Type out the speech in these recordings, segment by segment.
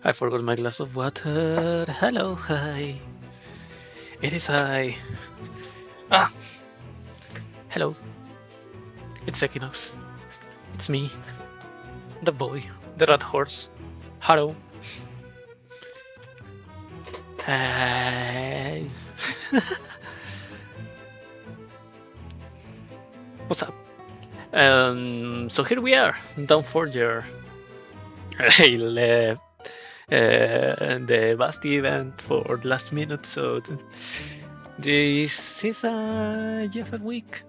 I forgot my glass of water. Hello, hi. It is I. Ah! Hello. It's Equinox. It's me. The boy. The red horse. Hello. Hey. What's up? So here we are, Dawnforger. I left the Basti event for the last minute, so this is a GFL week.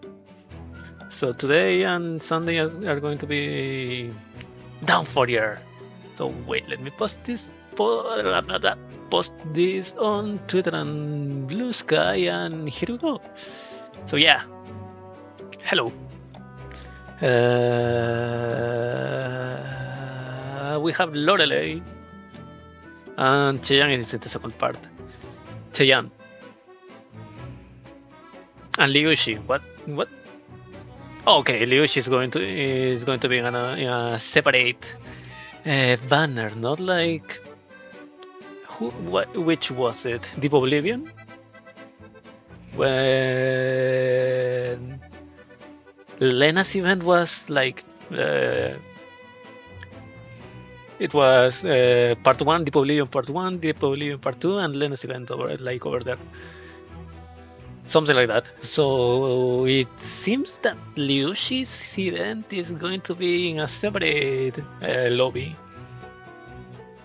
So today and Sunday are going to be Dawnforger. So wait, let me post this on Twitter and Blue Sky, and here we go. So yeah, hello. We have Loreley and Cheyanne is in the second part. Cheyanne and Liushi. What? Okay, Liushi is going to be in a separate banner, not like which was it? Deep Oblivion? When Lena's event was like it was part 1, Deep Oblivion part 1, Deep Oblivion part 2, and Lena's event over there. Something like that. So it seems that Liushi's event is going to be in a separate lobby,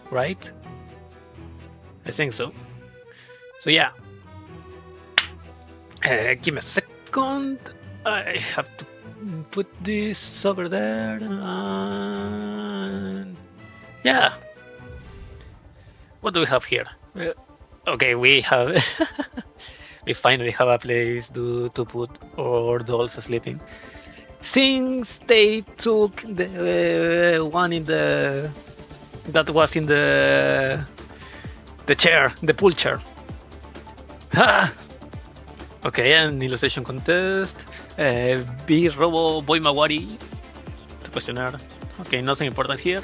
right? I think so. So yeah. Give me a second. I have to put this over there. And yeah. What do we have here? Okay, we have. We finally have a place to put our dolls sleeping. Since they took the one that was in the chair, the pool chair. Ha! Okay, an illustration contest. B Robo Boy Mawari. The questionnaire. Okay, nothing important here.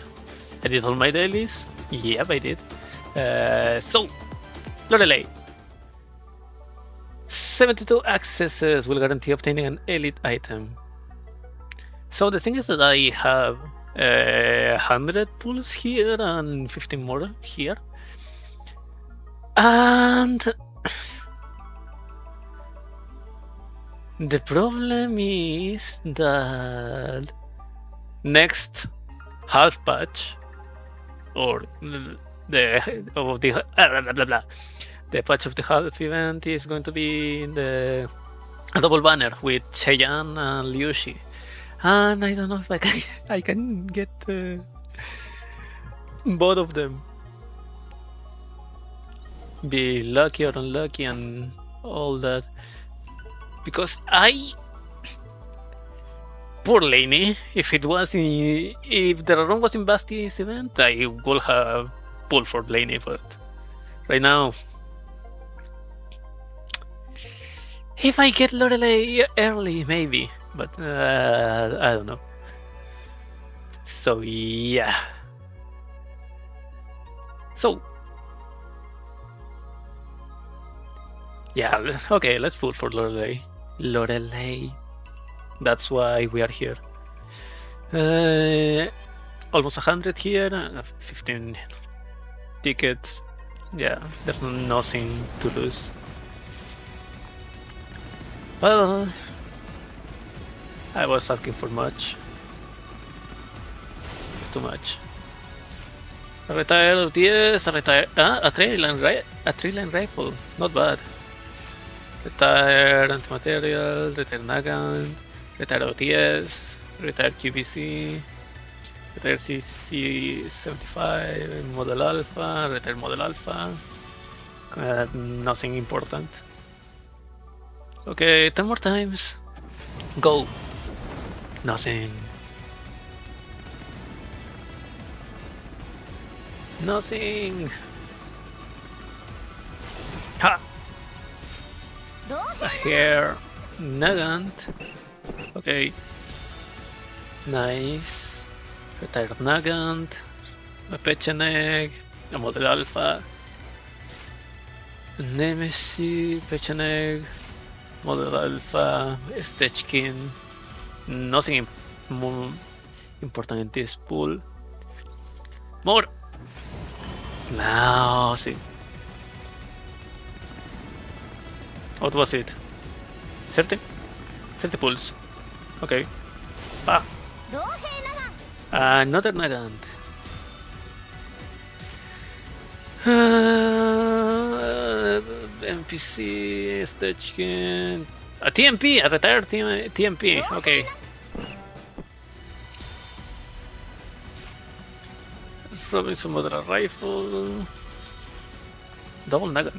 I did all my dailies. Yep, I did. So, Loreley. 72 accesses will guarantee obtaining an elite item. So the thing is that I have 100 pulls here and 15 more here. And the problem is that next half patch or the patch of the half event is going to be a double banner with Cheyanne and Liushi, and I don't know if I can get both of them. Be lucky or unlucky and all that, because poor Laney. If the run was in Basti's event, I would have pulled for Laney, but right now. If I get Loreley early, maybe, but I don't know. So yeah. So yeah, okay, let's pull for Loreley. Loreley. That's why we are here. Almost 100 here, 15 tickets. Yeah, there's nothing to lose. Well, I was asking for much. Too much. A retire OTS, a three line rifle, not bad. Retire antimaterial, retire Nagant, retire OTS, retire QBC, retire CC75, Model Alpha, retire Model Alpha. Nothing important. Okay, 10 more times. Go. Nothing. Nothing. Ha! Here. Nagant. Okay. Nice. Retired Nagant. A Pecheneg. a Model Alpha, Nemesis, Pecheneg, Model Alpha, Stechkin. Nothing more important in this pool. More! Now, see. What was it? 30? 30 pulls. Okay. Ah! Another Nagant. NPC, Stechkin. A TMP! A retired TMP. Okay. Robinson Model Rifle. Double Nugget.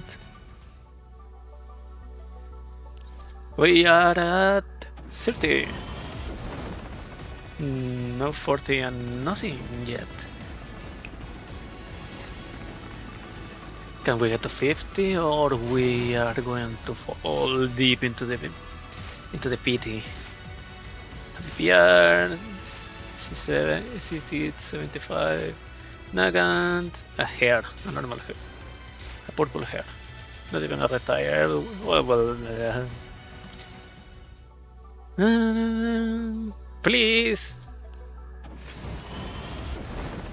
We are at 30. No 40 and nothing yet. Can we get to 50 or we are going to fall deep into the PT? PR, CC 75, Nagant, a hair, a normal hair, a purple hair, not even a retired. Please,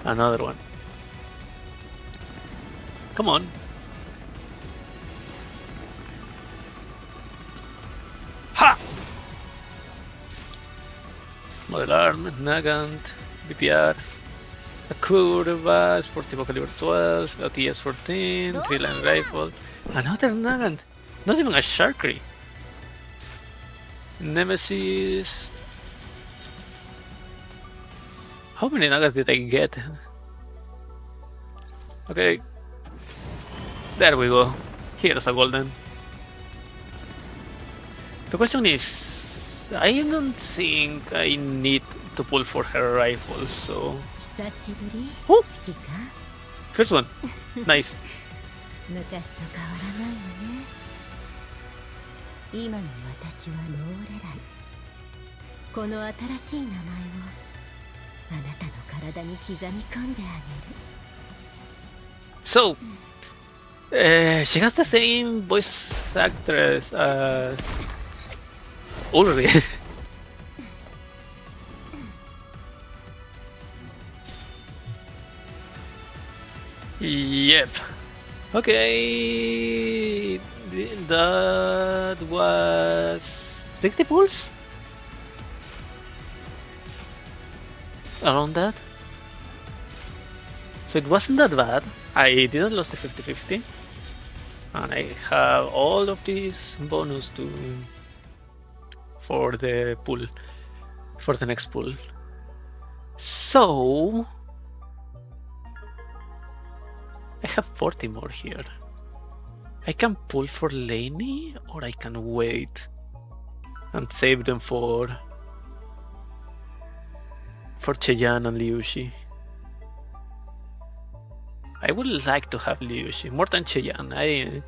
another one. Come on. Ha! Model Arm, Nagant, BPR, a Curva, Sportivo Caliber 12, LTS 14, 3-line rifle, another Nagant, not even a Sharkery. Nemesis. How many Nagants did I get? Okay. There we go. Here's a golden. The question is, I don't think I need to pull for her rifle, so... Oh! First one. Nice. 今の私はローレライ。この新しい名前をあなたの体に刻み込んであげる。So, she has the same voice actress as Loreley. Yep. Okay. That was 60 pulls? Around that? So it wasn't that bad. I didn't lose the 50-50. And I have all of these bonus for the pool. For the next pool. So I have 40 more here. I can pull for Laney, or I can wait and save them for Cheyanne and Liushi. I would like to have Liushi more than Cheyanne.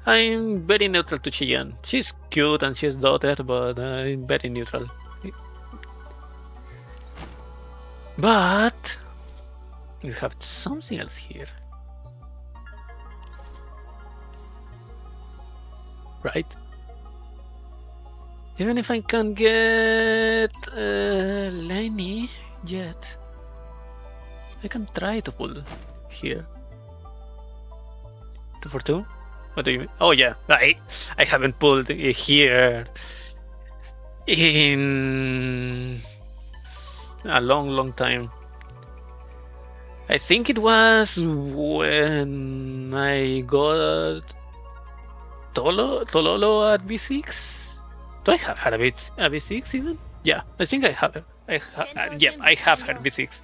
I'm very neutral to Cheyanne. She's cute and she's daughter, but I'm very neutral. But you have something else here. Right? Even if I can't get Laney yet, I can try to pull here. 2 for 2? What do you mean? Oh yeah, I haven't pulled here in a long time. I think it was when I got Tololo at B6? Do I have her at B6 even? Yeah, I think I have it. Yeah, I have her B6.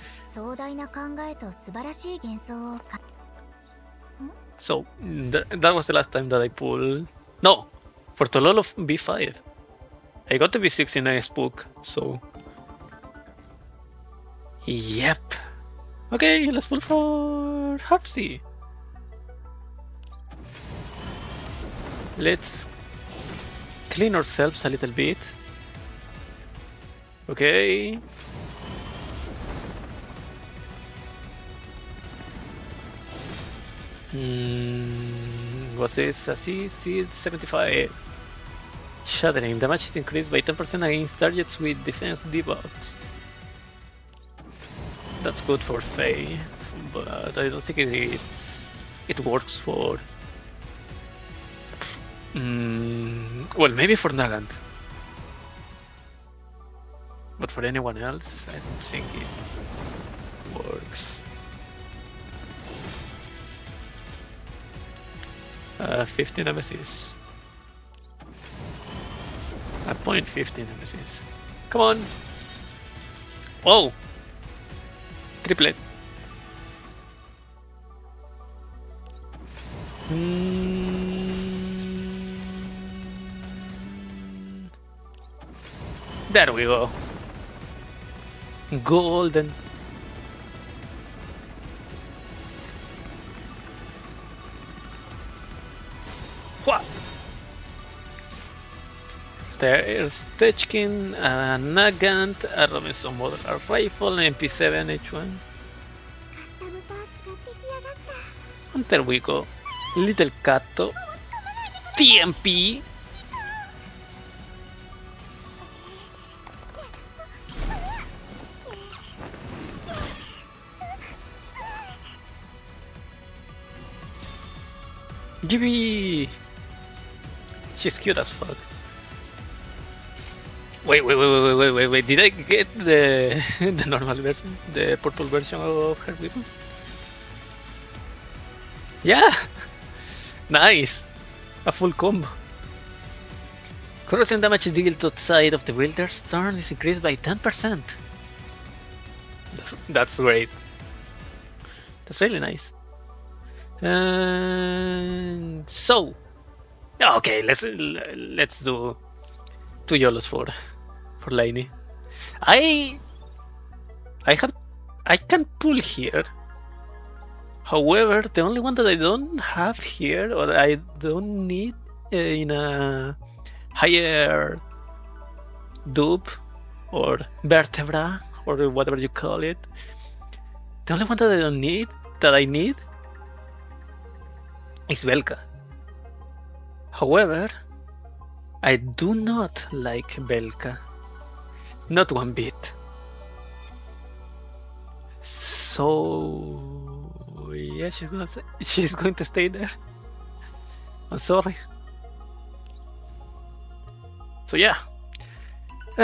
So, that was the last time that I pulled... No! For Tololo B5. I got the B6 in a spook, so... Yep. Okay, let's pull for Harpsy. Let's clean ourselves a little bit. Okay. What's this? Assist, 75. Shattering. Damage is increased by 10% against targets with defense debuffs. That's good for Faye, but I don't think it works for... well, maybe for Nagant. But for anyone else, I don't think it works. 50 nemesis. A point 50 nemesis. Come on! Whoa! Triplet. There we go. Golden. What? There's Stechkin, a Nagant, a Robinson model, a rifle, an MP7 each one. And there we go. Little Kato. TMP. Gibby! She's cute as fuck. Wait, did I get the the normal version? The purple version of her weapon? Yeah! Nice! A full combo. Corrosion damage dealt outside of the wielder's turn is increased by 10%. That's great. That's really nice. And so, okay, let's do 2 YOLOs for Lainey. I can pull here. However, the only one that I don't have here, or I don't need in a higher dupe or vertebra or whatever you call it, the only one that I don't need, that I need, is Belka. However, I do not like Belka. Not one bit. So yeah, she's going to stay there. I'm sorry. So yeah. 2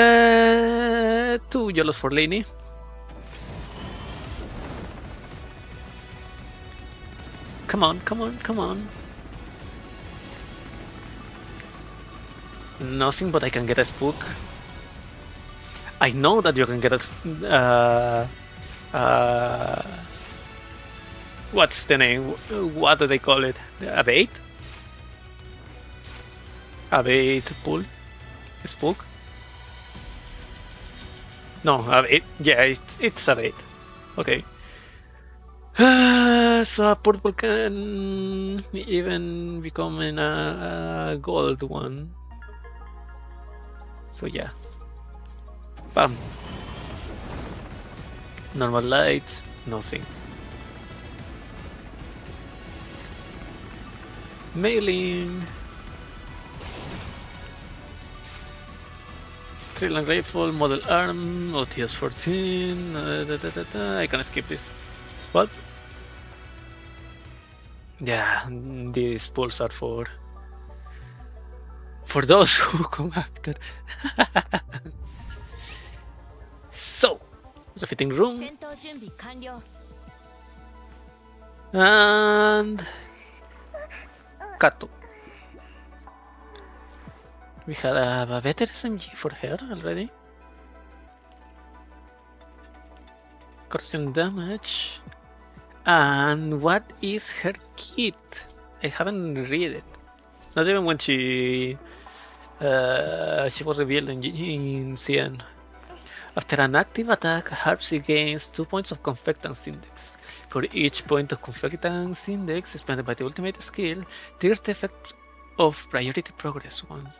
YOLOs for Lainey. Come on. Nothing, but I can get a spook. I know that you can get a... what's the name? What do they call it? A bait? A bait pull? A spook? No, a bait. Yeah, it's a bait. Okay. So a purple can even become a gold one. So yeah. Bam. Normal light, nothing. Mailing. Trillion rifle, model arm, OTS 14. I can skip this. What? Yeah, these pulls are for those who come after. So, refitting room. And Kato. We had a better SMG for her already. Corrosion damage. And what is her kit? I haven't read it. Not even when she was revealed in Cheyanne. After an active attack, Harpsy gains 2 points of Confectance Index. For each point of Confectance Index expended by the ultimate skill, triggers the effect of Priority Progress once.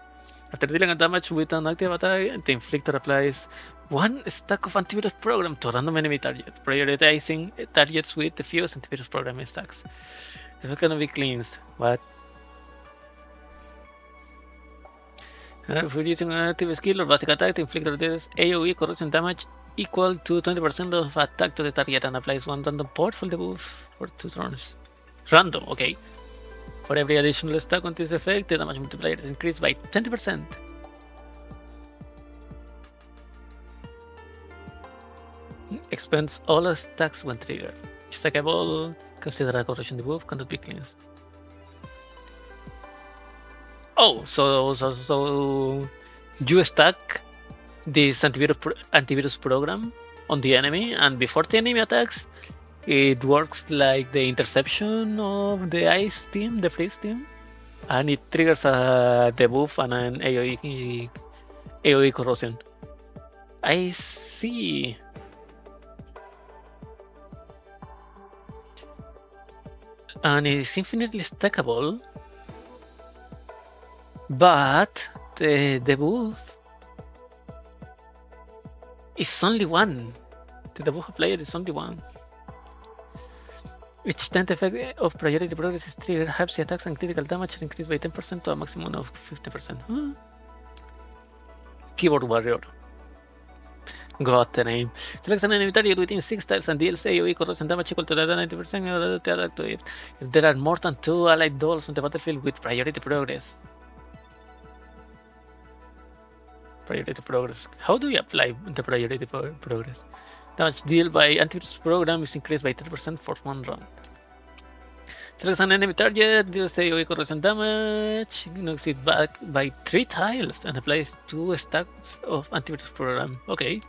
After dealing a damage with an active attack, the inflictor applies 1 stack of antivirus program to a random enemy target, prioritizing targets with the fewest antivirus program stacks. If it cannot be cleansed, what? If we're using an active skill or basic attack, the inflictor deals AoE corrosion damage equal to 20% of attack to the target and applies one random powerful debuff for 2 turns. Random, okay. For every additional stack on this effect, the damage multiplier is increased by 20%. Expends all stacks when triggered. Stackable, consider a corrosion debuff, cannot be cleansed. Oh, so you stack this antivirus program on the enemy, and before the enemy attacks, it works like the interception of the ice team, the freeze team, and it triggers a debuff and an AoE corrosion. I see. And it is infinitely stackable, but the debuff is only one. The debuff applied is only one. Each 10th effect of priority progress is triggered, halves the attacks and critical damage are increased by 10% to a maximum of 50%. Huh? Keyboard warrior. Got the name. Select an enemy target within 6 tiles and deals AoE corrosion damage equal to the 90% of the attack to it. If there are more than 2 allied dolls on the battlefield with priority progress. Priority progress. How do you apply the priority progress? Damage dealt by antivirus program is increased by 30% for 1 round. Select an enemy target, deals AoE corrosion damage, knocks it back by 3 tiles and applies 2 stacks of antivirus program. Okay.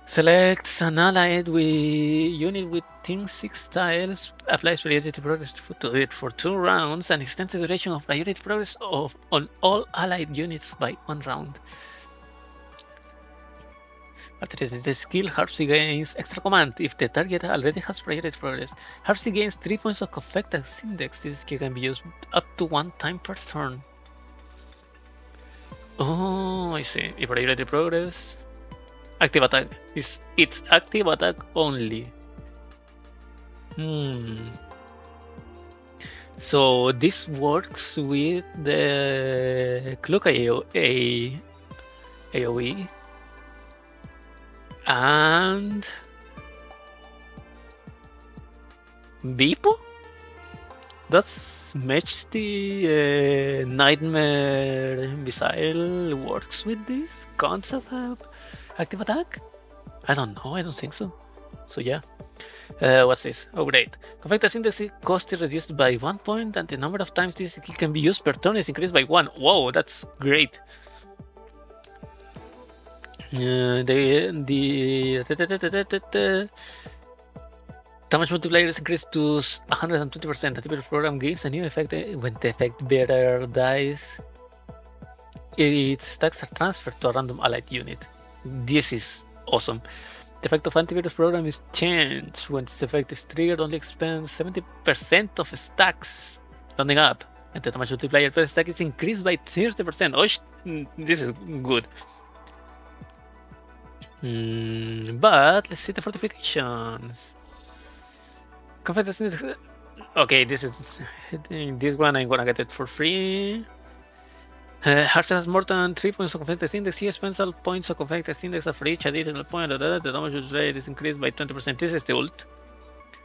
Selects an allied unit within 6 tiles, applies priority progress to it for 2 rounds, and extends the duration of priority progress on all allied units by 1 round. After the skill, Harpsy gains extra command if the target already has priority progress. Harpsy gains 3 points of effectiveness index. This skill can be used up to 1 time per turn. Oh, I see. If priority progress. Active attack. It's active attack only. So this works with the Cloak AoE and Beepo? Does match the Nightmare Missile works with this concept of active attack? I don't know, I don't think so. So yeah. What's this? Oh great. Confected index cost is reduced by 1 point and the number of times this skill can be used per turn is increased by 1. Whoa, that's great. The damage multiplier is increased to 120%. The typical program gains a new effect when the effect bearer dies. Its stacks are transferred to a random allied unit. This is awesome. The effect of antivirus program is changed. When this effect is triggered, only expends 70% of stacks rounding up, and the damage multiplier per stack is increased by 30%. Oh, this is good. But let's see the fortifications. Okay, this one I'm gonna get it for free. Hearts has more than 3 points of confidence index. He spends all points of confidence index for each additional point. The damage rate is increased by 20%. This is the ult.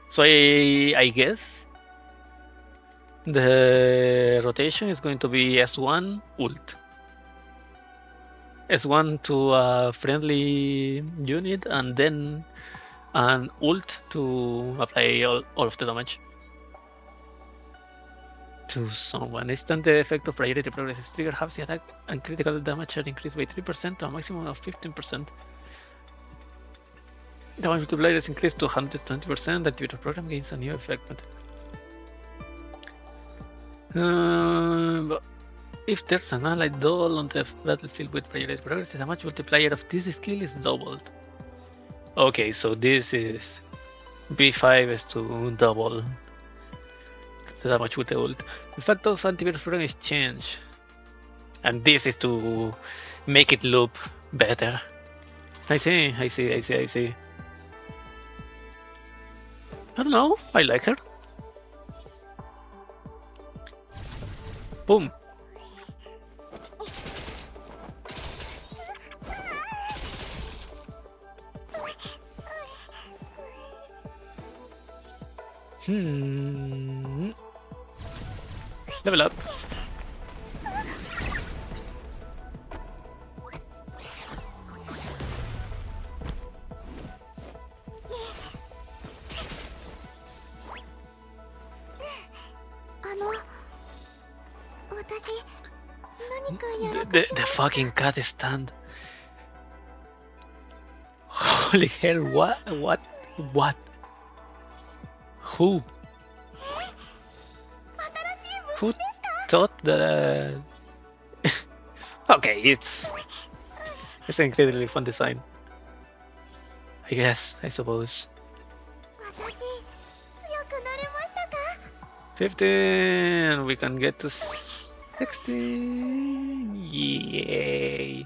So I guess the rotation is going to be S1 ult. S1 to a friendly unit and then an ult to apply all of the damage to someone. Each time the effect of priority progress is triggered, half the attack and critical damage are increased by 3% to a maximum of 15%. Damage multiplier is increased to 120%. The activator program gains a new effect. But if there's an allied doll on the battlefield with priority progress, the damage multiplier of this skill is doubled. Okay, so this is B5 is to double the damage with the ult. The fact of antivirus program is changed, and this is to make it loop better. I see. I don't know, I like her. Boom. Level up. The fucking cat stand. Holy hell, what? Who thought that? Okay, it's an incredibly fun design. I suppose. 15, we can get to 16. Yay!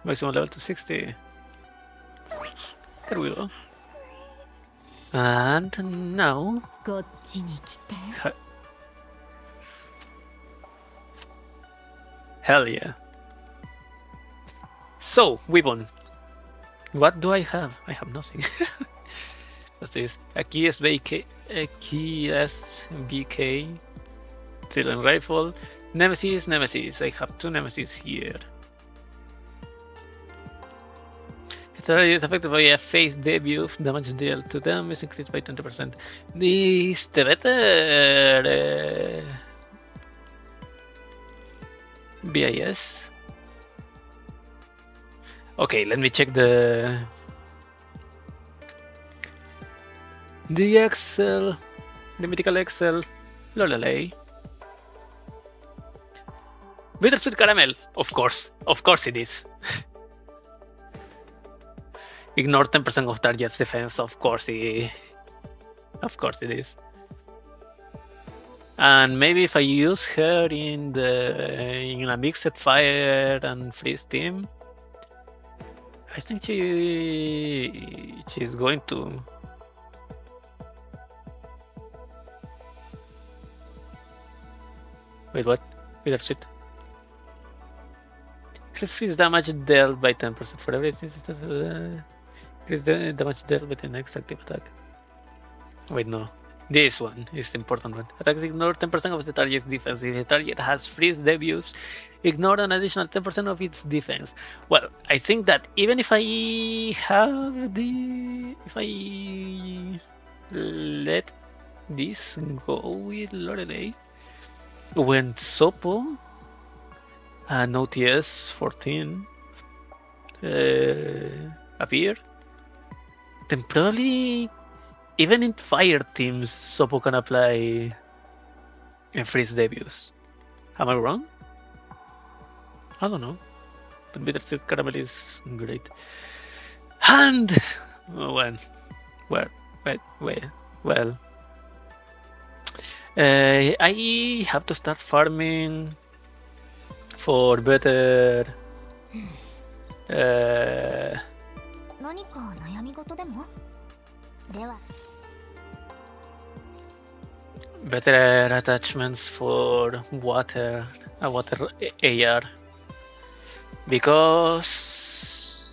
Maximum level to 60. There we go. And now. Hell yeah. So, weapon. What do I have? I have nothing. What's this? A KSBK, drill rifle. Nemesis. I have 2 Nemesis here. It's affected by a phase debut. Damage dealt to them is increased by 20%. This the better BIS. Okay, let me check the Excel, the mythical Excel, Loreley. Bittersweet caramel, of course it is. Ignore 10% of target's defense, of course it is. And maybe if I use her in a mixed fire and freeze team, I think she's going to. Wait, what? Wait, that's it. Increase freeze damage dealt by 10% for every instance. Increase the damage dealt by the next active attack. Wait, no. This one is the important one. Attacks ignore 10% of the target's defense. If the target has freeze debuffs, ignore an additional 10% of its defense. Well, I think that even if I let this go with Loreley, when Sopo and OTS 14 appear, then probably even in fire teams, Sopo can apply and freeze debuffs. Am I wrong? I don't know. But Bittersweet Caramel is great. And well, I have to start farming for better. Better attachments for water AR, because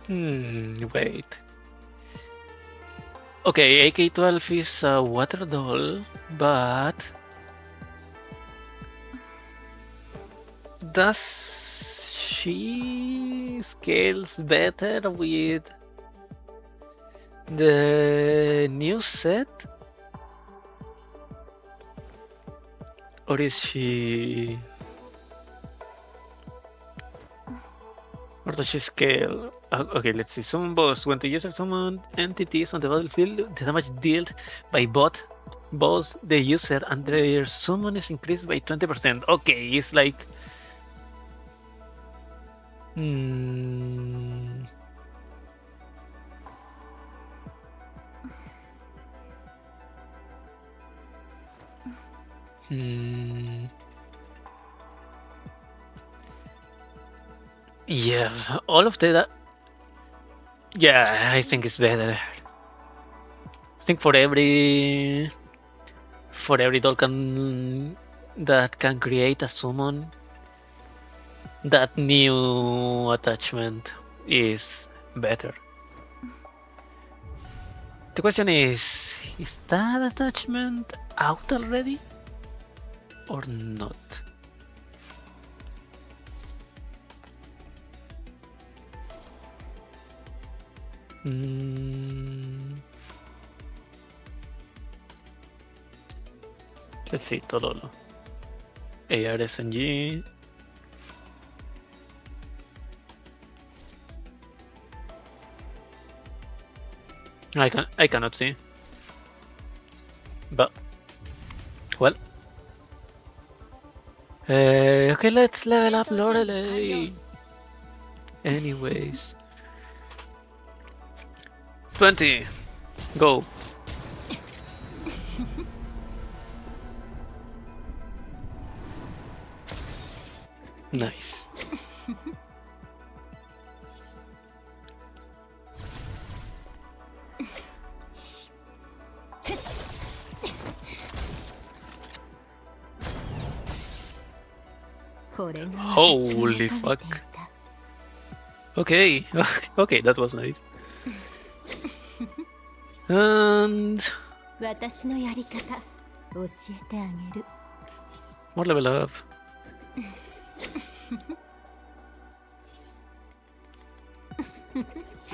wait. Okay, AK-12 is a water doll, but does she scales better with the new set? Or is she... Or does she scale? Okay, let's see. Summon boss. When the user summon entities on the battlefield, the damage dealt by both the user and their summon is increased by 20%. Okay, it's like... Yeah, all of that. Yeah, I think it's better. think for every doll that can create a summon, that new attachment is better. The question is that attachment out already or not? Let's see, Tololo. ARSNG. I cannot see. But well. Okay, let's level up Loreley. Anyways. 20. Go. Nice. Holy fuck. Okay, okay, that was nice. And more level up.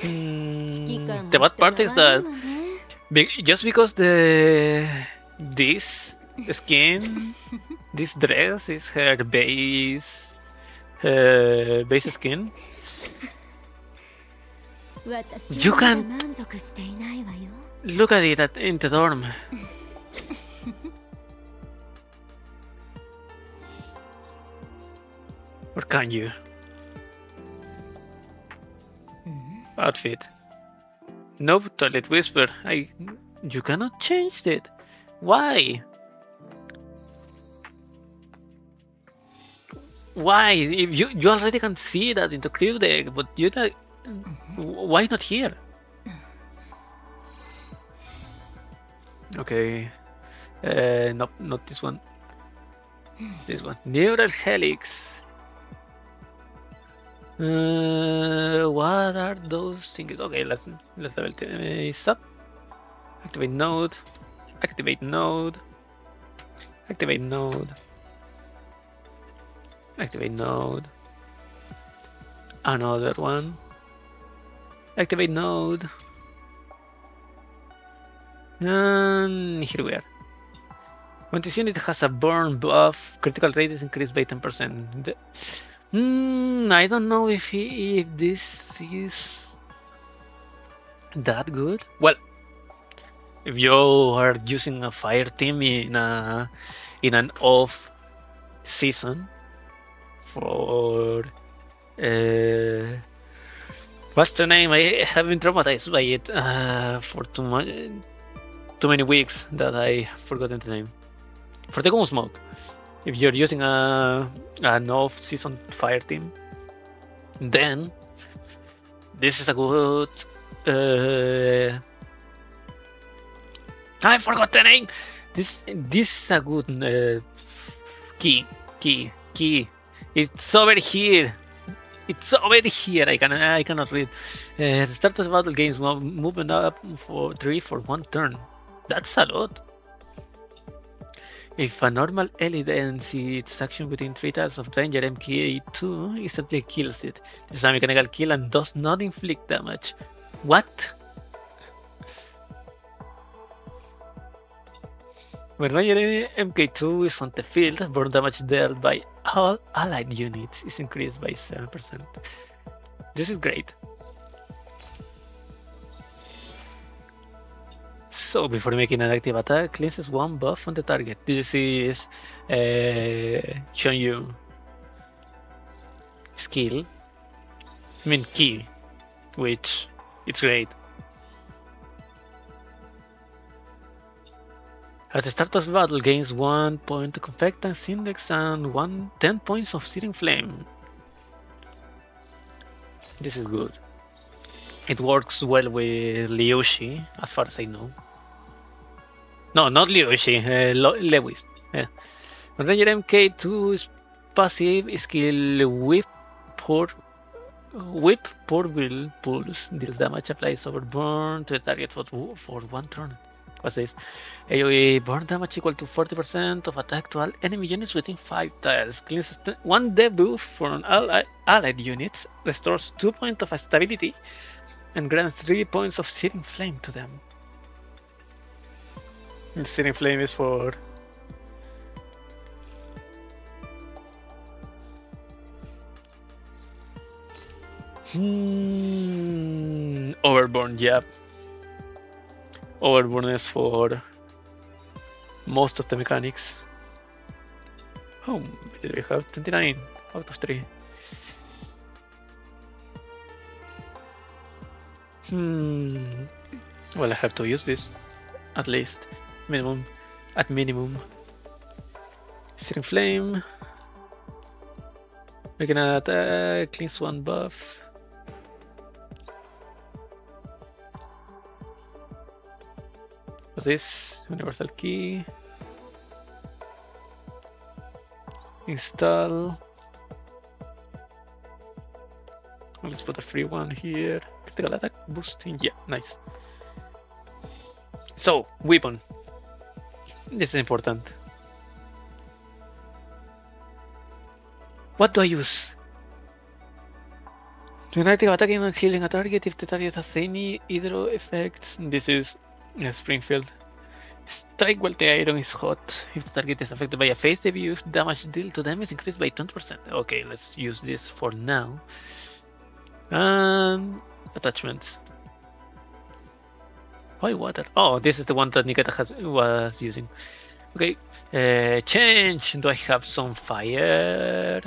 The bad part is that just because this skin, this dress is her base skin, you can't look at it in the dorm. Or can you? Outfit. No toilet whisper. You cannot change it. Why? Why? If you already can see that in the crew deck, but you don't. Why not here? Okay. Nope, not this one. This one. Neural helix. What are those things? Okay, let's level this up. Activate node. Activate node. Activate node. Activate node. Another one. Activate node. And here we are. When this unit has a burn buff, critical rate is increased by 10%. I don't know if this is that good. Well, if you are using a fire team in an off season for what's the name? I have been traumatized by it for too many weeks that I forgotten the name. For the Gunsmoke. If you're using an off-season fire team, then this is a good. I forgot the name. This is a good key. It's over here. It's over here. I cannot read. The start of the battle gains movement up for 3 for 1 turn. That's a lot. If a normal elite ends its action within 3 tiles of danger, MK2 instantly kills it. This is a mechanical kill and does not inflict damage. What? When your MK2 is on the field, burn damage dealt by all allied units is increased by 7%. This is great. So before making an active attack, cleanses 1 buff on the target. This is showing you skill, key, which it's great. At the start of the battle, gains 1 point of Convectance Index and 10 points of Searing Flame. This is good. It works well with Liushi, as far as I know. No, not Liushi, Lewis. Yeah. When Ranger MK2 is passive, skill Whip Portable Pulse deals damage, applies over burn to the target for 1 turn. What's this? AoE burn damage equal to 40% of attack to all enemy units within 5 tiles. Cleans 1 debuff for an allied unit, restores 2 points of stability, and grants 3 points of Searing Flame to them. And Searing Flame is for... Overburn, yeah. Overburn is for most of the mechanics. Oh, we have 29 out of 3. Well, I have to use this at least. Minimum. At minimum. Searing Flame. We can add cleanse 1 buff. What's this? Universal key. Install. Let's put a free one here. Critical attack boosting. Yeah, nice. So, weapon. This is important. What do I use? To an active attacking and healing a target if the target has any hydro effects. This is Springfield. Strike while the iron is hot. If the target is affected by a phase debuff, damage dealt to them is increased by 20%. Okay, let's use this for now. And attachments. Why water? Oh, this is the one that Nikita was using. Okay, change. Do I have some fire?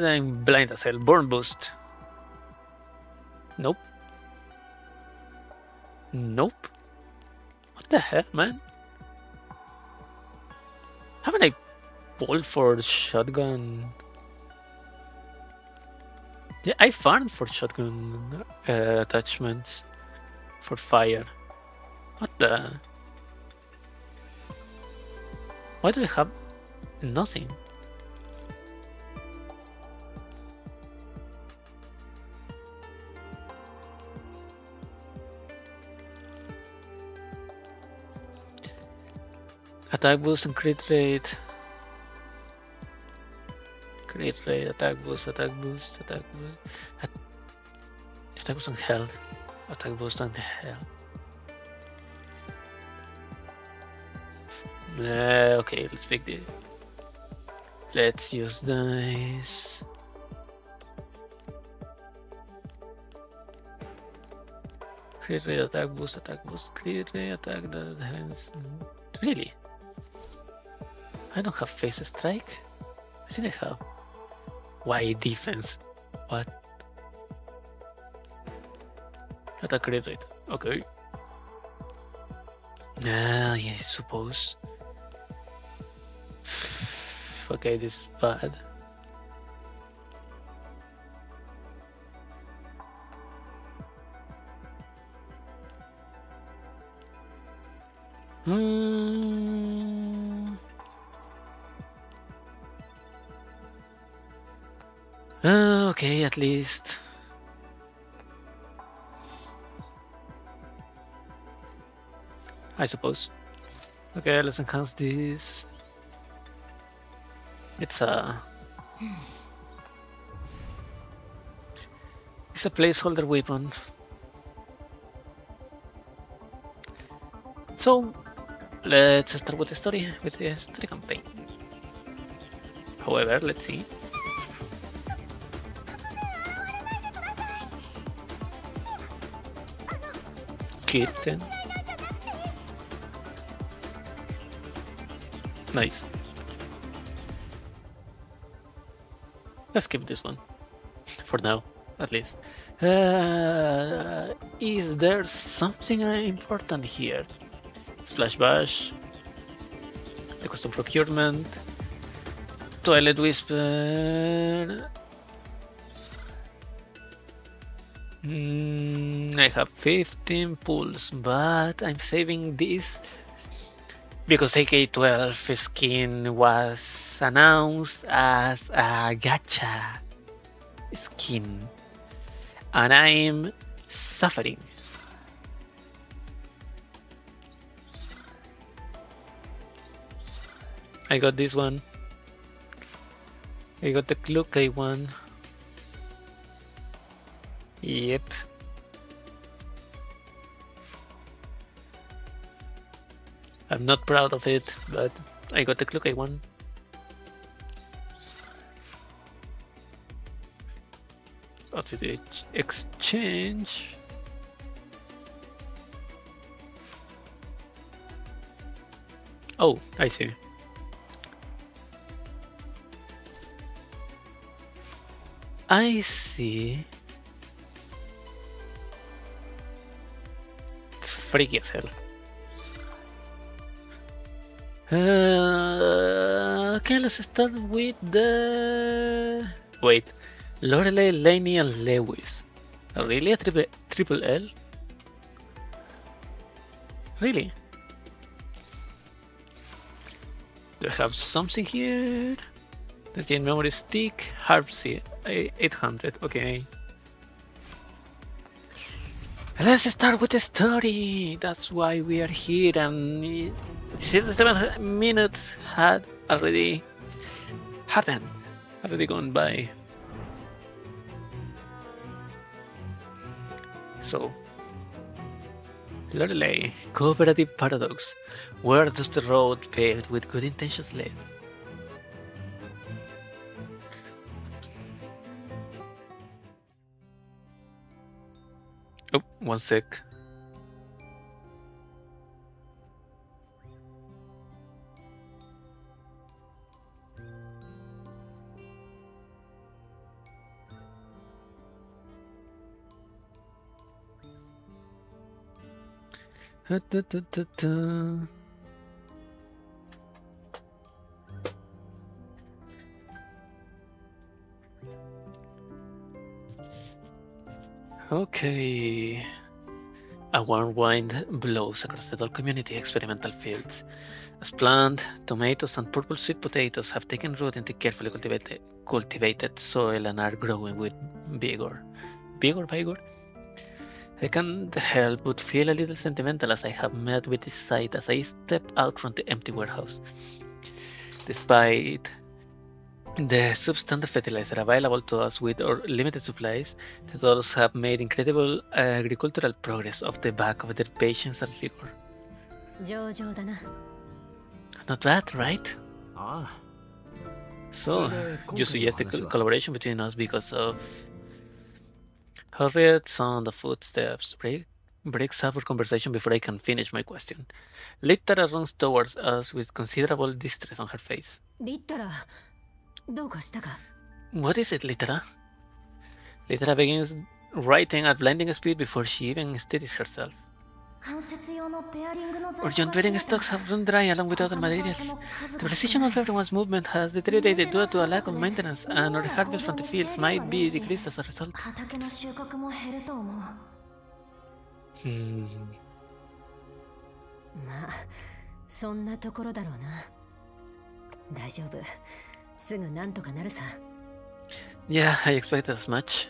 I'm blind as hell. Burn boost. Nope. Nope. What the hell, man? Haven't I pulled for shotgun? Yeah, I farmed for shotgun attachments for fire. What the? Why do I have nothing? Attack boost and crit rate. Crit rate, attack boost, attack boost, attack boost. Attack boost and health. Attack boost and health. Okay, let's pick this. Let's use this. Crit rate, attack boost, crit rate, attack that has. Really? I don't have phase strike? I think I have. Why defense? What? Attack crit rate. Okay. Yeah, I suppose. Okay, this is bad. Okay, at least. I suppose. Okay, let's enhance this. It's a placeholder weapon. So let's start with the story campaign. However, let's see. Kitten. Nice. Let's skip this one. For now, at least. Is there something important here? Splash Bash. The custom procurement. Toilet Whisper. I have 15 pulls, but I'm saving this because AK-12 skin was announced as a gacha skin, and I'm suffering. I got this one. I got the cloak I won. Yep. I'm not proud of it, but I got the cloak I won. Outfit exchange. Oh, I see. I see. It's freaky as hell. Okay, let's start with the... Wait. Loreley, Laney, and Lewis. Really? A triple L? Really? Do I have something here? Let's get memory stick. Harpsy. 800. Okay. Let's start with the story. That's why we are here, and 67 minutes had already happened. Already gone by. So, Loreley, cooperative paradox. Where does the road paved with good intentions lead? Oh, one sec. Okay. A warm wind blows across the Doll community experimental fields. As planned, tomatoes and purple sweet potatoes have taken root in the carefully cultivated soil and are growing with vigor. Vigor? I can't help but feel a little sentimental as I have met with this sight as I step out from the empty warehouse. Despite the substandard fertilizer available to us with our limited supplies, the dolls have made incredible agricultural progress off the back of their patience and rigor. Not bad, right? So, you suggest a collaboration between us because of... Hurried sound of footsteps breaks up our conversation before I can finish my question. Littara runs towards us with considerable distress on her face. What is it, Littara? Littara begins writing at blinding speed before she even steadies herself. Our joint bearing stocks have run dry along with other materials. The precision of everyone's movement has deteriorated due to a lack of maintenance, and our harvest from the fields might be decreased as a result. Yeah, I expected as much.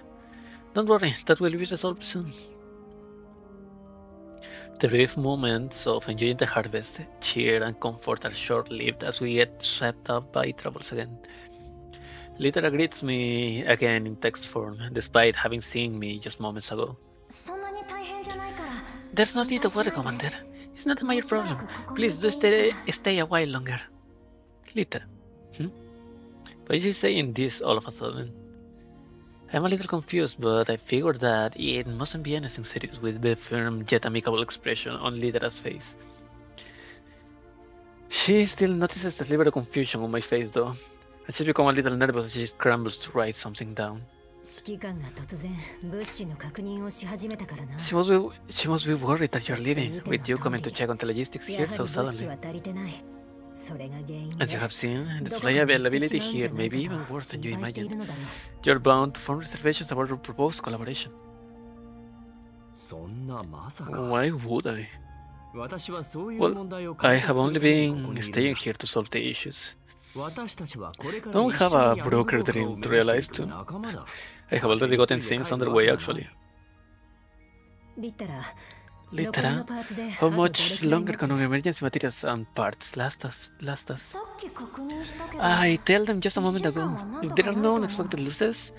Don't worry, that will be resolved soon. The brief moments of enjoying the harvest, cheer, and comfort are short-lived as we get swept up by troubles again. Littara greets me again in text form, despite having seen me just moments ago. There's no need to worry, Commander. It's not a major problem. Please do stay a while longer. Littara. Why is she saying this all of a sudden? I'm a little confused, but I figured that it mustn't be anything serious with the firm yet amicable expression on Littara's face. She still notices the liberal confusion on my face though, and she's become a little nervous as she scrambles to write something down. She must be worried that you're leaving, with you coming to check on the logistics here so suddenly. As you have seen, the supply availability here may be even worse than you imagined. You're bound to form reservations about our proposed collaboration. Why would I? 私はそういう Well, 問題を I 解 have 決す only るためにここ been にいる staying んだ。 here to solve the issues. 私たちはこれから Don't we 一 have 緒 a に闇 broker 業界を dream 目 to 指して realize いく too? 仲間だ。 I have 勝手 already に gotten 一人で things 帰る underway わけがな actually. い。リッタラ、 Litera, how much longer can our emergency materials and parts last us? さっき確認したけど、 I tell them just a moment 1週 ago. 間はなん If と there か are なると no 思う。 unexpected losses,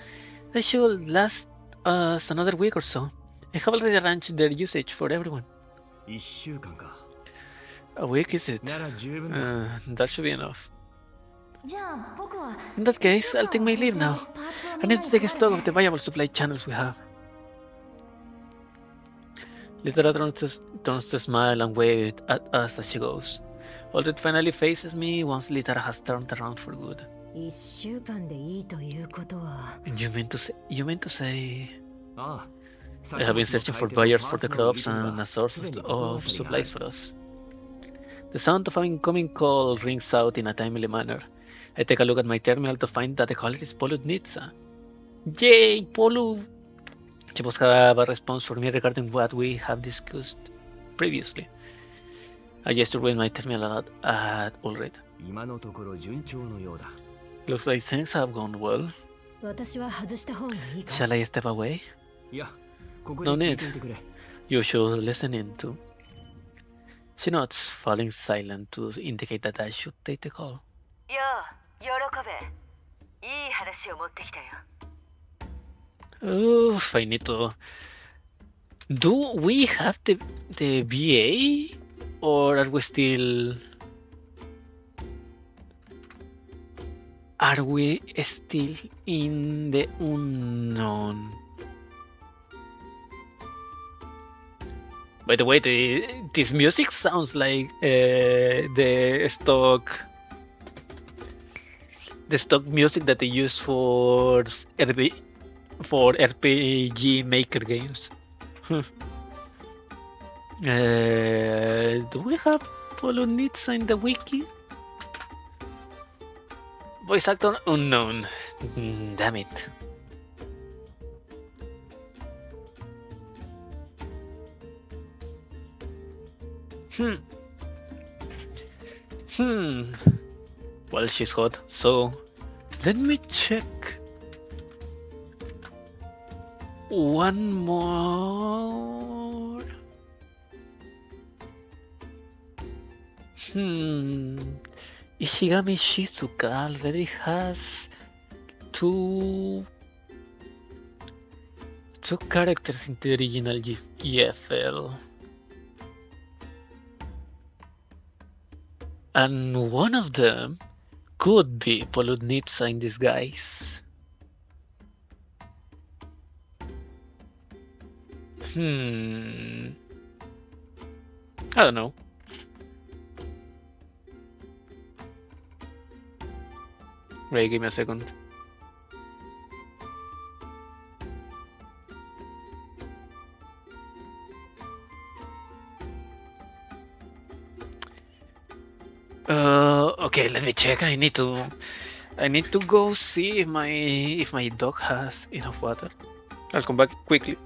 they should last us another week or so. I have already arranged their usage for everyone. 1週間か。 A week is it? なら十分だ。 That should be enough. じゃあ僕は In that case, I'll take my leave now. I need to take a stock of the viable supply channels we have. Litera turns to smile and wave at us as she goes. Aldred finally faces me once Litera has turned around for good. 1週間でいいということは、 You meant to say ああ。 I have been searching for buyers for the crops and a source of supplies for us. The sound of an incoming call rings out in a timely manner. I take a look at my terminal to find that the caller is Polu Nitsa. Yay, Polu! She must have a response for me regarding what we have discussed previously. I gesture with my terminal at Ulrich. 今のところ順調のようだ。 Looks like things have gone well. 私は外した方がいいか。 Shall I step away? いや、ここ No で聞 need. いていてくれ。 You should listen in too. She nods, falling silent to indicate that I should take the call. よう、喜べ。いい話を持ってきたよ。 Oof, I need to. Do we have the VA? Or are we still. Are we still in the unknown? By the way, this music sounds like the stock music that they use for RPG Maker games. Do we have Polonitsa in the wiki? Voice actor unknown. Damn it. Well, she's hot, so let me check one more. Ishigami Shizuka already has two characters in the original GFL. And one of them could be Poludnitsa in disguise. I don't know. Wait, give me a second. Okay, let me check. I need to go see if my dog has enough water. I'll come back quickly.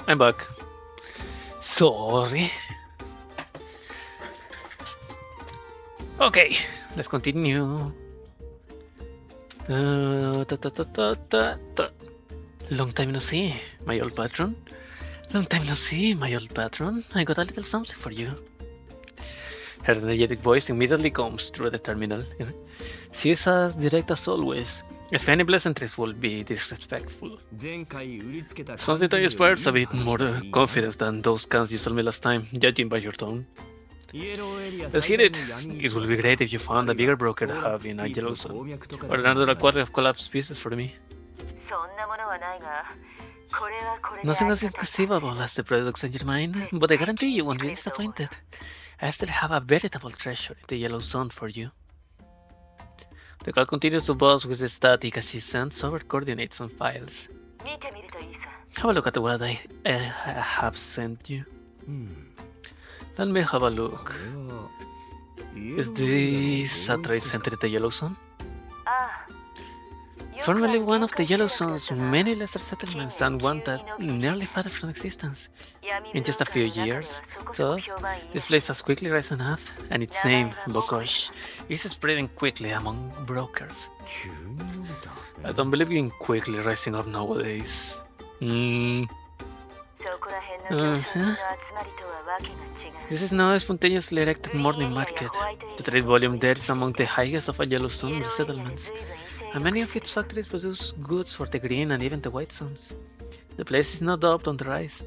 I'm back. Sorry. Okay, let's continue. Long time no see, my old patron. Long time no see, my old patron. I got a little something for you. Her energetic voice immediately comes through the terminal. She is as direct as always. If any pleasantries will be disrespectful. Something that inspires a bit more confidence than those cans you sold me last time, judging by your tone. Let's hit it. It would be great if you found a bigger broker to have in a yellow zone. Or another quarter of collapsed pieces for me. Nothing as inconceivable as the products in your mind, but I guarantee you won't be disappointed. I still have a veritable treasure in the yellow zone for you. The call continues to buzz with the static as she sends over coordinates and files. Have a look at what I have sent you. Let me have a look. Is this a trade center in the yellow zone? Formerly one of the yellow zone's many lesser settlements and one that nearly faded from existence. In just a few years, so this place has quickly risen up, and its name, Bokosh, is spreading quickly among brokers. I don't believe in quickly rising up nowadays. This is now a spontaneously erected morning market. The trade volume there is among the highest of a yellow zone settlements, and many of its factories produce goods for the green and even the white zones. The place is no doubt on the rise.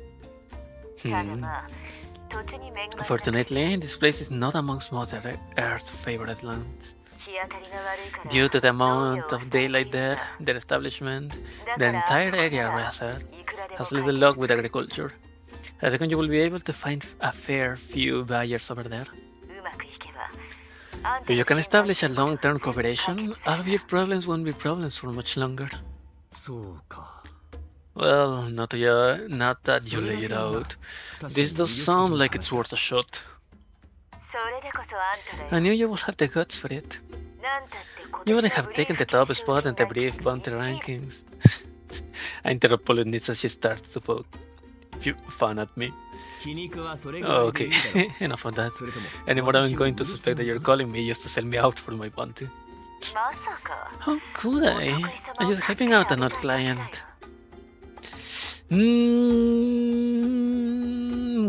Fortunately, this place is not amongst Mother Earth's favorite lands. Due to the amount of daylight there, their establishment, the entire area rather, has little luck with agriculture. I reckon you will be able to find a fair few buyers over there. If you can establish a long-term cooperation, all of your problems won't be problems for much longer. Well, not that you lay it out. This does sound like it's worth a shot. I knew you would have the guts for it. You wouldn't have taken the top spot in the brief bounty rankings. I interrupt Polonitz as she starts to poke fun at me. Okay, enough of that. Anymore, I'm going to suspect that you're calling me just to sell me out for my bounty. How could I? I'm just helping out an old client.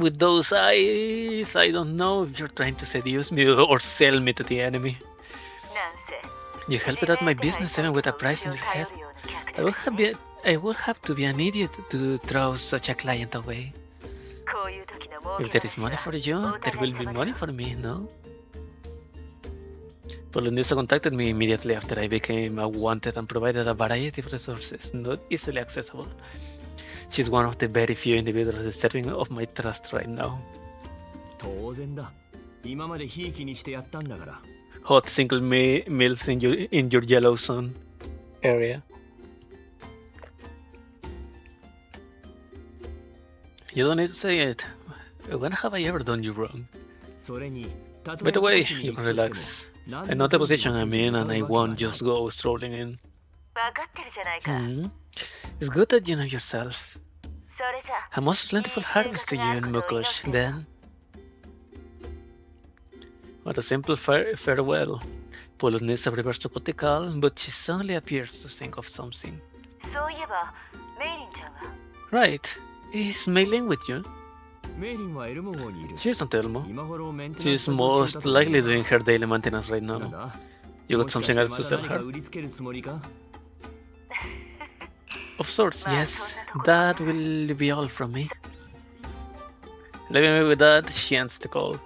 With those eyes, I don't know if you're trying to seduce me or sell me to the enemy. You helped out my business even with a price in your head. I would have to be an idiot to throw such a client away. If there is money for you, there will be money for me, no? Polonisa contacted me immediately after I became a wanted and provided a variety of resources, not easily accessible. She's one of the very few individuals deserving of my trust right now. Hot single MILFs in your yellow zone area. You don't need to say it. When have I ever done you wrong? By the way, you can relax. I know the position I'm in and I won't just go strolling in. It's good that you know yourself. A most plentiful harvest to you in Mukosh, then. What a simple farewell. Polonisa prepares to put the call, but she suddenly appears to think of something. Right. Is Mei-Ling with you? She isn't Elmo. She's most likely doing her daily maintenance right now. You got something else to sell her? Of sorts, yes. That will be all from me. Leaving me with that, she ends the call.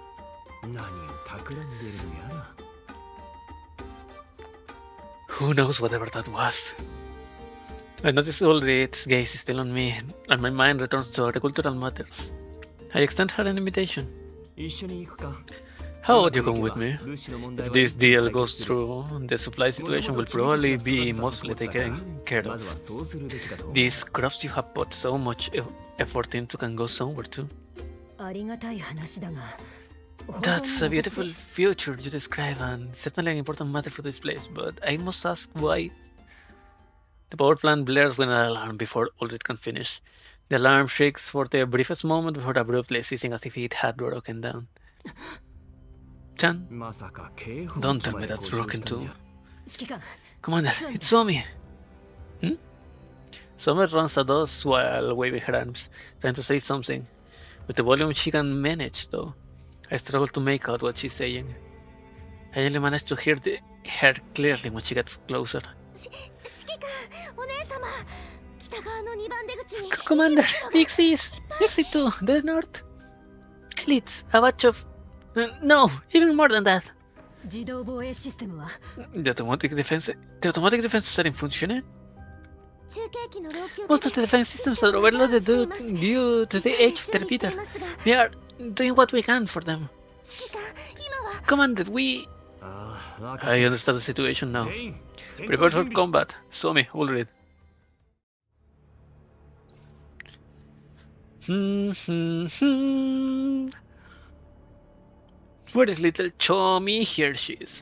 Who knows whatever that was? I notice its gaze is still on me, and my mind returns to agricultural matters. I extend her an invitation. How would you come with me? If this deal goes through, the supply situation will probably be mostly taken care of. These crops you have put so much effort into can go somewhere too. That's a beautiful future you describe, and certainly an important matter for this place, but I must ask why. The power plant blares when an alarm before Ulrich can finish. The alarm shrieks for the briefest moment before abruptly ceasing as if it had broken down. Chan, まさか警報 don't 器 tell ま me で that's 故障 broken したんじ too. ゃ。指揮官 Commander, it's Suomi. Summer runs at us while waving her arms, trying to say something. With the volume she can manage, though, I struggle to make out what she's saying. I only manage to hear her clearly when she gets closer. 指揮官お姉様北側の2番出口に Commander, Pixies! Exit to the north. Elites, a batch of... no, even more than that. 自動防衛システムは The automatic defenses are in function. 中継機の老朽 Most of the defense systems are overloaded due to the age of the repeater. We are doing what we can for them. 指揮官今は Commander, we... ああ、わかっ I た。 understand the situation now. 全員、戦闘 Prepare 準 for 備。 combat. Suomi, all read. Where is little Chomi? Here she is.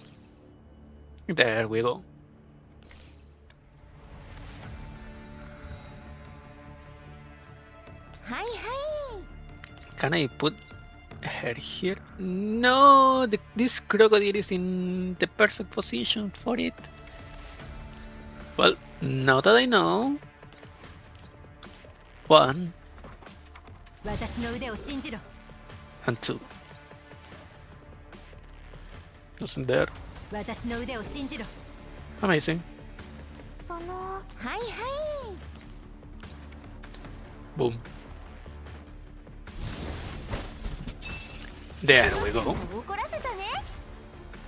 There we go. Can I put her here? No, this crocodile is in the perfect position for it. Well, now that I know. 1 私の腕を信じろ and 2. Nothing there. 私の腕を信じろ Amazing. そのはいはい Boom. There we go. 怒らせたね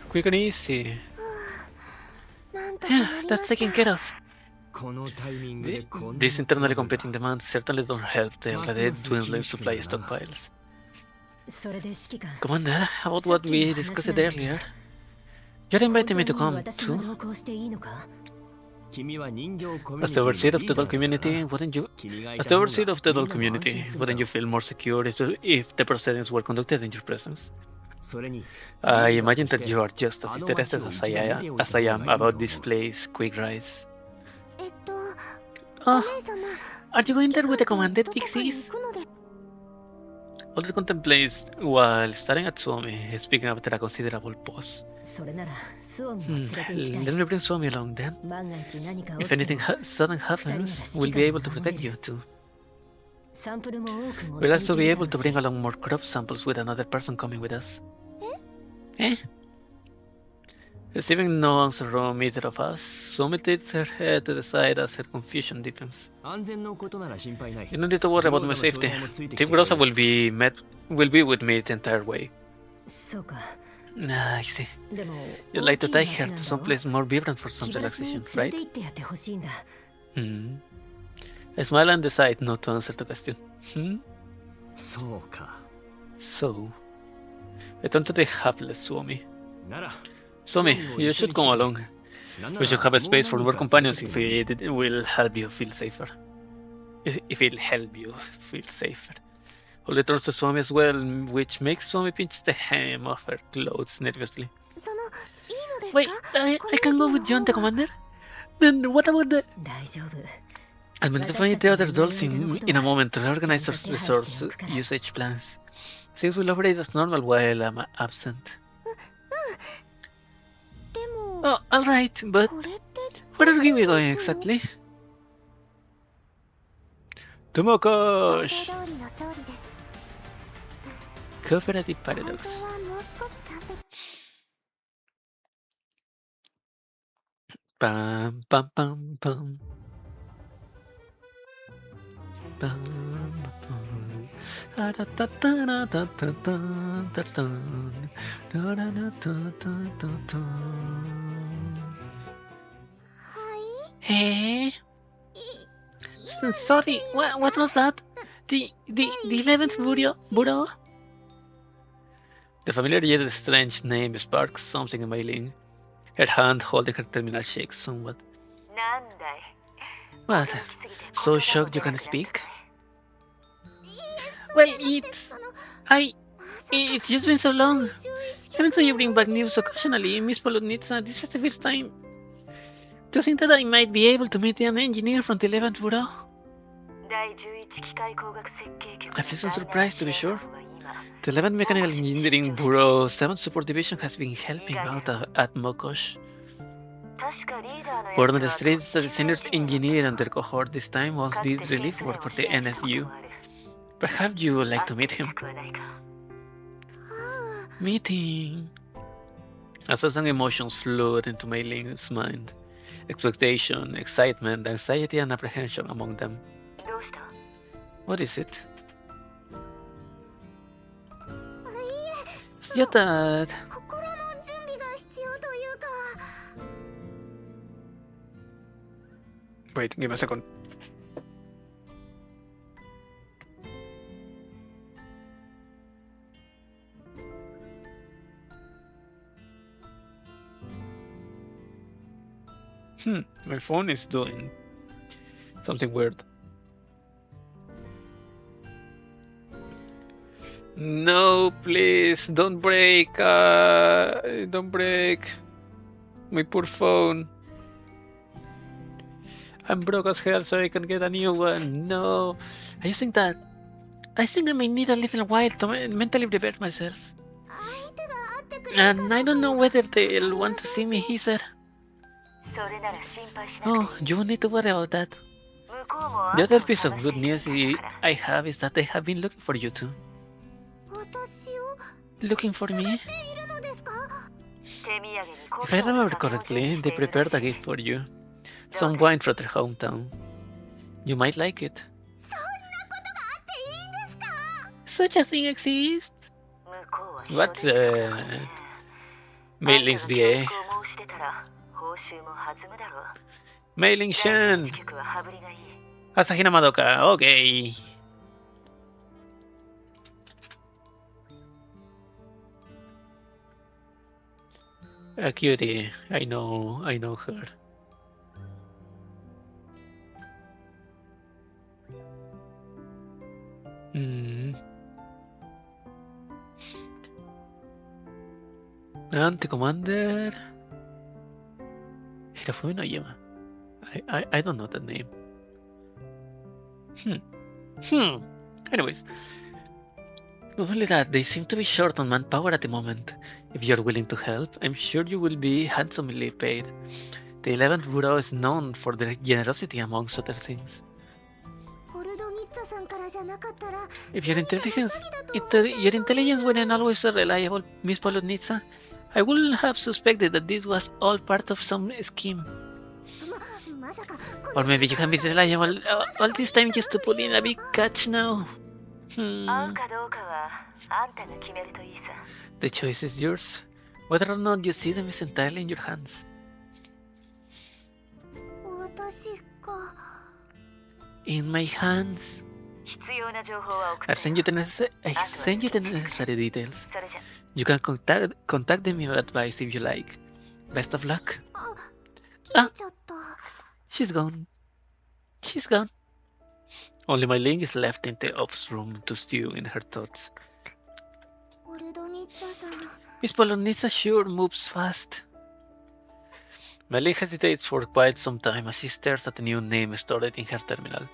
Quick and easy. なんとかな Yeah, りま that's した taken care of. このタイミングで The- こんな These internally ことが competing demands certainly don't help the already dwindling supply stockpiles. それで指揮官 Commander, about what we discussed earlier. You're inviting me to 本当に come 私が too? 同行していいのか 君は人形コミュニ As テ the ィの overseer of リ the ーダ doll ーだから community, な。 wouldn't you? 君がい た As the 方 overseer が of the み doll んなも安 community, 心する wouldn't だ you ろ feel more secure if the proceedings were conducted in your presence? それに I リーダー imagine とし that て you are just as あの interested 街を as 一 I 度見 am, ておいた as I 方 am がいいと about 思 this う。 place, Quick Rise. お Oh, 姉様 are you going there with the 指揮官 commanded とどこかに pixies? 行くので Alder contemplates while staring at Suomi, speaking after a considerable pause. それならスオミを連 Hmm, れて行きたい let me bring Suomi along then. 万が一何か If 起きて anything も sudden happens, we'll be able to protect you too. サンプルも多く持っ We'll て also い be ける able だ to ろう bring し along more crop samples with another person coming with us. Eh? Receiving no answer from either of us, Suomi tilts her head to the side as her confusion deepens. 安全のことなら心配ない You。don't need to worry about my safety. Team Grossa will be with me the entire way. そうか I see. でも You'd like to 大 take きい her 街 to なんだろ someplace more vibrant for some 気晴らしに relaxation, 連れ right? て行ってやってほしいんだ Hmm. I smile and decide not to answer the question. Hmm? そうか。 So, I turn to the hapless Suomi. なら、 Suomi, you should come along. なんなら We should have a space for もう more 何か companions 連 if れてきて it will help you feel safer. If it'll help you feel safer. Holly turns to Suomi as well, which makes Suomi pinch the hem of her clothes nervously. そのいいのです Wait, か I can go with you and the commander? Then what about the... 大丈夫 I'll notify the other dolls in a moment to organize our resource usage plans. Things will operate as normal while I'm absent. でも Oh, alright, but これって where are we going exactly? Tomokosh! 想像通りの勝利です Cooperative 本 Paradox. 当はもう少し完璧 Pam pam pam pam. Pam pam. Da da da da da da da da da da da da da da da. はい Hey. Sorry, what was that? The 11th Bureau? The familiar yet strange name sparks something in my ling. Her hand holding her terminal shakes somewhat. なんだい What? 驚きすぎて So 言葉も shocked you 出な can くなった speak? そう Wait, じゃなくて it's... その I... まさか It's just been so long. 11 Haven't you bring back news occasionally, Miss Polonitsa? This is the first time. Do you think that I might be able to meet an engineer from the 11th Bureau? A pleasant surprise, to be sure. The 11th Mechanical Engineering Bureau 7th Support Division has been helping out at Mokosh. Former the streets, the senior engineer and their cohort this time once did relief work for the NSU. Perhaps you would like to meet him. Meeting. As some emotions flowed into Mei Ling's mind. Expectation, excitement, anxiety, and apprehension among them. What is it? It's just that... Wait, give me a second. My phone is doing something weird. No, please, don't break. Don't break. My poor phone. I'm broke as hell, so I can get a new one. No, I think I may need a little while to mentally prepare myself. And I don't know whether they'll want to see me either. Oh, you won't need to worry about that. The other piece of good news I have is that they have been looking for you too. Looking for me? If I remember correctly, they prepared a gift for you. Some wine from their hometown. You might like it. Such a thing exists? What's Mailing's BA? Mailing Cheyanne. Asahina Madoka, okay. A cutie, I know her. Anti-Commander Hirofumi no Yama. I don't know that name. Anyways, not only that, they seem to be short on manpower at the moment. If you're willing to help, I'm sure you will be handsomely paid. The 11th Bureau is known for their generosity, amongst other things. If your intelligence wasn't always so reliable, Miss Polonitsa, I wouldn't have suspected that this was all part of some scheme. Or maybe you can be reliable all this time just to pull in a big catch now. The choice is yours. Whether or not you see them is entirely in your hands. In my hands. I send you the necessary details. You can contact them with advice if you like. Best of luck. She's gone. Only my link is left in the ops room to stew in her thoughts. Miss Polonitsa sure moves fast. Melly hesitates for quite some time as she stares at the new name stored in her terminal.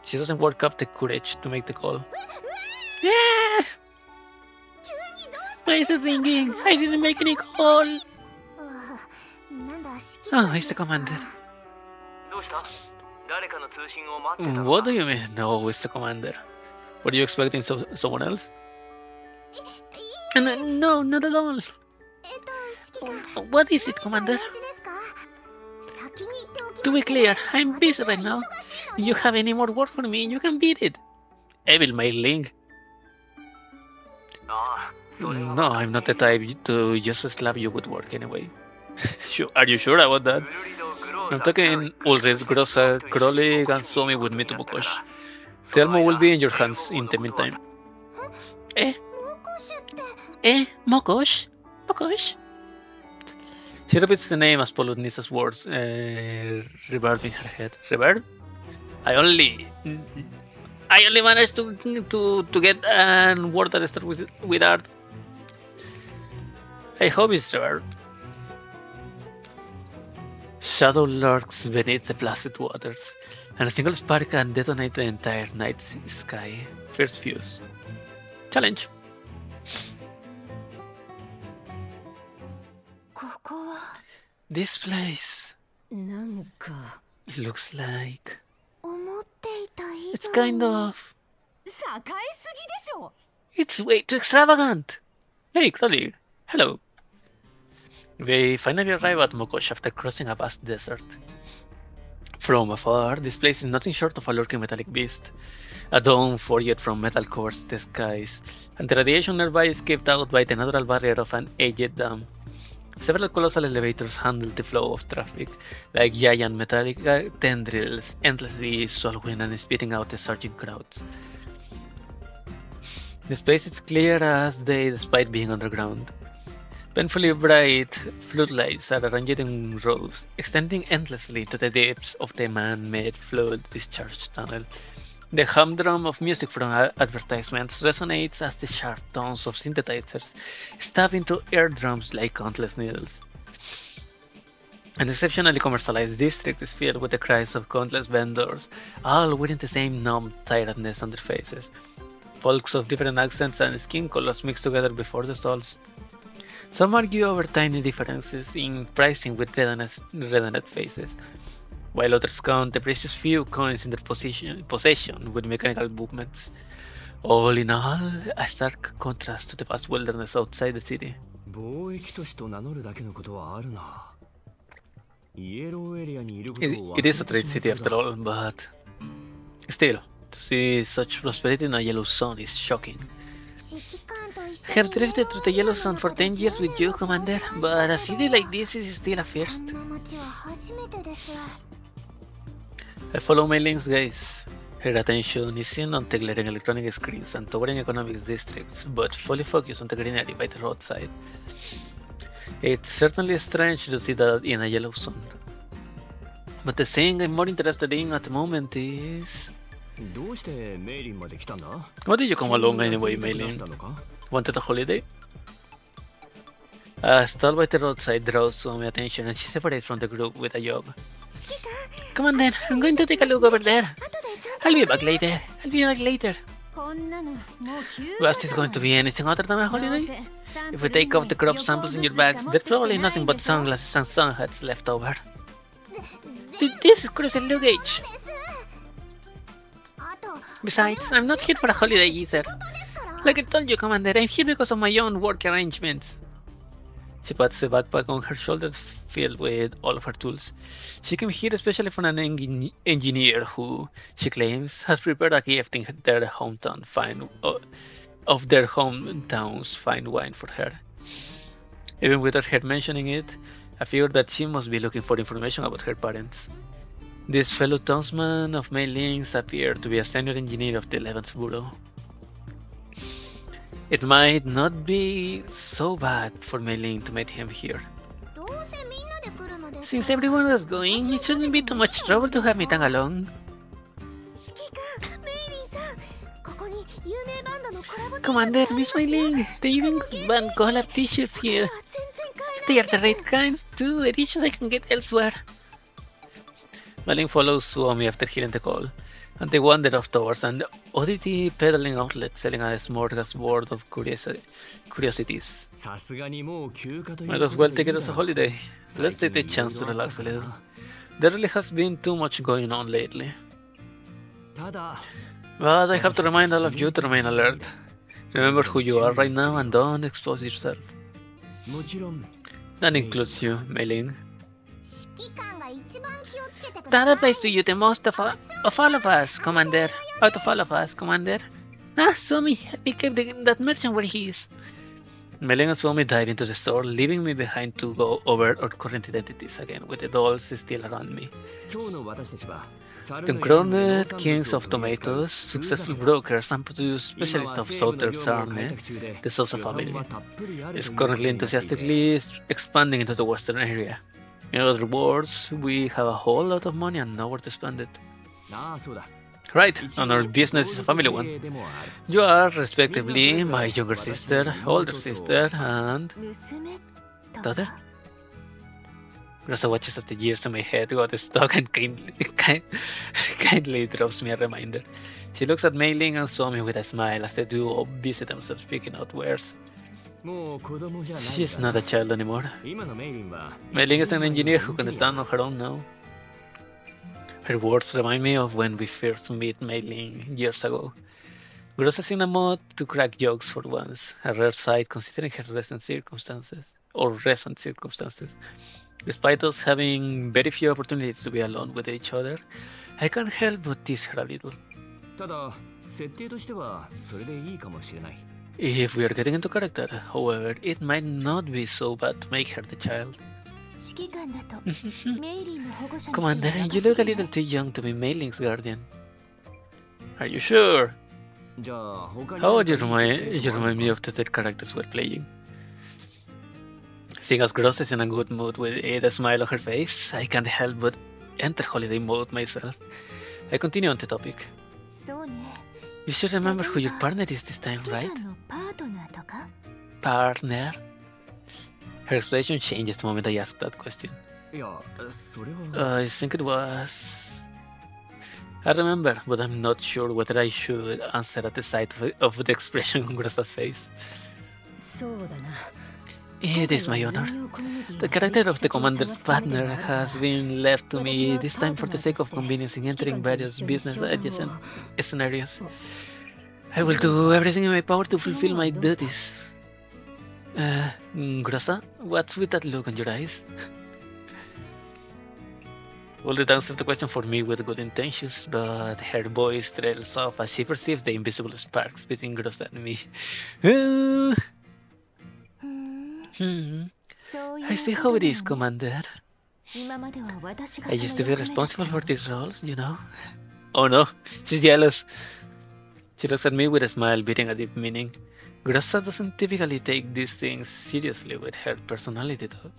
She doesn't work up the courage to make the call. Yeah! Why is it ringing? I didn't make any call. Oh, it's the commander. What do you mean? No, it's the commander. Were you expecting someone else? No, not at all. What is it, Commander? To be clear, I'm busy right now. If you have any more work for me, you can beat it. Evil mailing. No, I'm not the type to just slap you with work anyway. Are you sure about that? I'm talking Ulrich, Grossa, Crowley, and Somi with me to Mokosh. Telmo will be in your hands in the meantime. Mokosh? She repeats the name as Polonitsa's words, reverbing her head. Reverb? I only managed to get a word that starts with art. I hope it's reverb. Shadow lurks beneath the placid waters, and a single spark can detonate the entire night sky. First fuse. Challenge. ここは This place なんか looks like 思っていた以 it's 上 kind of 栄えすぎでしょ。 it's way too extravagant. Hey, Loreley. Hello. We finally arrive at Mokosh after crossing a vast desert. From afar, this place is nothing short of a lurking metallic beast. A dome forged from metal covers the skies, and the radiation nearby is kept out by the natural barrier of an aged dam. Several colossal elevators handle the flow of traffic, like giant metallic tendrils endlessly swallowing and spitting out the surging crowds. The space is clear as day despite being underground. Painfully bright floodlights are arranged in rows, extending endlessly to the depths of the man-made flood discharge tunnel. The humdrum of music from advertisements resonates as the sharp tones of synthesizers stab into eardrums like countless needles. An exceptionally commercialized district is filled with the cries of countless vendors, all wearing the same numb tiredness on their faces. Folks of different accents and skin colors mix together before the stalls. Some argue over tiny differences in pricing with reddened faces, while others count the precious few coins in their possession with mechanical movements. All in all, a stark contrast to the vast wilderness outside the city. 貿易都市と名乗るだけのことはあるな。イエローエリアにいることを It is a trade city after all, but still, to see such prosperity in a yellow zone is shocking. 指揮官と一緒 I have drifted through the yellow zone for 10 years with you, Commander, but a city like this is still a first. こんな街は初めてです I follow my links, guys. Her attention is seen on the glaring electronic screens and towering economics districts, but fully focused on the greenery by the roadside. It's certainly strange to see that in a yellow zone. But the thing I'm more interested in at the moment is... どうしてメイリンまで来たんだ？ Why did you come along anyway, Mei-Ling? Wanted a holiday? A stall by the roadside draws Suomi's attention and she separates from the group with a jog. 指揮官 Commander, I'm going to take a look over there. 後でちゃんと I'll be back later. I'll be back later. こんなのもう急 Was this going to be anything other than a holiday? If we take off the crop samples in your bags, there's probably nothing but sunglasses and sun hats left over. This is crucial luggage. あと Besides, I'm not here for a holiday either. Like I told you, Commander, I'm here because of my own work arrangements. She pats the backpack on her shoulders filled with all of her tools. She came here especially for an engineer who, she claims, has prepared a gift in their hometown of their hometown's fine wine for her. Even without her mentioning it, I figured that she must be looking for information about her parents. This fellow townsman of Mei-Ling's appeared to be a senior engineer of the 11th Bureau. It might not be so bad for Mei-Ling to meet him here. どうせみんなで来るのです Since everyone was going, it shouldn't be too much trouble to have me tag along. 指揮官メイリーさんここに有名バンドのコラボ Commander, Miss Mei-Ling, they even ban collab t-shirts here. 全然買 They え are the right kinds too, editions I can get elsewhere. Mei-Ling follows Suomi after hearing the call, and they wander off towards an oddity peddling outlet selling a smorgasbord of curiosities. さすがにもう休暇という Might as well take it as a holiday. Let's take the chance to relax a little. There really has been too much going on lately. ただ But I have to remind all of you to remain alert. Remember who you are right now and don't expose yourself. もちろん That includes you, Mei-Ling. 指揮官が一番気をつけてくだ That さい applies to you the most of all of us, Commander. Out of all of us, Commander. Ah, Suomi, we kept that merchant where he is. Mei-Ling and Suomi dive into the store, leaving me behind to go over our current identities again, with the dolls still around me. 今日の私たちは The crowned kings of tomatoes, successful brokers, and produce specialists of Sauter's army, the Sosa family, is currently enthusiastically expanding into the western area. In other words, we have a whole lot of money and nowhere to spend it. ああそうだ Right, and our business is a family one. You are, respectively, my younger sister, older sister, and 娘と daughter. Rosa watches as the gears in my head got stuck and kindly drops me a reminder. She looks at Mei Ling and Suomi with a smile as the duo busy themselves picking out wares. She's not a child anymore. Mei Ling is an engineer who can stand on her own now. Her words remind me of when we first met Mei Ling years ago. Grosa's in a mood to crack jokes for once, a rare sight considering her recent circumstances. Despite us having very few opportunities to be alone with each other, I can't help but tease her a little. If we are getting into character, however, it might not be so bad to make her the child. Commander, you look a little too young to be Mei Ling's guardian. Are you sure? How would you remind me of the third characters we're playing? Seeing as Gross is in a good mood with a smile on her face, I can't help but enter holiday mode myself. I continue on the topic. You should remember who your partner is this time, right? Partner? Her expression changes the moment I ask that question. I think it was... I remember, but I'm not sure whether I should answer at the sight of the expression on Grosa's face. It is my honor. The character of the commander's partner has been left to me this time for the sake of convenience in entering various business adjacent scenarios. I will do everything in my power to fulfill my duties. Grosa, what's with that look on your eyes? Ulrich answered the question for me with good intentions, but her voice trails off as she perceives the invisible sparks between Grosa and me. I see how it is, Commander. I used to be responsible for these roles, you know. Oh no, she's jealous. She looks at me with a smile beating a deep meaning. Grosa doesn't typically take these things seriously with her personality though.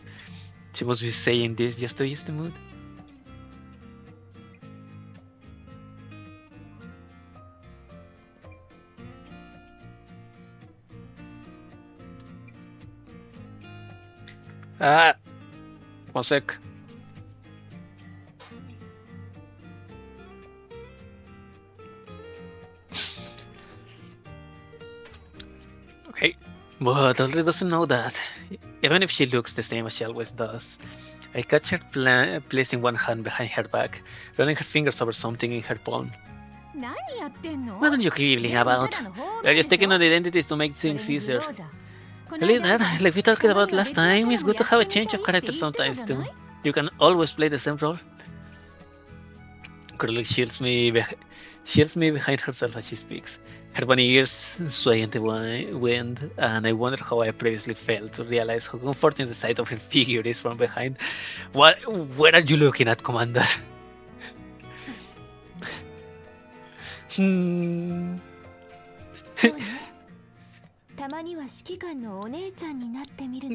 She must be saying this just to ease the mood. One sec. Okay, but Ulrich doesn't know that. Even if she looks the same as she always does. I catch her placing one hand behind her back, running her fingers over something in her palm. What are you giggling about? We're just taking on identities to make things easier. Leader, like we talked about last time, it's good to have a change of character sometimes too. You can always play the same role. Curly shields me behind herself as she speaks. Her bunny ears sway in the wind, and I wonder how I previously failed to realize how comforting the sight of her figure is from behind. Where are you looking at, Commander?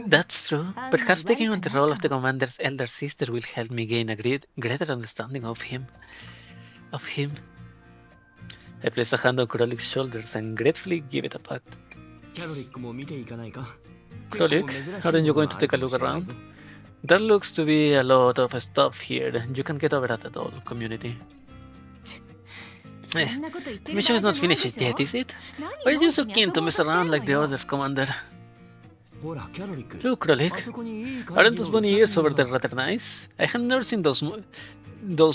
That's true. Perhaps taking on the role of the commander's elder sister will help me gain a greater understanding of him. I place a hand on Krolik's shoulders and gratefully give it a pat. Krolik, aren't you going to take a look around? There looks to be a lot of stuff here. You can get over at the doll community. The mission is not finished yet, is it? Why are you so keen to mess around like the others, Commander? Look, Krolik, aren't those bunny ears over there rather nice? I have never seen those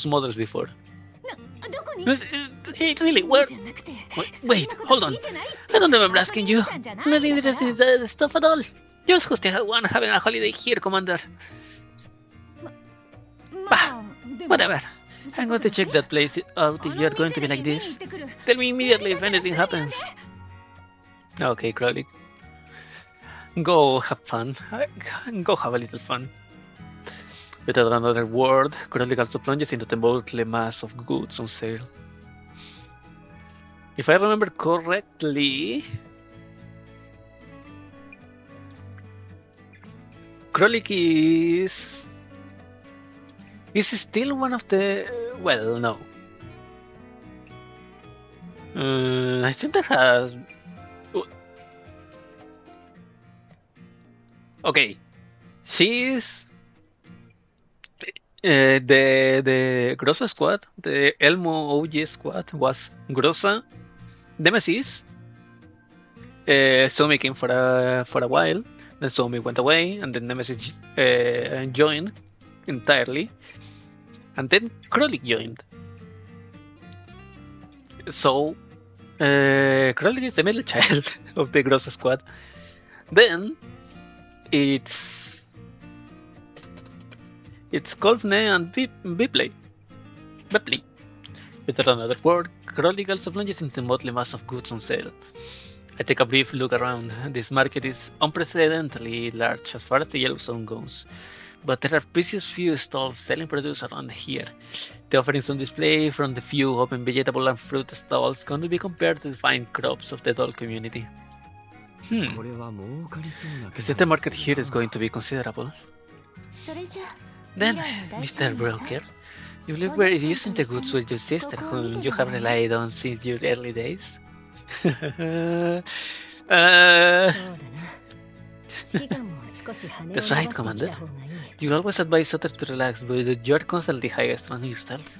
models before. Hey, really, where? Wait, hold on. I don't remember asking you. I'm not interested in that stuff at all. Just one having a holiday here, Commander. Bah, whatever. I'm going to check that place out if you're going to be like this. Tell me immediately if anything happens. Okay, Krolik. Go have fun. Go have a little fun. Without another word, Krolik also plunges into the motley mass of goods on sale. If I remember correctly, Krolik is still one of the... well, no. I think there has... okay. She's The Grossa squad, the Elmo OG squad was Grossa, Nemesis, Sumi came for a while, then Sumi went away, and then Nemesis joined entirely, and then Krolik joined. So Krolik is the middle child of the Grossa squad. Then it's Golfne and Bipley. Without another word, Krolik also plunges into the motley mass of goods on sale. I take a brief look around. This market is unprecedentedly large as far as the yellow zone goes, but there are precious few stalls selling produce around here. The offerings on display from the few open vegetable and fruit stalls can be compared to the fine crops of the doll community. The center market here is going to be considerable. Then, Mr. Broker, you live where it isn't the goods with your sister, whom you have relied on since your early days. That's right, Commander. You always advise others to relax, but you're constantly high strung yourself.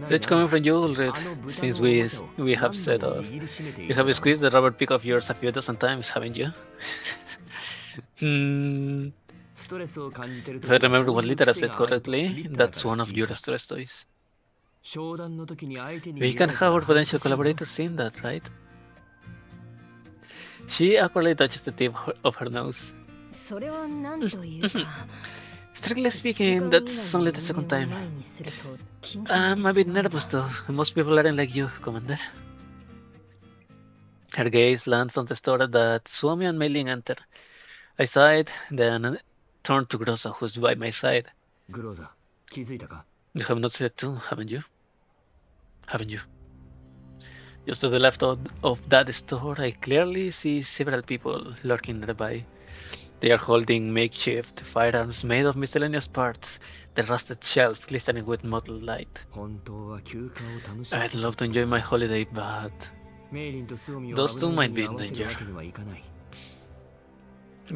That's coming from you, Ulrich, since we have said off. You have squeezed the rubber pick of yours a few dozen times, haven't you? If I remember what Litera said correctly, that's one of your stress toys. We can have our potential collaborators seen that, right? She awkwardly touches the tip of her nose. Strictly speaking, that's only the second time. I'm a bit nervous though. Most people aren't like you, Commander. Her gaze lands on the store that Suomi and Mei Ling enter. I sighed, then turned to Grossa, who's by my side. You have not said too, haven't you? Just to the left of that store, I clearly see several people lurking nearby. They are holding makeshift firearms made of miscellaneous parts, the rusted shells glistening with mottled light. I'd love to enjoy my holiday, but those two might be in danger.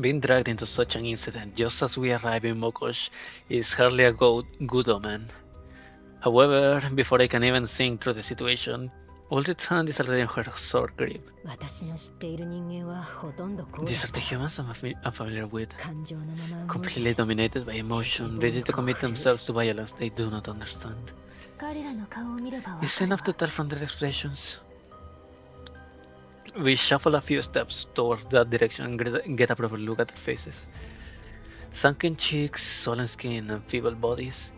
Being dragged into such an incident just as we arrive in Mokosh is hardly a good omen. However, before I can even think through the situation, Ulrich's hand is already on her sword grip. These are the humans I'm familiar with, completely dominated by emotion, ready to commit themselves to violence they do not understand. It's enough to tell from their expressions. We shuffle a few steps towards that direction and get a proper look at their faces. Sunken cheeks, swollen skin, and feeble bodies.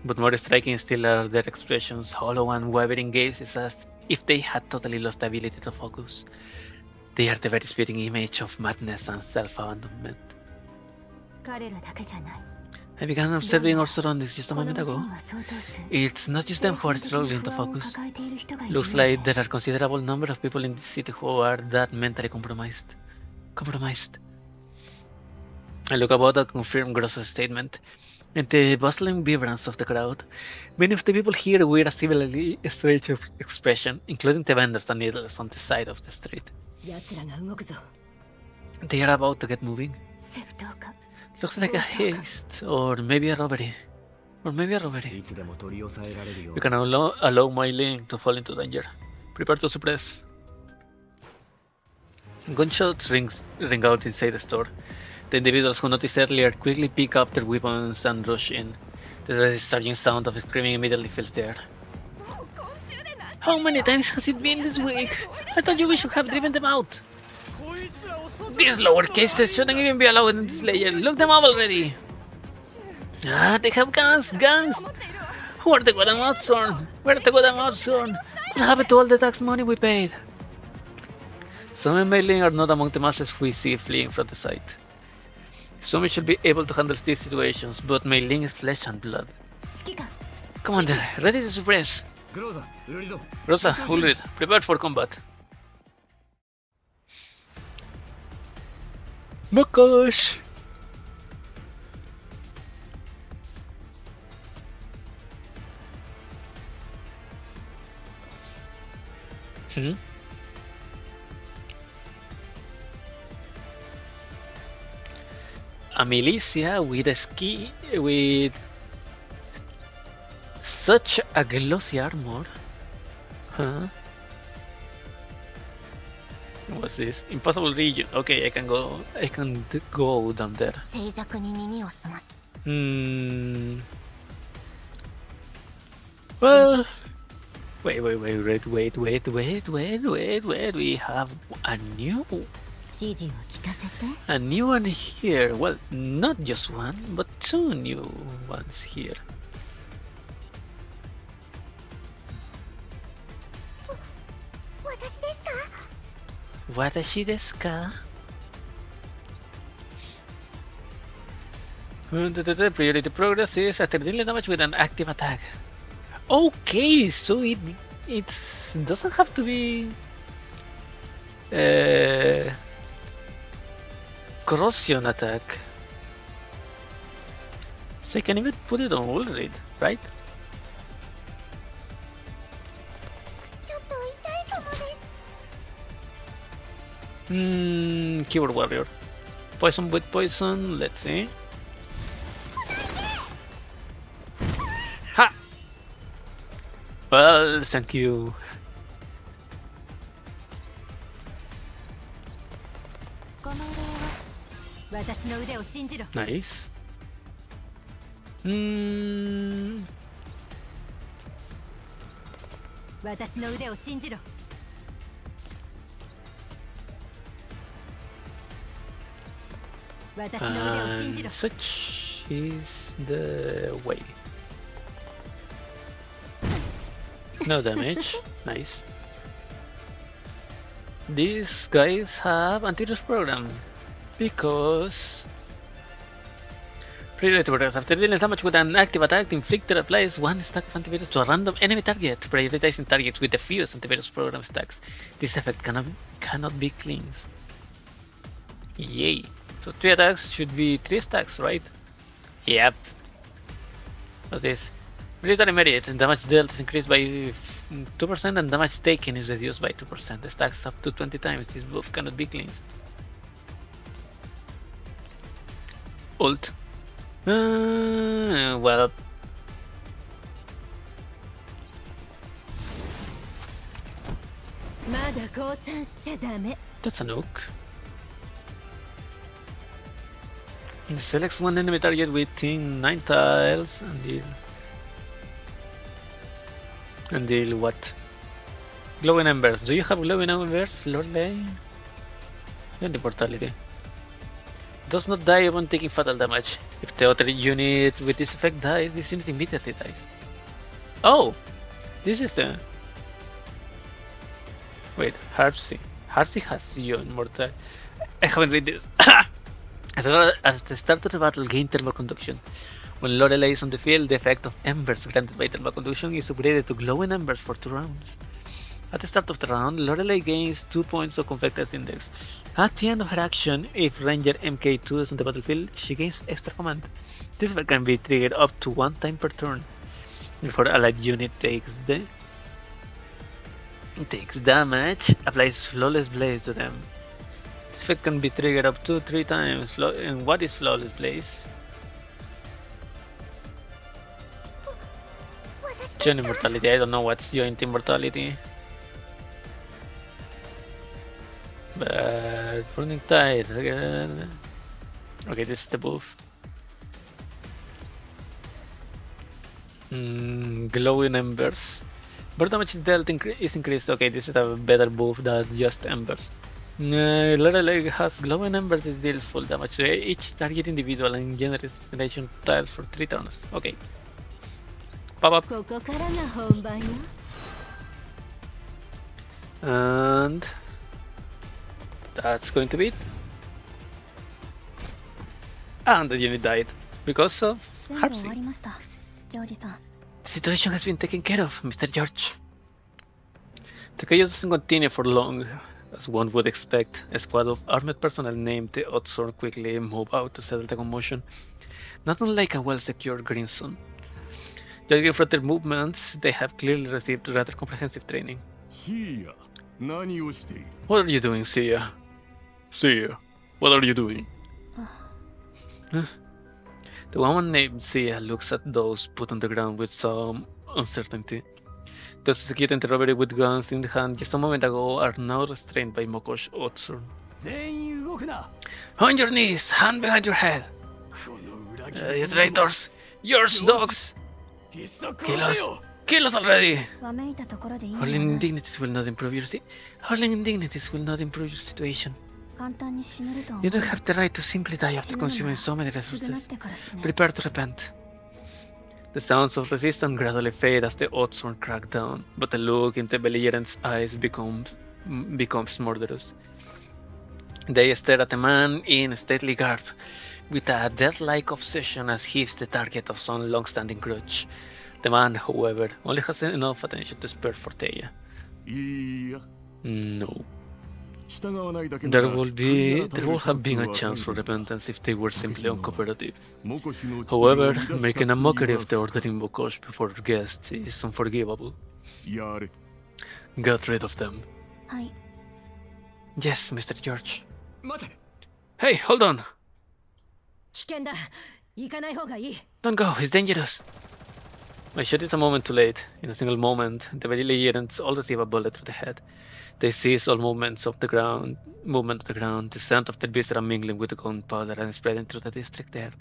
But more striking still are their expressions, hollow and wavering gazes as if they had totally lost the ability to focus. They are the very spitting image of madness and self-abandonment. I began observing our surroundings just a moment ago. It's not just them who are struggling to focus. Looks like there are a considerable number of people in this city who are that mentally compromised. I look about to confirm Grossa's statement. In the bustling vibrance of the crowd, many of the people here wear a similarly strange expression, including the vendors and needlers on the side of the street. They are about to get moving. Looks like a haste, or maybe a robbery. We can allow Mei Ling to fall into danger. Prepare to suppress. Gunshots ring out inside the store. The individuals who noticed earlier quickly pick up their weapons and rush in. The surging sound of screaming immediately fills the air. How many times has it been this week? I thought we should have driven them out. These lower cases shouldn't even be allowed in this layer. Look them up already. They have guns! Where the good Amazon? What happened to all the tax money we paid? Some Mei Ling are not among the masses we see fleeing from the site. Sumi should be able to handle these situations, but Mei Ling is flesh and blood. Commander, ready to suppress. Grossa, Ulrich, prepared for combat. Mokosh! a militia with a ski with such a glossy armor. Huh? What's this? Impossible region. Okay, I can go down there. 静寂に耳を澄ます Well, wait. We have a new 指示を聞かせて one here. Well, not just one, but two new ones here. 私ですか Watashi desu ka? Priority progress is after dealing damage with an active attack. Okay, so it doesn't have to be corrosion attack. So I can even put it on will read, right? ちょっと痛いかもです Keyboard warrior. Poison with poison, let's see. Ha! Well, thank you. ご命令を私の腕を信じろ Nice. 私の腕を信じろ私の腕を信じろ And such is the way. No damage. Nice. These guys have antivirus program because priority progress. After dealing damage with an active attack, the inflictor applies one stack of antivirus to a random enemy target, prioritizing targets with the fewest antivirus program stacks. This effect cannot be cleansed. Yay! So 3 attacks should be 3 stacks, right? Yep. What's this? Military merit. Damage dealt is increased by 2% and damage taken is reduced by 2%. The stacks up to 20 times. This buff cannot be cleansed. Ult. Well. That's a nuke. It selects one enemy target within 9 tiles and deal what? Glowing embers. Do you have glowing embers, Loreley? And immortality. Does not die upon taking fatal damage. If the other unit with this effect dies, this unit immediately dies. Oh! This is the... Wait, Harpsy. Harpsy has your immortality. I haven't read this. At the start of the battle, gain thermal conduction. When Loreley is on the field, the effect of embers granted by thermal conduction is upgraded to glowing embers for 2 rounds. At the start of the round, Loreley gains 2 points of Conflictors Index. At the end of her action, if Ranger MK2 is on the battlefield, she gains extra command. This effect can be triggered up to 1 time per turn. Before allied unit takes damage, applies Flawless Blaze to them. This effect can be triggered up to 3 times. And what is Flawless Blaze? Joint Immortality. I don't know what's Joint Immortality. But Burning Tide. Okay, this is the buff. Glowing Embers. Bird damage dealt is increased. Okay, this is a better buff than just Embers. Loreley has Glowing Embers is deals full damage to each target individual and generates destination tiles for 3 turns. Okay. Pop up. And that's going to be it. And the unit died because of Harpsy. The situation has been taken care of, Mr. George. The chaos doesn't continue for long, as one would expect. A squad of armed personnel named the Otsor quickly move out to settle the commotion, not unlike a well-secured green zone. Judging from their movements, they have clearly received rather comprehensive training. What are you doing, Sia? Sia, what are you doing? The woman named Sia looks at those put on the ground with some uncertainty. Those executing the robbery with guns in hand just a moment ago are now restrained by Mokosh Otsun. On your knees, hand behind your head. You traitors! Yours, dogs! Kill us! Kill us already! Hurling indignities will not improve your situation. You don't have the right to simply die after consuming so many resources. Prepare to repent. The sounds of resistance gradually fade as the Otsun crack down, but the look in the belligerent's eyes becomes murderous. They stare at the man in stately garb, with a death-like obsession as he is the target of some long-standing grudge. The man, however, only has enough attention to spare for Teia. No. There will have been a chance for repentance if they were simply uncooperative. However, making a mockery of the order in Mokosh before guests is unforgivable. Get rid of them. Yes, Mr. George. Hey, hold on! Don't go, it's dangerous. My shot is a moment too late. In a single moment, the belligerents all receive a bullet through the head. They seize all movement of the ground, the scent of the viscera mingling with the gunpowder and spreading through the district air.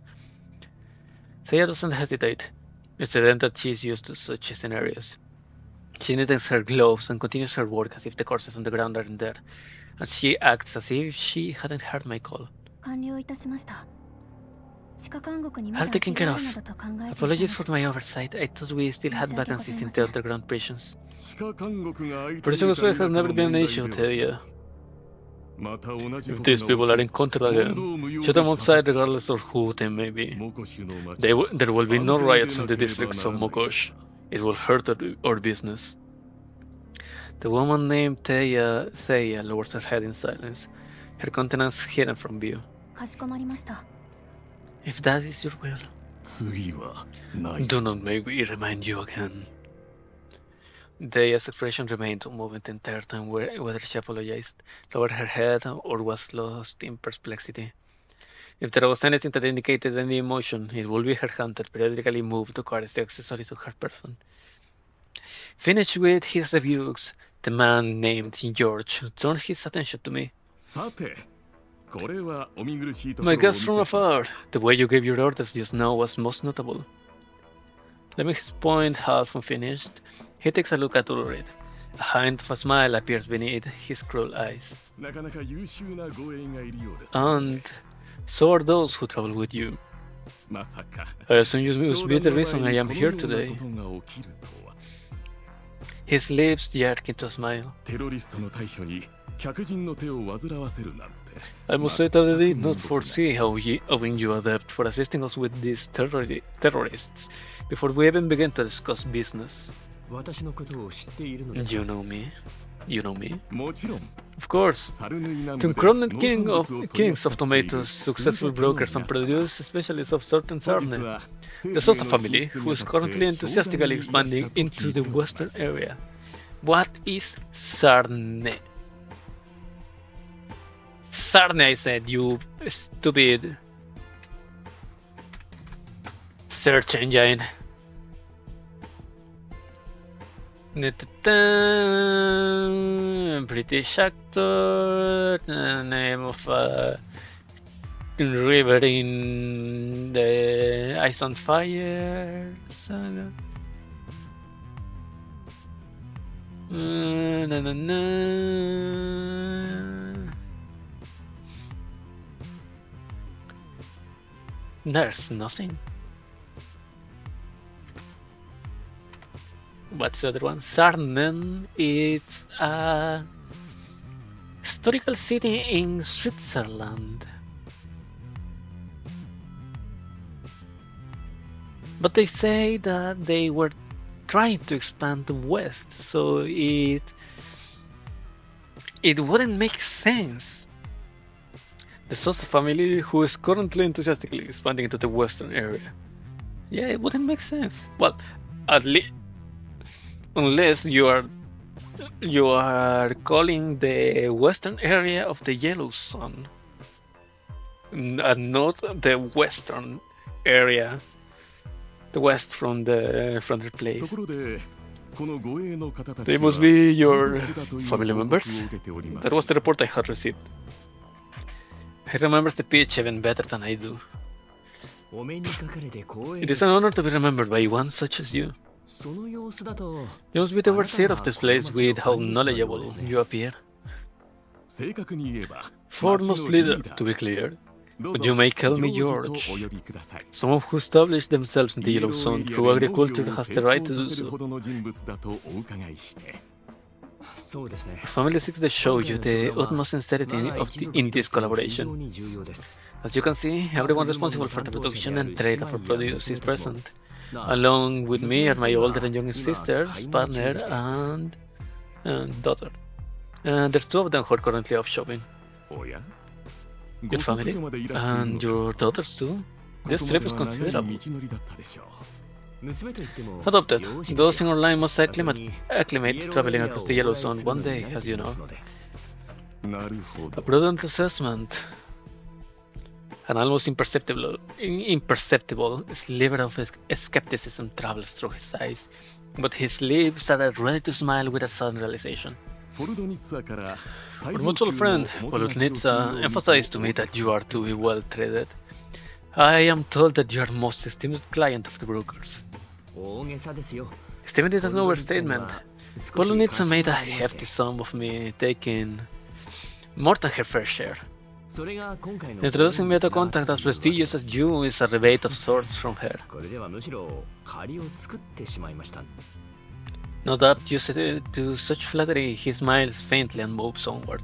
Saya doesn't hesitate. It's evident that she's used to such scenarios. She neatens her gloves and continues her work as if the corpses on the ground aren't there, and she acts as if she hadn't heard my call. All taken care of. Apologies for my oversight. I thought we still had vacancies in the underground prisons. Prisoners' work has never been an issue, Teia. If these people are in contact again, shoot them outside regardless of who they may be. There will be no riots in the districts of Mokosh. It will hurt our business. The woman named Teia lowers her head in silence, her countenance hidden from view. If that is your will, do not make me remind you again. Teia's expression remained unmoved the entire time, whether she apologized, lowered her head, or was lost in perplexity. If there was anything that indicated any emotion, it would be her hand that periodically moved to caress the accessories of her person. Finished with his rebukes, the man named George turned his attention to me. My guess from afar, the way you gave your orders just now was most notable. Leaving his point half unfinished, he takes a look at Ulrich. A hint of a smile appears beneath his cruel eyes. And so are those who travel with you. I assume you must be the reason I am here today. His lips jerk into a smile. I must say that I did not foresee owing you a debt for assisting us with these terrorists before we even began to discuss business. You know me. You know me. Of course. The crowned kings of tomatoes, successful brokers and produce specialists of certain Sarne. The Sosa family, who is currently enthusiastically expanding into the western area. What is Sarne? Sarne, I said, you stupid search engine. British actor, name of a river in the Ice on Fire saga. There's nothing. What's the other one? Sarnen. It's a historical city in Switzerland. But they say that they were trying to expand west, so it wouldn't make sense. The Sosa family, who is currently enthusiastically expanding into the western area. Yeah, it wouldn't make sense. Well, at least unless you are calling the western area of the Yellow Sun, not the western area, the west from their place. They must be your family members. That was the report I had received. He remembers the pitch even better than I do. It is an honor to be remembered by one such as you. You must be the overseer of this place with how knowledgeable you appear. Foremost leader, to be clear, but you may call me George. Someone who established themselves in the Yellow Zone through agriculture has the right to do so. Our family seeks to show you the utmost sincerity in this collaboration. As you can see, everyone responsible for the production and trade of our produce is present. Along with me are my older and younger sisters, partner, and daughter. There's two of them who are currently off shopping. Your family? And your daughters too? This trip is considerable. Adopted. Those in our line must acclimate traveling across the Yellow Zone one day, as you know. A prudent assessment. An almost imperceptible sliver of skepticism travels through his eyes, but his lips are ready to smile with a sudden realization. Our mutual friend, Polutnitsa, emphasized to me that you are to be well treated. I am told that you are most esteemed client of the brokers. Esteemed is an overstatement. Polutnitsa made a hefty sum of me, taking more than her fair share. Introducing me to contact as prestigious as you is a rebate of sorts from her. Not that used to such flattery, he smiles faintly and moves onward.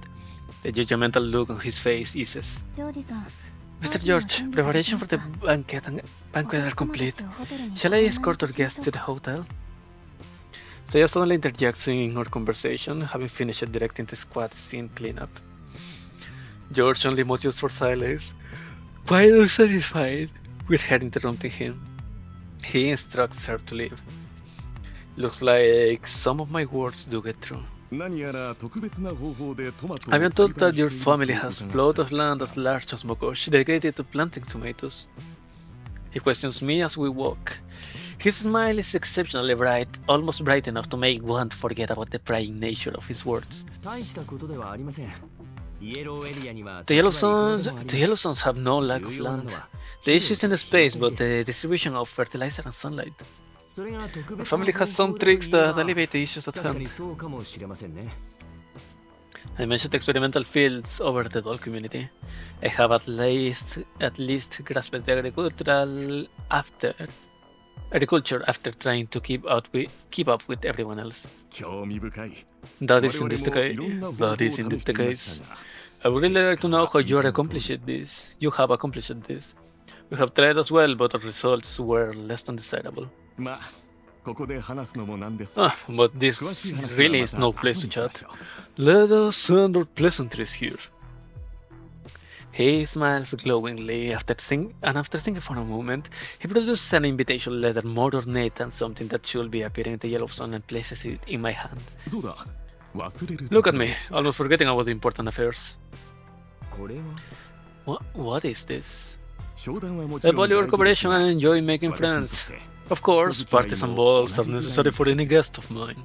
The judgmental look on his face eases. Mr. George, preparation for the banquet are complete. Shall I escort our guests to the hotel? Saya suddenly interjects in our conversation, having finished directing the squad scene cleanup. George only motions for silence, quite unsatisfied with her interrupting him. He instructs her to leave. Looks like some of my words do get through. I've been told that your family has a plot of land as large as Mokosh dedicated to planting tomatoes. He questions me as we walk. His smile is exceptionally bright, almost bright enough to make one forget about the prying nature of his words. The Yellow Zones have no lack of land. The issue is in the space, but the distribution of fertilizer and sunlight. Our family has some tricks that alleviate the issues at hand. I mentioned experimental fields over the doll community. I have at least grasped the agriculture after trying to keep up with everyone else. That is indeed the case. I would really like to know how you have accomplished this. We have tried as well, but our results were less than desirable. But this really is no place to chat. Let us end our pleasantries here. He smiles glowingly after thinking for a moment, he produces an invitation letter more ornate than something that should be appearing in the Yellow Zone and places it in my hand. Look at me, almost forgetting about the important affairs. What is this? I value your cooperation and enjoy making friends. Of course, parties and balls are necessary for any guest of mine.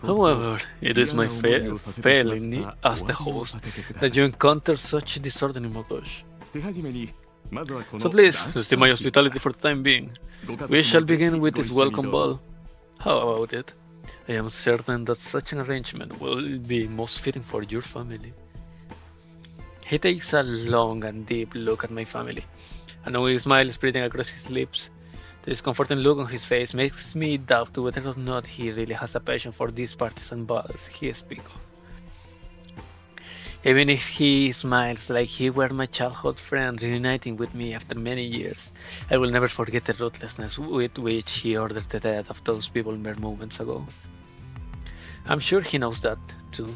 However, it is my failing as the host that you encounter such disorder in Mokosh. So please, receive my hospitality for the time being. We shall begin with this welcome ball. How about it? I am certain that such an arrangement will be most fitting for your family. He takes a long and deep look at my family. A knowing smile spreading across his lips. The discomforting look on his face makes me doubt whether or not he really has a passion for these partisan balls he speaks of. Even if he smiles like he were my childhood friend reuniting with me after many years, I will never forget the ruthlessness with which he ordered the death of those people mere moments ago. I'm sure he knows that, too.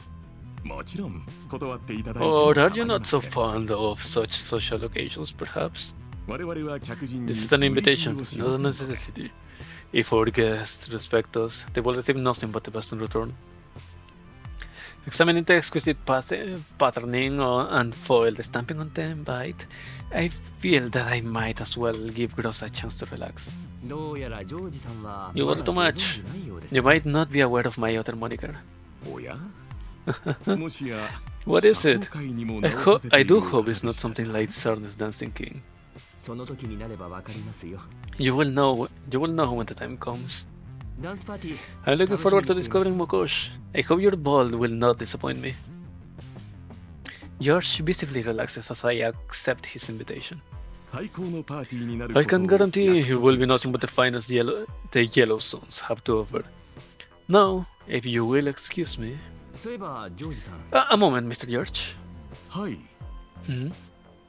Or are you not so fond of such social occasions, perhaps? This is an invitation, not a necessity. If our guests respect us, they will receive nothing but the best in return. Examining the exquisite patterning and foil stamping on the bite, I feel that I might as well give Gross a chance to relax. どうやらジョージさんは You ま work だ too ご存 much. じないようです You ね。 might not be aware of my other moniker. おやもしや What is 社 it? 交界にも I, 名を馳せて I いる do お hope 方 it's でした not something like Sarnes Dancing King. その時になればわかりますよ。 You will know when the time comes. ダンスパーティー I'm looking 楽しみ forward に to してい discovering ます。 Mokosh. I hope your ball will not disappoint me. George visibly relaxes as I accept his invitation. 最高のパーティーになる I ことを can guarantee 約 it 束 will be いた nothing し but ま the す finest the Yellow Stones have to offer. Now, if you will excuse me. そういえばジョージさん、 A moment, Mr. George. はい Hmm?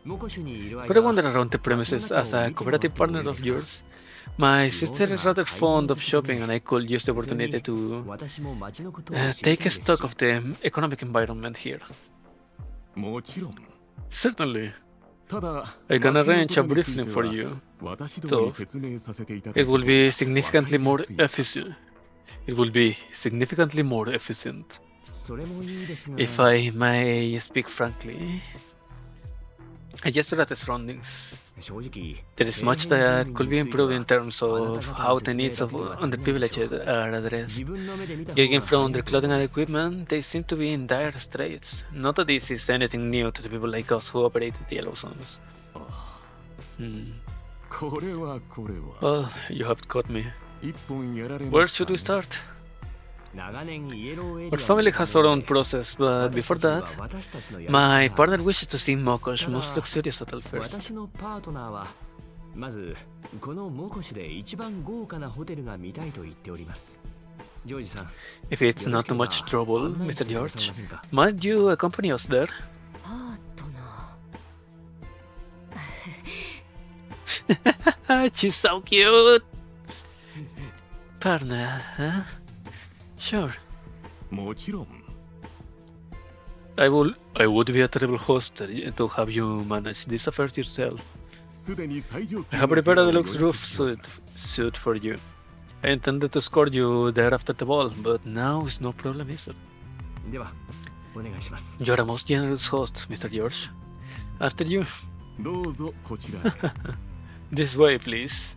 モコシュにいる Could I 間 wander around the premises as a cooperative partner of yours? My sister is rather fond of shopping and I could use the opportunity to 私も街のことを知りたい take で a す stock し of the economic environment here. もちろん Certainly. ただ I can 街の arrange こ a とについ briefing て for は you. 私どもに説明させていただい It た will be 方が significantly more わかりやすい efficient. It will be significantly more efficient. それもいいですが If I may speak frankly, I gestured at the surroundings. 正直 There is much that could be improved in terms of how the needs of underprivileged are addressed. 自分の目で見た方 Judging が from 早 their いと clothing 思い and ます equipment, they seem to be in dire straits. Not that this is anything new to the people like us who operate the Yellow Zones. あ Hmm. これはこれは Well, you have caught me. 一本やられ Where ました should we ね start? 長年イエローエリア Our に family いた has の our で own process, but 私 before たちは that, 私たちのやり方 my があ partner ります wishes to see Mokosh ただ most luxurious hotel first. 私のパートナーはまずこのモコシで一番豪華なホテルが見たいと言っておりますジョージさん If it's よろ not しけ too れば much trouble, 案内 Mr. してください George, ませんか might you accompany us there? パートナ She's so cute! Partner, huh? Sure. もちろん I would be a terrible host to have you manage these affairs yourself. すでに最上級 I の have prepared a 部屋を deluxe 予約 roof しております suit for you. I intended to escort you there after the ball, but now is no problem, is it? ではお願いします You're a most generous host, Mr. George. After you. どうぞこちらへ This way, please.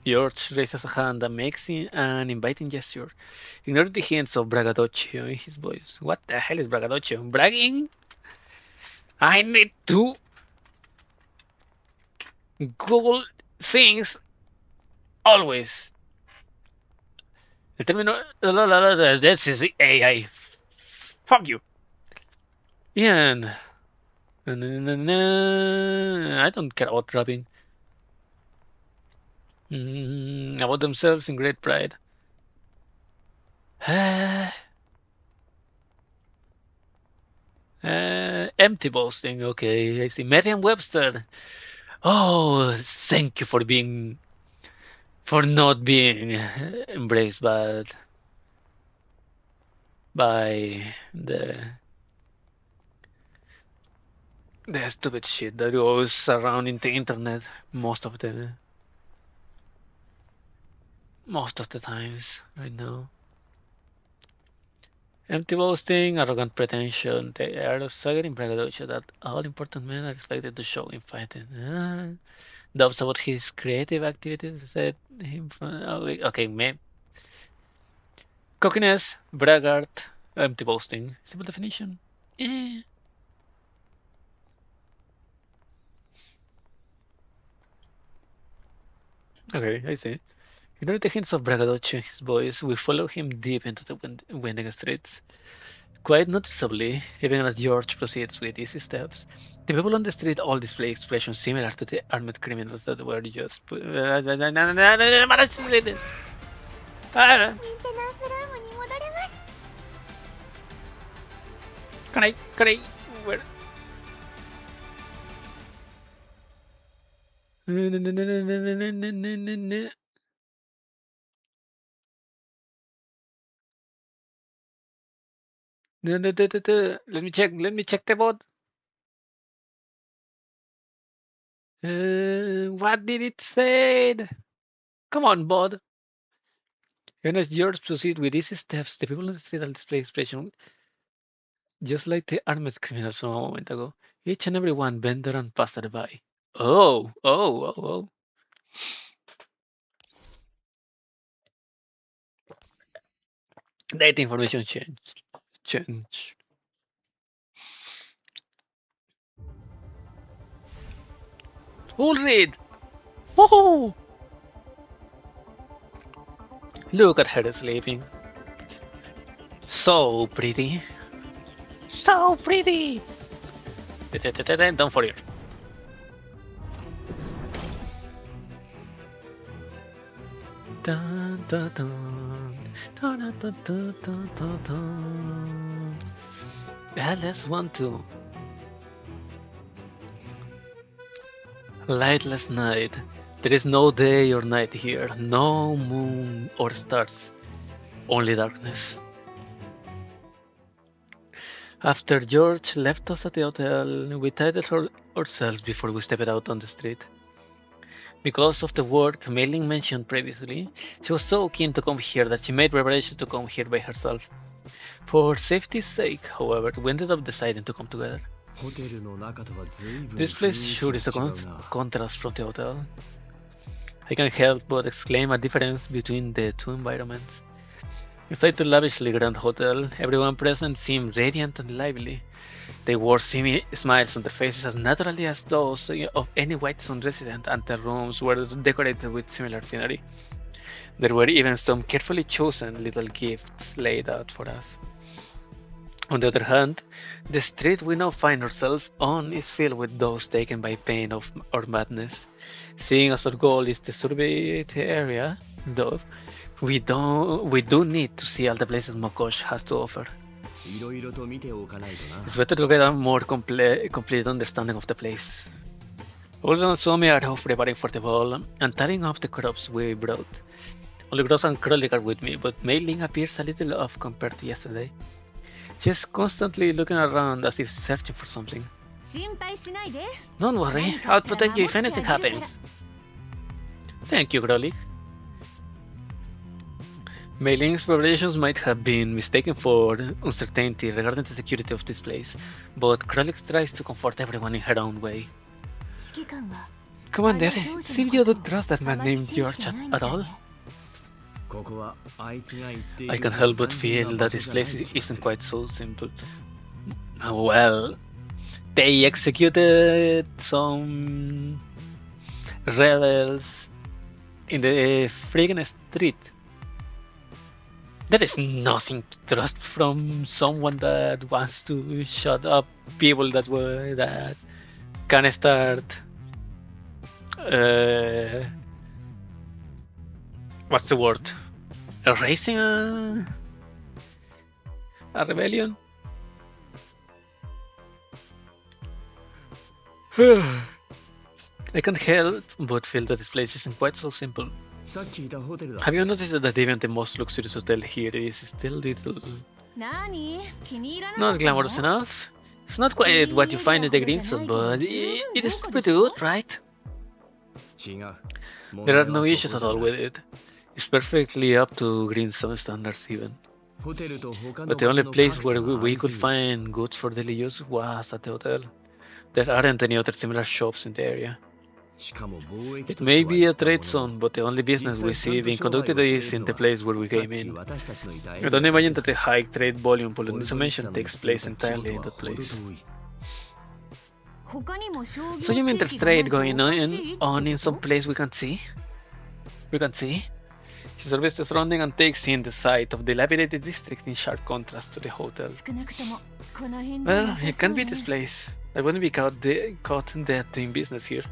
George raises a hand and makes an inviting gesture. Ignore the hints of braggadocio in his voice. What the hell is braggadocio? Bragging? I need to Google things always. El término. This is AI. Fuck you. Ian. I don't care about rapping. About themselves in great pride. Empty boasting. Okay, I see. Merriam-Webster. Oh, thank you for not being embraced by the stupid shit that goes around in the internet most of the times right now. Empty boasting, arrogant pretension, they are staggering braggadocio that all important men are expected to show in fighting. Doubts about his creative activities set him okay, man. Cockiness, braggart, empty boasting. Simple definition. Okay, I see. Ignoring the hints of braggadocio in his voice, we follow him deep into the winding streets. Quite noticeably, even as George proceeds with easy steps, the people on the street all display expressions similar to the armed criminals that were just Ah. メンテナンスルームに戻れます Can I? Where? Let me check the bot. What did it say? Come on, bot. Even as George proceed with easy steps, the people on the street all display expression just like the armed criminals from a moment ago. Each and every one vendor and passerby. Oh, oh, oh, oh. Data information change. Full read. Woohoo! Look at her sleeping. So pretty. So pretty. Dawnforger. Dun, dun, dun. Dun, dun, dun, dun, dun, dun, dun. LS12. Lightless night. There is no day or night here, no moon or stars, only darkness. After George left us at the hotel, we tidied ourselves before we stepped out on the street. Because of the work Mei-Ling mentioned previously, she was so keen to come here that she made preparations to come here by herself. For safety's sake, however, we ended up deciding to come together. This place sure is a contrast from the hotel. I can't help but exclaim a difference between the two environments. Inside the lavishly grand hotel, everyone present seemed radiant and lively. They wore smiles on their faces as naturally as those of any White Sun resident, and the rooms were decorated with similar finery. There were even some carefully chosen little gifts laid out for us. On the other hand, the street we now find ourselves on is filled with those taken by pain or madness. Seeing as our goal is to survey the area, though, we do need to see all the places Mokosh has to offer. It's better to get a more complete understanding of the place. Olga and Suomi are off preparing for the ball and tidying up the crops we brought. Only Gross and Crowley are with me, but Mei-Ling appears a little off compared to yesterday. She's constantly looking around as if searching for something. Don't worry, I'll protect you if anything happens. Thank you, Crowley. Mei-Ling's preparations might have been mistaken for uncertainty regarding the security of this place, but Crowley tries to comfort everyone in her own way. Commander, seems you don't trust that man named George at all. I can't help but feel that this place isn't quite so simple. Well, they executed some rebels in the friggin' street. There is nothing to trust from someone that wants to shut up people that can start. What's the word? Erasing a rebellion? I can't help but feel that this place isn't quite so simple. Have you noticed that even the most luxurious hotel here is still little... not glamorous enough? It's not quite what you find in the Green Zone, but it is pretty good, right? There are no issues at all with it. It's perfectly up to Green Zone standards even. But the only place where we could find goods for daily use was at the hotel. There aren't any other similar shops in the area. It may be a trade zone, but the only business we see being conducted is in the place where we came in. I don't imagine that the high trade volume Polynesian mentioned takes place entirely in that place. So you mean there's trade going on in some place we can see? We can see? She surveys the surrounding and takes in the sight of the dilapidated district in sharp contrast to the hotel. Well, it can be this place. I wouldn't be caught dead doing business here.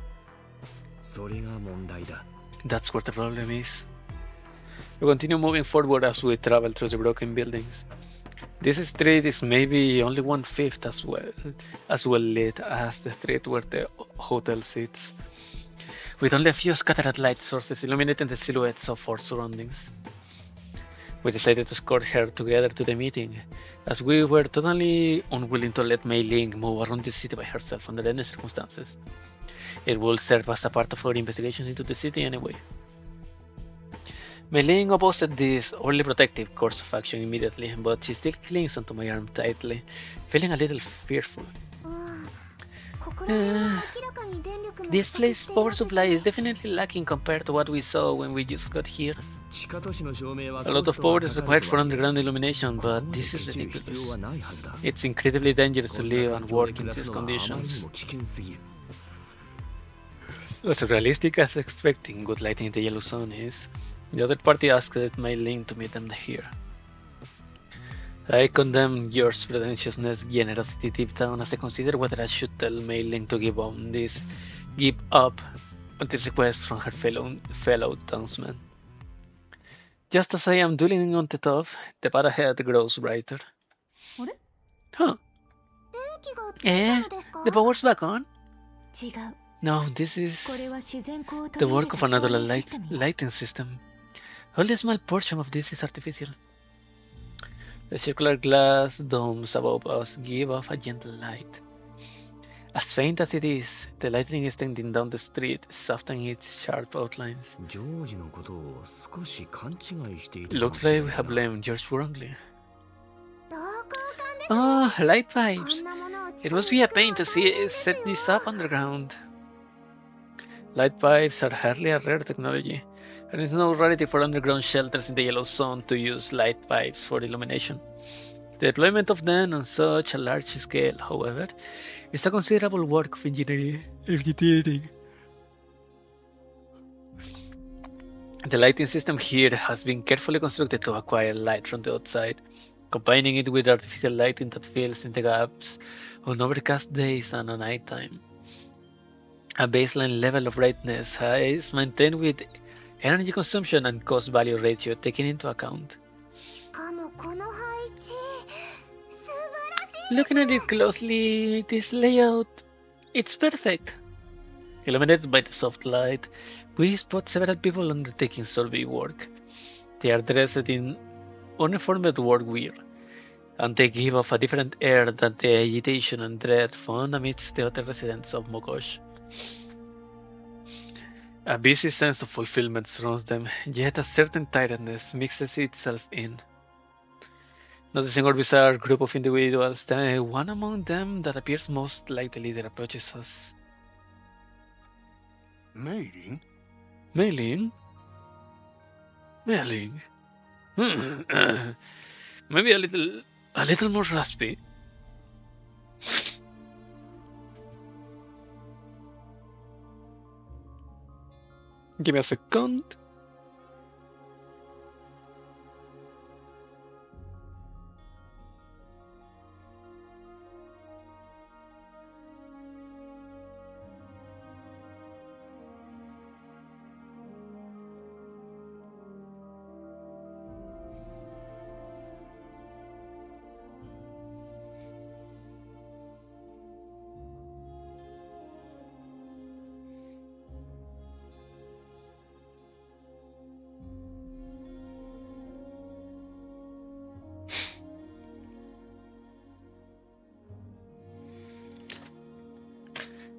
That's where the problem is. We continue moving forward as we travel through the broken buildings. This street is maybe only 1/5 as well lit as the street where the hotel sits, with only a few scattered light sources illuminating the silhouettes of our surroundings. We decided to escort her together to the meeting, as we were totally unwilling to let Mei-Ling move around the city by herself under any circumstances. It will serve as a part of our investigations into the city anyway. Mei Ling opposed this overly protective course of action immediately, but she still clings onto my arm tightly, feeling a little fearful. This place's power supply is definitely lacking compared to what we saw when we just got here. A lot of power is required for underground illumination, but this is ridiculous. It's incredibly dangerous to live and work in these conditions. As realistic as expecting good lighting in the yellow zone is, the other party asked Mei Ling to meet them here. I condemn George's pretentiousness, generosity deep down, as I consider whether I should tell Mei Ling to give up on this request from her fellow townsmen. Just as I am dwelling on the top, the path ahead grows brighter. Huh? The power's back on? No, this is the work of another lighting system. Only a small portion of this is artificial. The circular glass domes above us give off a gentle light. As faint as it is, the lightning extending down the street, softening its sharp outlines. Looks like we have blamed George wrongly. Oh, light pipes! It must be a pain to set this up underground. Light pipes are hardly a rare technology, and it's no rarity for underground shelters in the yellow zone to use light pipes for illumination. The deployment of them on such a large scale, however, is a considerable work of engineering. The lighting system here has been carefully constructed to acquire light from the outside, combining it with artificial lighting that fills in the gaps on overcast days and at night time. A baseline level of brightness is maintained with energy consumption and cost-value ratio taken into account. Looking at it closely, this layout, it's perfect. Illuminated by the soft light, we spot several people undertaking survey work. They are dressed in uniformed work wear, and they give off a different air than the agitation and dread found amidst the other residents of Mokosh. A busy sense of fulfillment surrounds them, yet a certain tiredness mixes itself in. Noticing our bizarre group of individuals, the one among them that appears most like the leader approaches us. Mei Ling? Mei Ling? Mei Ling? Maybe a little more raspy. Give me a second.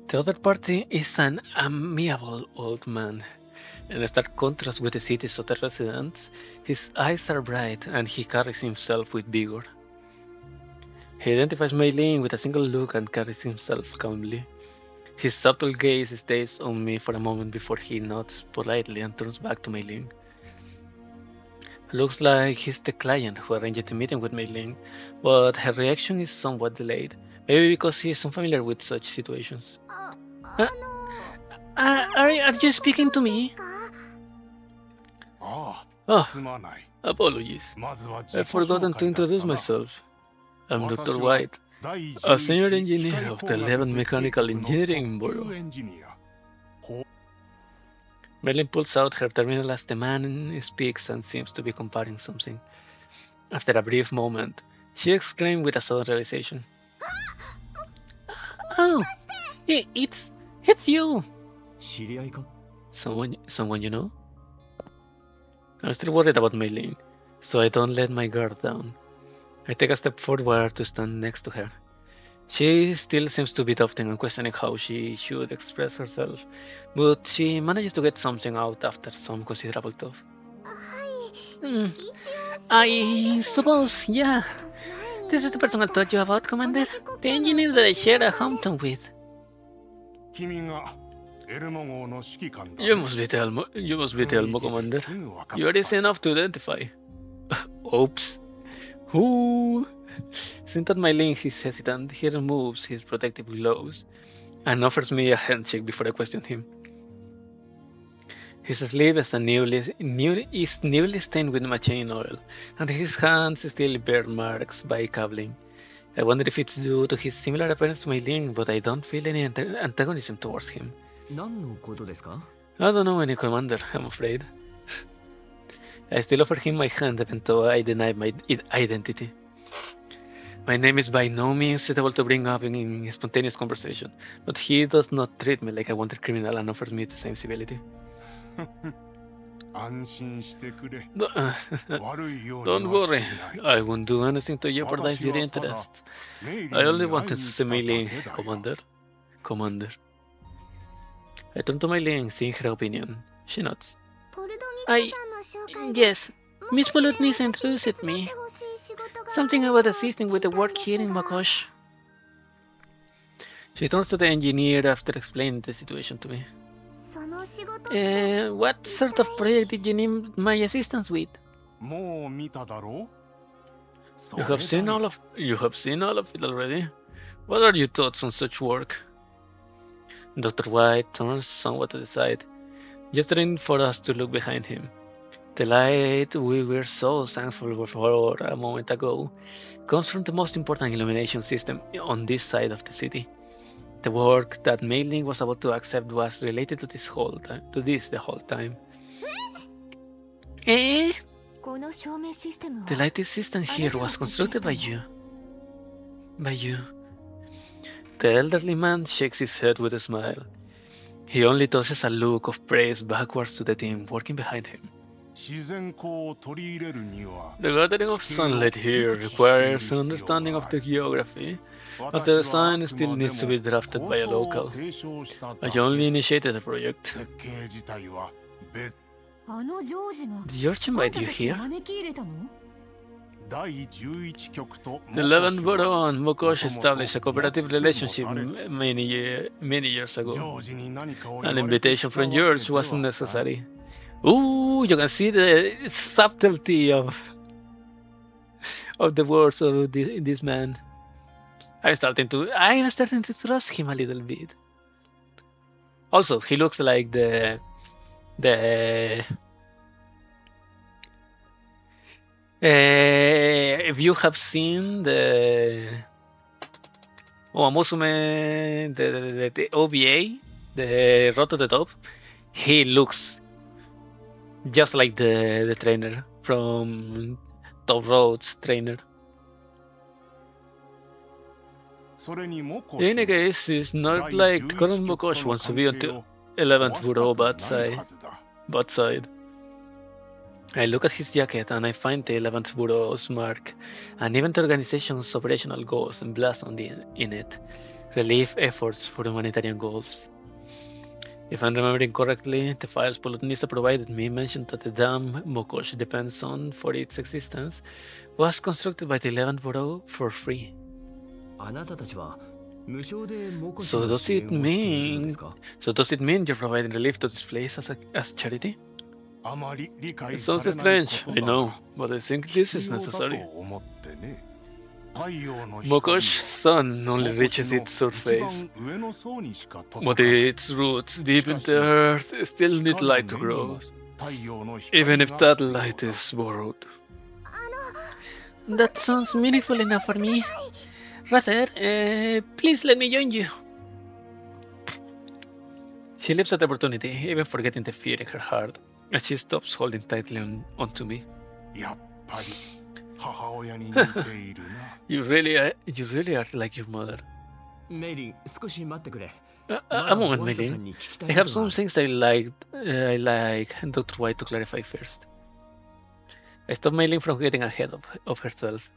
The other party is an amiable old man. In stark contrast with the city's other residents, his eyes are bright and he carries himself with vigor. He identifies Mei Ling with a single look and carries himself calmly. His subtle gaze stays on me for a moment before he nods politely and turns back to Mei Ling. Looks like he's the client who arranged the meeting with Mei Ling, but her reaction is somewhat delayed. Maybe because he is unfamiliar with such situations. Are you speaking to me? Oh, apologies. I've forgotten to introduce myself. I'm Dr. White, a senior engineer of the 11th Mechanical Engineering Bureau. Mei Ling pulls out her terminal as the man speaks and seems to be comparing something. After a brief moment, she exclaimed with a sudden realization. Oh, it's you! Someone you know? I'm still worried about Mei Ling, so I don't let my guard down. I take a step forward to stand next to her. She still seems to be doubting and questioning how she should express herself, but she manages to get something out after some considerable thought. I suppose, yeah. This is the person I told you about, Commander. The engineer that I shared a hometown with. 君がエルモ号の指揮官だ You must be the Elmo, Commander. すぐ分かった You are easy enough to identify. Oops. Who? Seeing that my link is hesitant, he removes his protective gloves and offers me a handshake before I question him. His sleeve is newly stained with machine oil, and his hands still bear marks by cabling. I wonder if it's due to his similar appearance to my link, but I don't feel any antagonism towards him. 何のことですか？ I don't know any commander, I'm afraid. I still offer him my hand even though I deny my identity. My name is by no means suitable to bring up in spontaneous conversation, but he does not treat me like a wanted criminal and offers me the same civility. 安心してくれ Don't 悪いようには worry, しない I won't do anything to jeopardize your interest. I only wanted to see my link, Commander. I turn to my link, seeing her opinion. She nods. Yes, Miss Polutnisa introduced me. Something about assisting with the work here in Makosh. She turns to the engineer after explaining the situation to me. What sort of project did you need my assistance with? もう見ただろう You have seen all of it already. What are your thoughts on such work? Dr. White turns somewhat to the side, gesturing for us to look behind him. The light we were so thankful for a moment ago comes from the most important illumination system on this side of the city. The work that Mailing was about to accept was related to this the whole time. The lighting system here was constructed by you. The elderly man shakes his head with a smile. He only tosses a look of praise backwards to the team working behind him. 自然光を取り入れるには The gathering of sunlight here requires an understanding of the geography, but the design still needs to be drafted by a local. I only initiated the project. 設計自体は別 Did George invite you here? 第11局と The 11th Borough and Mokosh established a cooperative relationship many years ago. ジョージに何かを An invitation from George wasn't necessary. Ooh, you can see the subtlety of the words of this man. I'm starting to trust him a little bit. Also, he looks like the if you have seen the Amusume, the OVA, the Road to the Top, he looks just like the trainer from Top Road's trainer. それにモコ In any case, it's not like the current Mokosh wants to be on the 11th Bureau bad side. I look at his jacket and I find the 11th Bureau's mark and even the organization's operational goals emblazoned in it. Relief efforts for humanitarian goals. If I'm remembering correctly, the files Polutnisa provided me mentioned that the dam Mokosh depends on for its existence was constructed by the 11th Bureau for free. あなたたちは無償でモコシ So の does 支援 it をしているので mean すか？ you're providing relief to this place as charity? あまり理解 It さ sounds れないこ strange, と I だ know, が but I think this 必 is 要だと necessary. 思ってね太陽の光 Mokosh's sun only モコシ reaches の its 一 surface, 番上の層にしか届 but かない its roots deep in the earth still need light to grow, 太陽の光 even if が that 必要だ light is borrowed. That sounds meaningful enough for me. Rather, please let me join you. She leaps at the opportunity, even forgetting the fear in her heart, as she stops holding tightly onto me. やっぱり母親に似ているな You really are like your mother. メイリン、少し待ってくれ。 A moment, ワイトさん Meiling. に聞きたい I こ have とがあ some る things I like Dr. White to clarify first. I stop Meiling from getting ahead of herself.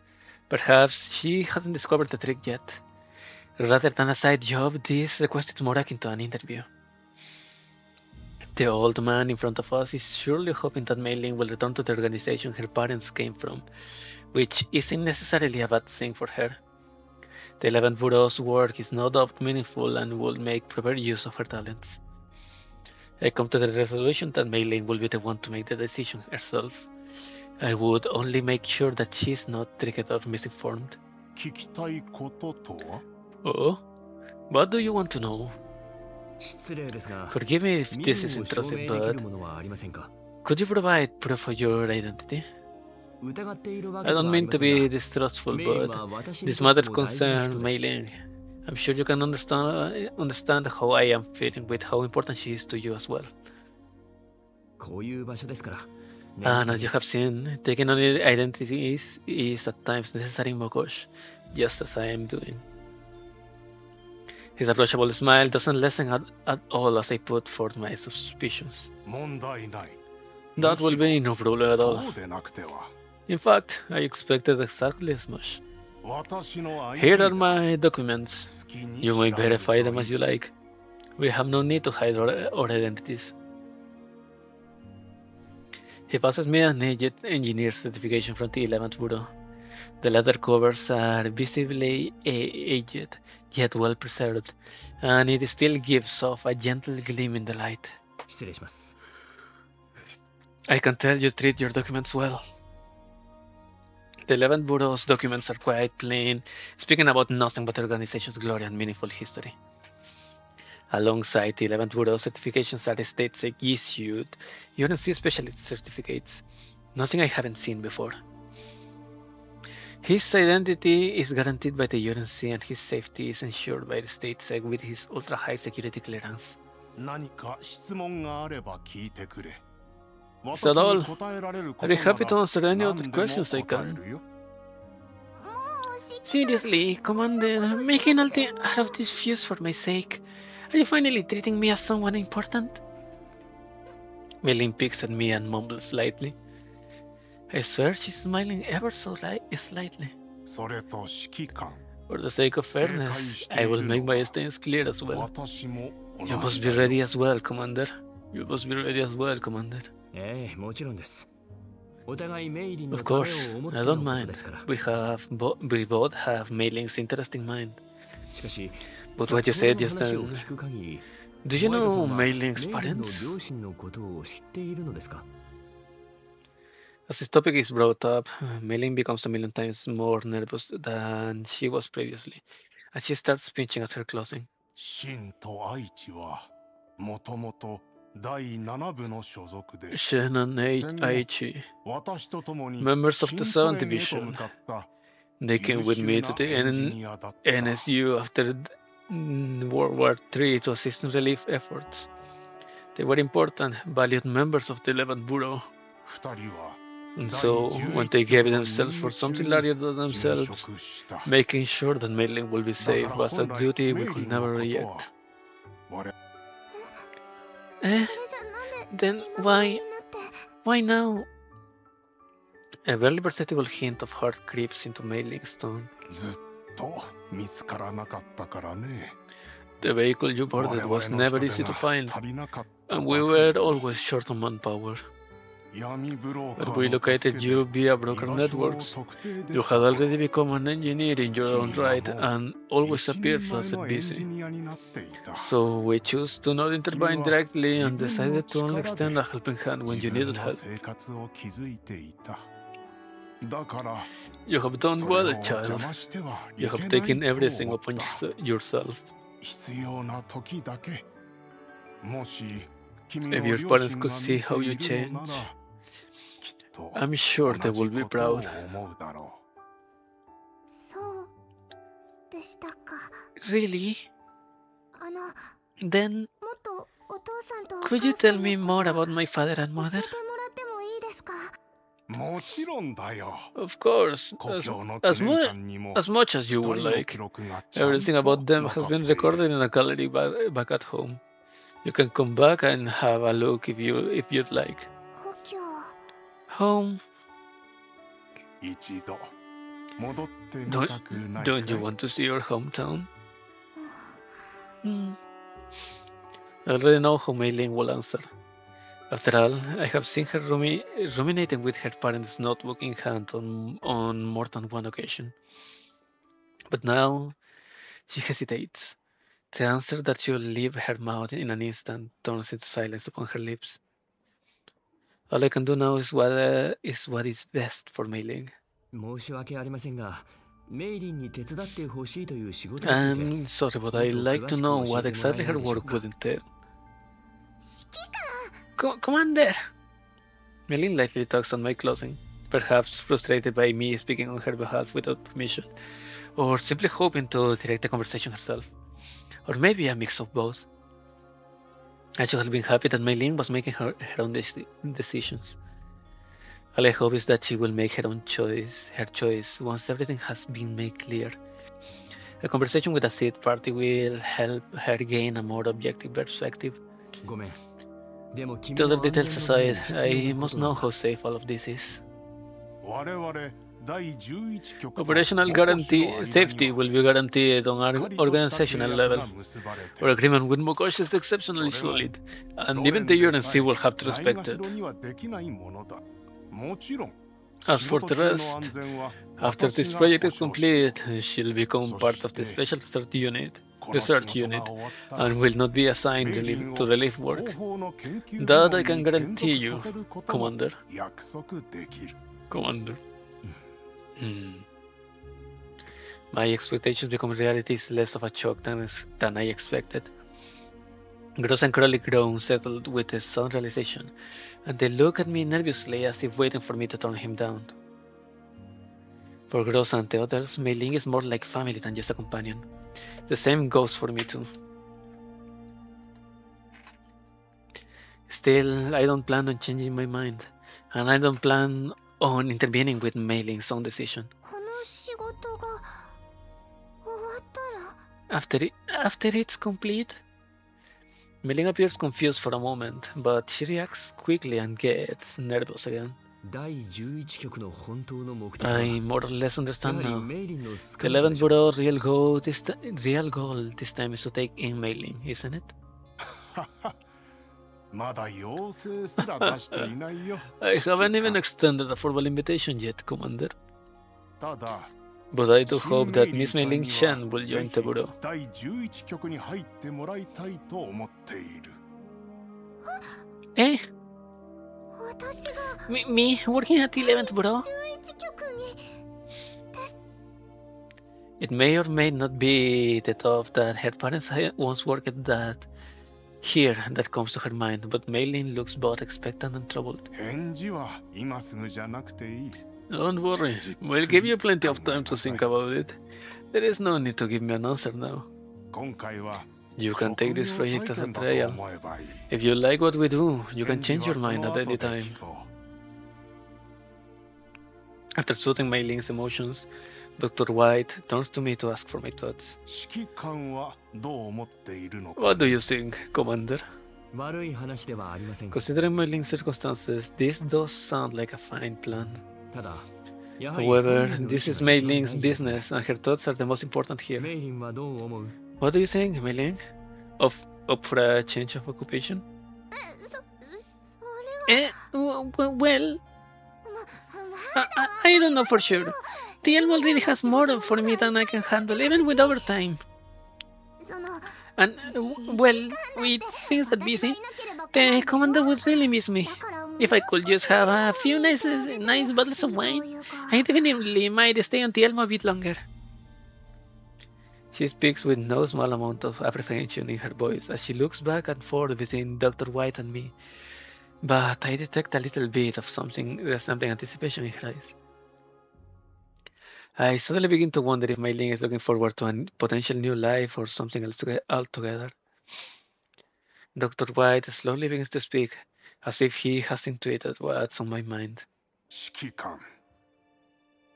Perhaps she hasn't discovered the trick yet. Rather than a side job, this request is more akin to an interview. The old man in front of us is surely hoping that Mei Ling will return to the organization her parents came from, which isn't necessarily a bad thing for her. The 11th Bureau's work is no doubt meaningful and will make proper use of her talents. I come to the resolution that Mei Ling will be the one to make the decision herself. I would only make sure that she's not tricked or misinformed. 聞きたいこととは Oh? What do you want to know? 失礼ですが、 Forgive me if 身 this is 分を証 intrusive, 明でき but るものはありませんか？ could you provide proof of your identity? 疑っているわけ I では don't あり mean ま to せん be が、 distrustful, メイリン but は私に this とって matter も大事な concerns 人 Mei です。 Ling. I'm sure you can understand how I am feeling with how important she is to you as well. こういう場所ですから。 And as you have seen, taking on identities is at times necessary in Mokosh, just as I am doing. His approachable smile doesn't lessen at all as I put forth my suspicions. 問題ない That will be no problem at そ all. うでなくては In fact, I expected exactly as much. 私の ID Here are だ my documents. 好きに You may 調べると verify them い as い you like. We have no need to hide our identities. He passes me an engineer certification from the 11th Bureau. The leather covers are visibly aged, yet well preserved, and it still gives off a gentle gleam in the light. 失礼します。 I can tell you treat your documents well. The 11th Bureau's documents are quite plain, speaking about nothing but the organization's glory and meaningful history. Alongside the 11th Bureau certifications are state-sec issued UNC specialist certificates, nothing I haven't seen before. His identity is guaranteed by the UNC and his safety is ensured by the state-sec with his ultra-high security clearance. 何か質問があれば聞いてくれ Is that all? 私に答えられるこ Are と you な happy ら to answer any 何 of で the も questions I 答え can? るよ Seriously, Commander, making all the out of this fuse for my sake. Are you finally treating me as someone important? Mei peeks at me and mumbles slightly. I swear she's smiling ever so slightly. それと指揮官 For the sake of fairness, I will make my stance clear as well. 私も You 同 must じ be だよ ready as well, Commander. You must be ready as well, Commander. ええ、もちろんです。お互いメイリンの Of ため course, を思って I の don't こと mind. ですから。 We both have Mei Ling's interest in mind. しかし、 But what you 先ほ said ど just の話を then, 聞く限り、 do you ホワイトさ know んは Mei メイ Ling's リンの parents? 両親のことを知っているのですか？ As this topic is brought up, Mei Ling becomes a million times more nervous than she was previously, as she starts pinching at her clothing. シと愛知はもともと第7部の所属で Shen and 戦後 Aichi, 私と共に members of the 新ソ 7th 連へと Division, 向かった they came with me to the 優秀なエンジニアだった NSU after World War III to assist in relief efforts. They were important, valued members of the 11th Bureau, 二人は and so when they gave themselves for something larger than 殉 themselves, 職した making sure that Mei Ling will be だ safe から was a 本来 duty メ we イリ could ンの never ことは reject. 我 Eh? それじゃなんで Then 今頃 why になって why now? A barely perceptible hint of heart creeps into Mei Ling's tone. ずっと見つからなかったからね The vehicle you 我 boarded 々 was の never 人 easy 手 to が find, 足りなかったば and か we り were に always short on manpower. 闇ブローカ But ー we の助 located け you で via 居 broker 場所を networks. 特定で You きた had 頃 already become an engineer in your own 君は right, もう and always 一 appeared 人前 pleasant のエンジ busy. ニアになっていた So we chose to not 君 intervene は directly 自 and 分 decided の to only 力 extend で a helping hand when 自 you 分 needed の help. 生活を築いていただから You have done それを well, 邪 child. 魔しては You い have けない taken と everything 思っ upon た yourself. 必要な時だけもし君 If の your 両 parents 親 could が see 見 how て you いる change, のならきっと I'm sure 同 they じ will be ことを proud. 思うだろそうでしたか。 Really? も Then っとお父さんとお could you 母さ tell ん me のこ more と about my father and 教え mother? てもらってもいいですか？うもちろんだよ Of course, 故郷の as 記念 much 館にも as much as 二 you 人 would の like. 記録がちゃん Everything と about them 残 has ってい been る recorded in a gallery back at home. You can come back and have a look if you'd like. 故郷 Home? 一度戻ってみ Don't たくない don't か you い want to see your hometown? I already know how Mei Ling will answer. After all, I have seen her ruminating with her parents' notebook in hand on more than one occasion. But now she hesitates. The answer that should leave her mouth in an instant turns into silence upon her lips. All I can do now is what is best for Mei Ling. 申し訳ありませんが、メイリンに手伝ってほしいという仕事について I'm sorry, but I'd like to know what exactly her work would entail. Commander! Mei Ling lightly tugs on my clothing, perhaps frustrated by me speaking on her behalf without permission, or simply hoping to direct the conversation herself. Or maybe a mix of both. I should have been happy that Mei Ling was making her own decisions. All I hope is that she will make her choice once everything has been made clear. A conversation with a third party will help her gain a more objective perspective. ごめん。でも君 The の other 安全 details のために aside, 必要 I なこ must と know は how safe all of this is. 我々第11局と Operational 目星の間に guarantee は safety will be guaranteed on しっかりとした organizational 契約 level. が結ばれて Our agreement with Mokosh is exceptionally solid, and ロレ even ン the でさ UNC え will have to ない respect が it. しろにはできないものだ。もちろん As 仕 for 事 the 中の rest, 安全は after 私 this が project 保 is 証する。 complete, she'll become part of the special research この仕事 unit が終わったら and will not be assigned メイリン to を relief 後 work. 方の研究部 That 門 I can に転 guarantee 属 you, させることは Commander. 約束できる。 Commander. My expectations become reality is less of a shock than I expected. Gross and Crowley groan settled with the sudden realization, and they look at me nervously as if waiting for me to turn him down. For Gross and the others, Mei Ling is more like family than just a companion. The same goes for me too. Still, I don't plan on changing my mind, and I don't plan on intervening with Mei Ling's own decision. この仕事が終わったら After it's complete, Mei Ling appears confused for a moment, but she reacts quickly and gets nervous again. 第11局の本当の目的は I more or less や understand はり now. メイリンのス The カウトで 11th しょう Bureau real goal this time is to take in Mei Ling, isn't it? まだ要請すら出していないよ。 I haven't even extended a formal invitation yet, Commander. ただ、 But I do 新 hope メ that イリン Miss さん Mei Ling に Cheyanne は will ぜ join ひ the Bureau. 第11局に入ってもらいたいと思っている。 Eh? 私が Me working at the 11th Bureau? 11局に It may or may not be the thought that her parents once worked at that here that comes to her mind, but Mei Ling looks both expectant and troubled. 返事は今すぐじゃなくていい。 Don't worry, we'll give you plenty of time to think about it. There is no need to give me an answer now. 今回は You can take this 職業 project 体 as a 験だと trial. 思えばいい。 If you like what we do, you can 返 change 事 your は mind その at 後 any で time. 聞こ After soothing Mei Ling's emotions, Dr. White turns to me to ask for my thoughts. う。指揮官はどう思っているのか。 What do you think, Commander? 悪い話ではありませんが Considering Mei Ling's circumstances, this does sound like a fine plan. ただやはり However, 本人の this 意 is 思が Mei 一番 Ling's 大事ですね business, and her thoughts are the most important here. メイリンはどう思う What do you think, Mei Ling? Up for a change of occupation? それは Well, ま I don't know for sure. The elm already has more for me than I can handle, even with overtime. その And, well, with things that busy, the commander would really miss me. If I could just have a few nice bottles of wine, I definitely might stay on the elm a bit longer. She speaks with no small amount of apprehension in her voice as she looks back and forth between Dr. White and me. But I detect a little bit of something resembling anticipation in her eyes. I suddenly begin to wonder if Mei Ling is looking forward to a potential new life or something else altogether. Dr. White slowly begins to speak, as if he has intuited what's on my mind. 指揮官。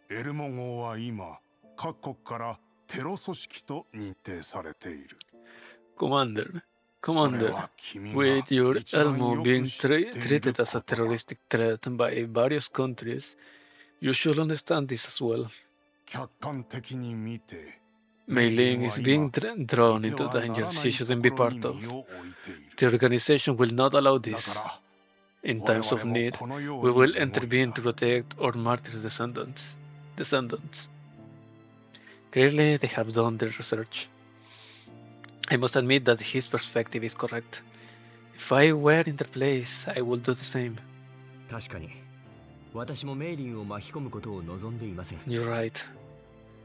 エルモ号は今、各国からテロ組織と認定されている。 Commander, それは君が with your 一番 Elmo よ being く知っている treated as a ことだ。 terroristic threat by various countries, you should understand this as well. 客観的に見て、 Mei Ling is being drawn 見て into はなら dangers な she いと shouldn't こ be ろ part に of. 身を置いている。 The organization will not allow だ this. から、In times of need, we will intervene to protect our martyrs' descendants. Clearly, they have done their research. I must admit that his perspective is correct. If I were in their place, I would do the same. 確かに私もメイリンを巻き込むことを望んでいません。 You're right.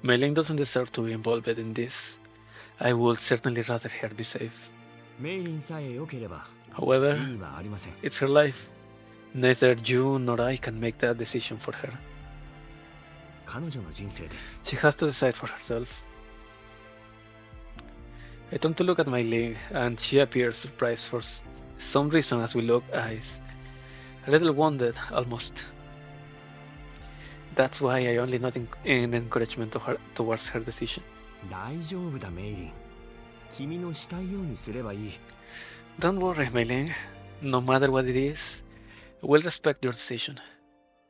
Mei-Ling doesn't deserve to be involved in this. I would certainly rather her be safe. メイリンさえ良ければ However, 意味はありません。 it's her life. Neither you nor I can make that decision for her. 彼女の人生です。 She has to decide for herself. I turn to look at Mei-Ling, and she appears surprised for some reason as we lock eyes. A little wounded, almost. That's why I only nod in encouragement towards her decision. 大丈夫だメイリン。君のしたいようにすればいい。 Don't worry, Mei-Ling. No matter what it is, we'll respect your decision.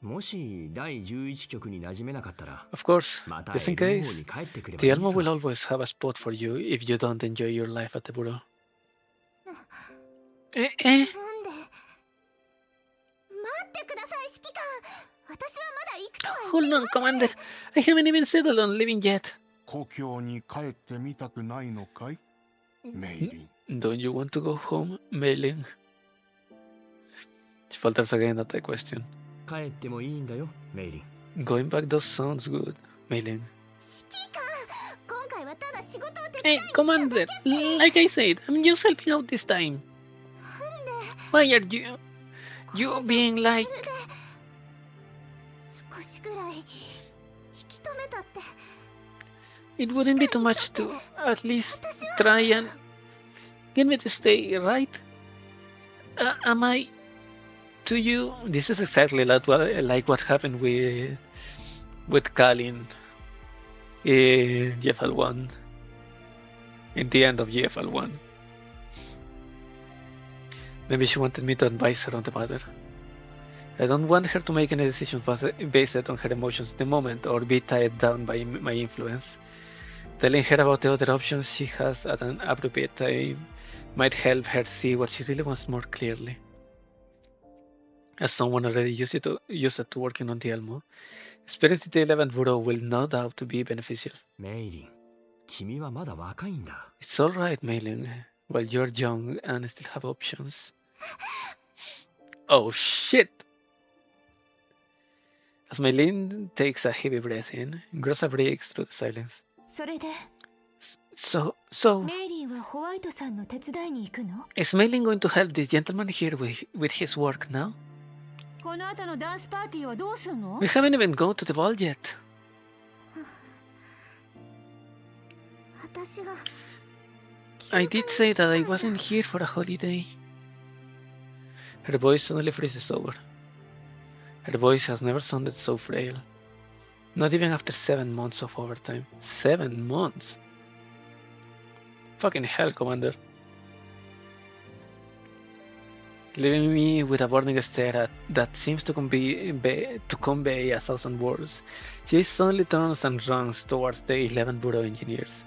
もし第11局に馴染めなかったら、 Of course, また just in エルモ case, に帰ってくれば the いい Elmo さ。 will always have a spot for you if you don't enjoy your life at the Bureau. なんで待ってください指揮官。私はまだ行くとは言って Hold on, Commander. I haven't even settled on leaving yet. 故郷に帰ってみたくないのかいメイリン。 Don't you want to go home, Mei-Ling? She falters again at the question. 帰ってもいいんだよメイリン。 Going back does sounds good, Mei-Ling. 指揮官、今回はただ仕事を手 Hey, 伝いに来た Commander, だけで。 like I said, I'm just helping out this time. Why are you being like... 少しぐらい引き止めたって。 It wouldn't be too much to at least try and get me to stay, right? Am I to you? This is exactly like what happened with Kalin in GFL1. In the end of GFL1. Maybe she wanted me to advise her on the matter. I don't want her to make any decisions based on her emotions in the moment or be tied down by my influence. Telling her about the other options she has at an appropriate time might help her see what she really wants more clearly. As someone already used to working on the Elmo, experience in the 11th Bureau will no doubt to be beneficial. メイリン、君はまだ若いんだ。 It's alright, Mei-Ling, while you're young and still have options. Oh shit! As Mei-Ling takes a heavy breath in, Grossa breaks through the silence. それで So, メイリンはホワイトさんの手伝いに行くの？ is Mei-Ling going to help this gentleman here with his work now? この後のダンスパーティーはどうすんの？ We haven't even gone to the ball yet. 私が I did say that I wasn't here for a holiday. Her voice suddenly freezes over. Her voice has never sounded so frail. Not even after 7 months of overtime. 7 months? Fucking hell, Commander. Leaving me with a burning stare that seems to convey 1,000 words, she suddenly turns and runs towards the 11 Bureau engineers.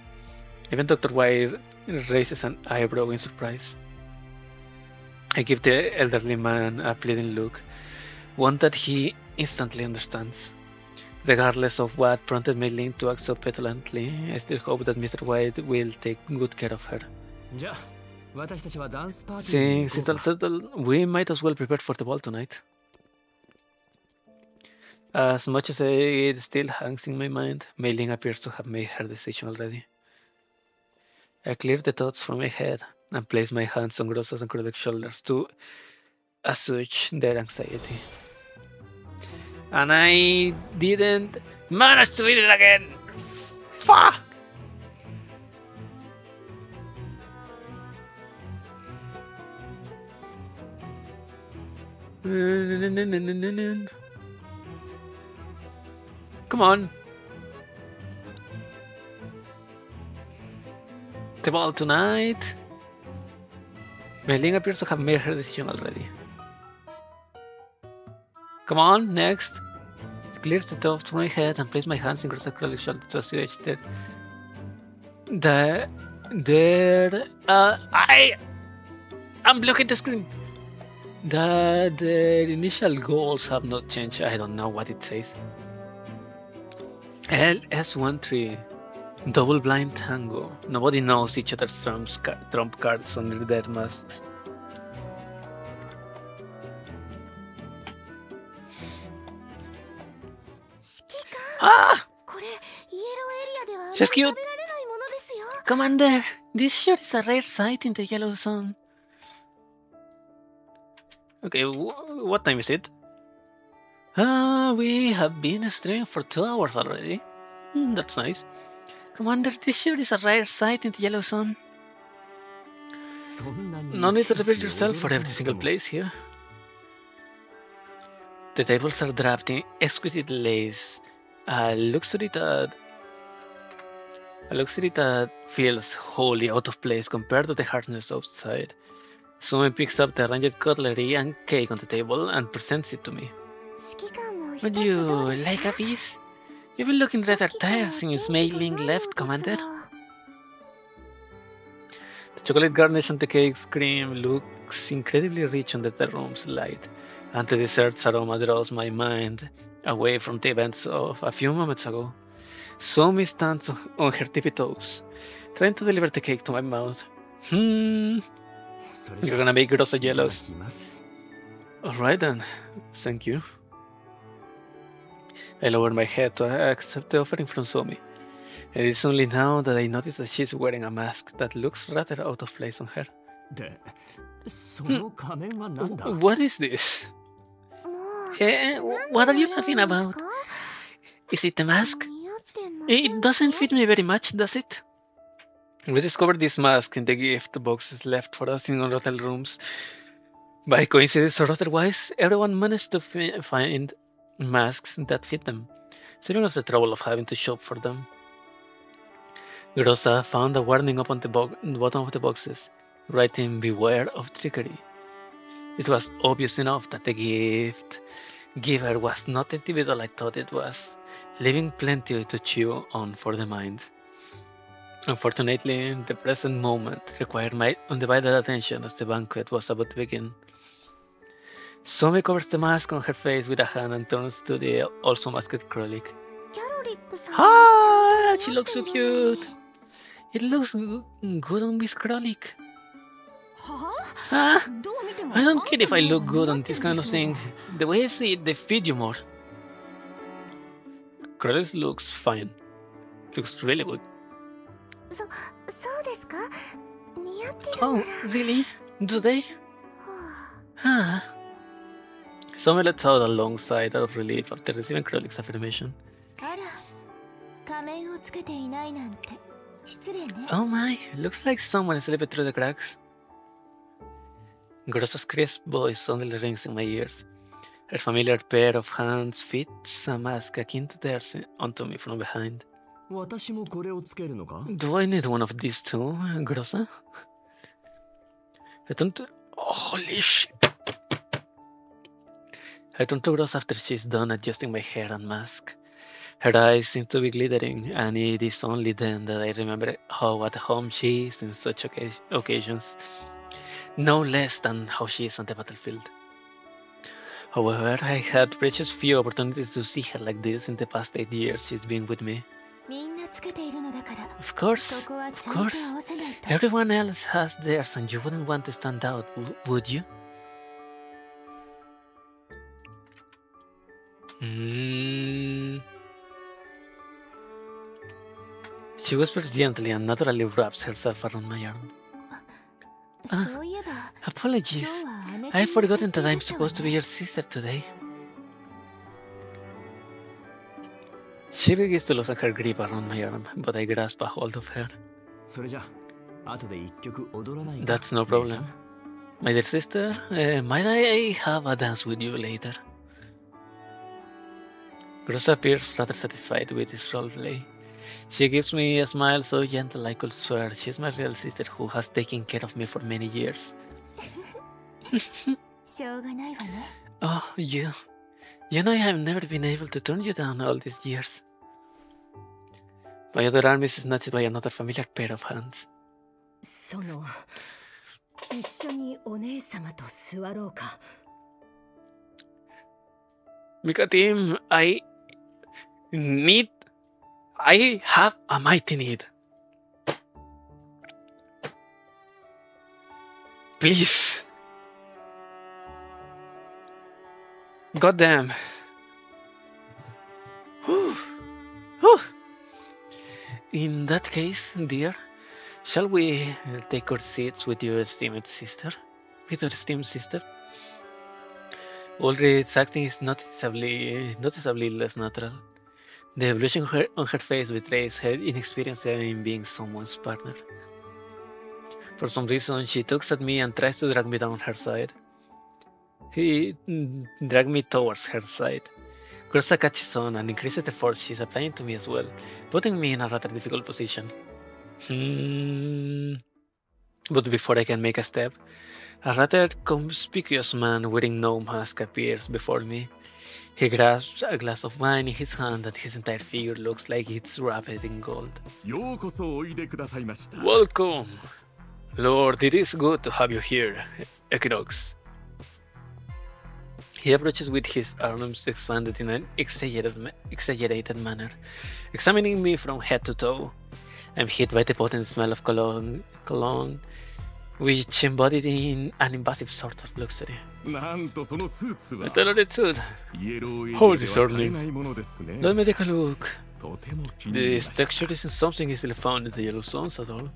Even Dr. White raises an eyebrow in surprise. I give the elderly man a pleading look, one that he instantly understands. Regardless of what prompted Mei-Ling to act so petulantly, I still hope that Mr. White will take good care of her. じゃあ、私たちはダンスパーティーに Since 行 it's こ all うか。 settled, we might as well prepare for the ball tonight. As much as it still hangs in my mind, Mei-Ling appears to have made her decision already. I clear the thoughts from my head and place my hands on Grossa's and Crude's shoulders to assuage their anxiety. And I didn't manage to read it again! Fuck! Come on! The ball tonight! Mei-Ling appears to have made her decision already. Come on, next! It clears the thoughts from my head and places my hands in Grossa Crowley's shoulder to assuage I'm blocking the screen! The initial goals have not changed. I don't know what it says. LS13 Double Blind Tango. Nobody knows each other's trump cards under their masks. Ah! She's cute! Commander, this shirt is a rare sight in the Yellow Zone. Okay, what time is it? We have been streaming for 2 hours already. That's nice. Commander, this shirt is a rare sight in the Yellow Zone. No need to repeat yourself for every single place here. The tables are draped in exquisite lace, a luxury that feels wholly out of place compared to the harshness outside. Someone picks up the arranged cutlery and cake on the table and presents it to me. Would you like a piece? You've been looking rather tired since Mei Ling left, Commander. The chocolate garnish on the cake's cream looks incredibly rich under the room's light, and the dessert's aroma draws my mind away from the events of a few moments ago. Somi stands on her tippy toes, trying to deliver the cake to my mouth. You're gonna make Rosa jealous. Alright then, thank you. I lower my head to accept the offering from Somi. It is only now that I notice that she's wearing a mask that looks rather out of place on her. What is this? What are you laughing about? Is it the mask? It doesn't fit me very much, does it? We discovered this mask in the gift boxes left for us in hotel rooms. By coincidence or otherwise, everyone managed to find masks that fit them, saving us the trouble of having to shop for them. Grossa found a warning up on the bottom of the boxes, writing "Beware of trickery." It was obvious enough that the gift giver was not the individual I thought it was, leaving plenty to chew on for the mind. Unfortunately, the present moment required my undivided attention as the banquet was about to begin. Somi covers the mask on her face with a hand and turns to the also masked Krolik. Ah, she looks so cute. It looks good on Miss Krolik. I don't care if I look good on this kind of thing. The way I see it, they feed you more. Krolik looks fine. Looks really good. Oh, really? Do they? Somi lets out a long sigh of relief after receiving Krolik's affirmation. Oh my, looks like someone slipped through the cracks. Grossa's crisp voice suddenly rings in my ears. Her familiar pair of hands fits a mask akin to theirs onto me from behind. Do I need one of these too, Grossa? Holy shit! I turn to Grossa after she's done adjusting my hair and mask. Her eyes seem to be glittering, and it is only then that I remember how at home she is in such occasions, no less than how she is on the battlefield. However, I had precious few opportunities to see her like this in the past 8 years she's been with me. Of course. Everyone else has theirs and you wouldn't want to stand out, would you? She whispers gently and naturally wraps herself around my arm. Apologies. I've forgotten that I'm supposed to be your sister today. She begins to loosen her grip around my arm, but I grasp a hold of her. That's no problem. My dear sister, might I have a dance with you later? Grossa appears rather satisfied with this roleplay. She gives me a smile so gentle I could swear she's my real sister who has taken care of me for many years. Oh, you know I have never been able to turn you down all these years. My other arm is snatched by another familiar pair of hands. 一緒にお姉様と座ろうか。Mika team, I have a mighty need. Please. Goddamn. Whew. Whew. In that case, dear, shall we take our seats with your esteemed sister? With our esteemed sister? Ulrich's acting is noticeably less natural. The evolution on her face betrays her inexperience in being someone's partner. For some reason, she looks at me and tries to drag me down her side. He dragged me towards her side. Kursa catches on and increases the force she's applying to me as well, putting me in a rather difficult position. But before I can make a step, a rather conspicuous man wearing no mask appears before me. He grasps a glass of wine in his hand and his entire figure looks like it's wrapped in gold. Welcome! Lord, it is good to have you here, Equinox. He approaches with his arms expanded in an exaggerated manner, examining me from head to toe. I'm hit by the potent smell of cologne, which embodied in an invasive sort of luxury. A tailored suit. How discerning. Let me take a look. This texture isn't something easily found in the Yellow Stones at all.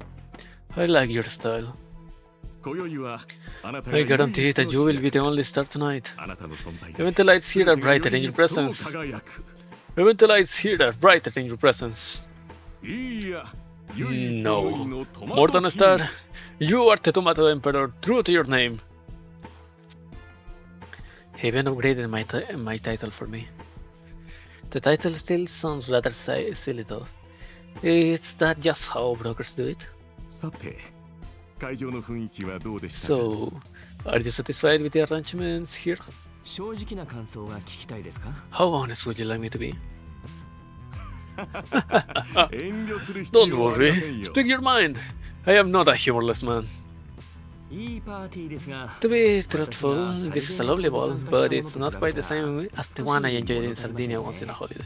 I like your style. I guarantee that you will be the only star tonight. Even the lights here are brighter in your presence. Even the lights here are brighter in your presence. No. More than a star, you are the Tomato Emperor, true to your name. He even upgraded my title for me. The title still sounds rather silly though. Is that just how brokers do it? So, are you satisfied with the arrangements here? How honest would you like me to be? Don't worry, speak your mind. I am not a humorless man. To be truthful, this is a lovely ball, but it's not quite the same as the one I enjoyed in Sardinia once on holiday.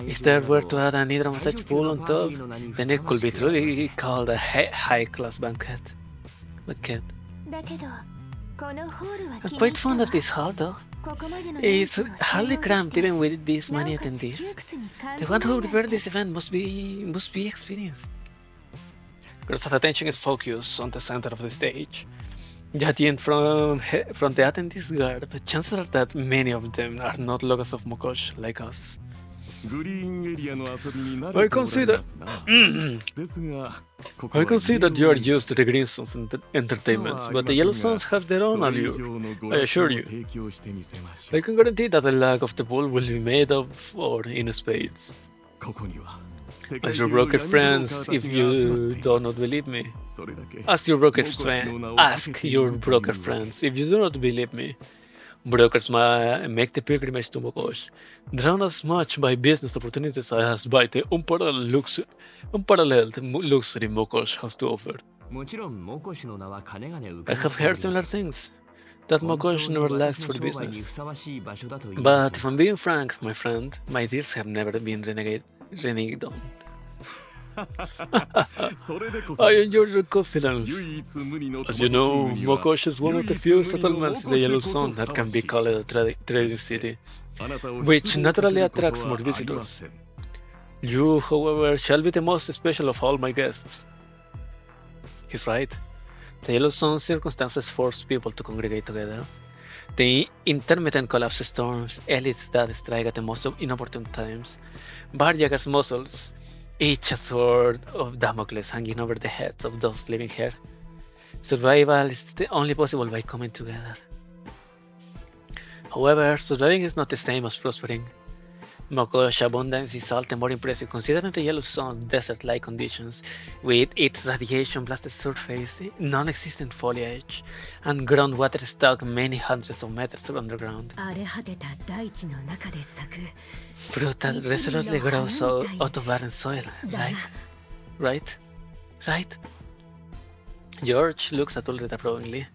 If there were to add an hydro massage pool on top, then it could be truly called a high-class banquet. I'm quite fond of this hall though. It's hardly cramped even with this many attendees. The one who prepared this event must be experienced. Girls' attention is focused on the center of the stage. Judging from the attendees' garb, chances are that many of them are not locals of Mokosh like us. I can see that you are used to the Greenstone's entertainments, but the Yellowstones have their own allure, I assure you. I can guarantee that the lack of the ball will be made up for in spades. Ask your broker friends if you do not believe me. Ask your broker friends if you do not believe me. Brokers make the pilgrimage to Mokosh, drawn as much by business opportunities as by the unparalleled luxury Mokosh has to offer. I have heard similar things, that Mokosh never lacks for business. But if I'm being frank, my friend, my deals have never been reneged on. I enjoy your confidence. As you know, Mokosh is one of the few settlements in the Yellowstone that can be called a trading city, which naturally attracts more visitors. You, however, shall be the most special of all my guests. He's right. The Yellowstone circumstances force people to congregate together. The intermittent collapse storms, elites that strike at the most inopportune times, Barjagar's muscles, each a sword of Damocles hanging over the heads of those living here. Survival is only possible by coming together. However, surviving is not the same as prospering. Mokosh abundance is all the more impressive considering the Yellowstone desert-like conditions, with its radiation-blasted surface, non-existent foliage, and groundwater stuck many hundreds of meters underground. Fruit that resolutely grows out of barren soil, right? George looks at Ulrich approvingly.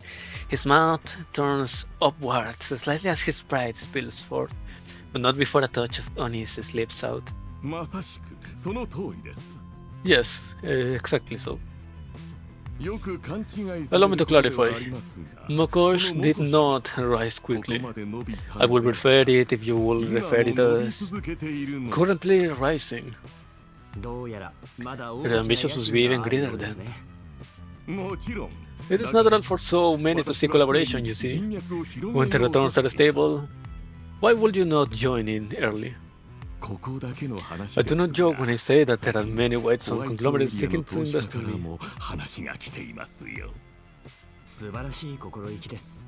His mouth turns upwards slightly as his pride spills forth, but not before a touch on his slips out. まさしくその通りです。 Yes, exactly so. よく勘違いさ Allow れ me る to ことで clarify. はありますが、 Mokosh did not rise ここ quickly. まで伸びた I will ので refer it if you will 今 refer も it 伸び as 続けているのです。 currently rising. どうやらまだ大 Your きな ambitions 野 must 心 be が even あるよ greater うです then. ね。もちろん。 It is natural for so many to seek collaboration, you see. When the returns are stable, why would you not join in early? ここだけの話 I で do す not joke が when I say that there are many white sun ホワイトエ conglomerates リアの seeking to 投資家 invest か in ら me. も話が来ていますよ。素晴らしい心意気です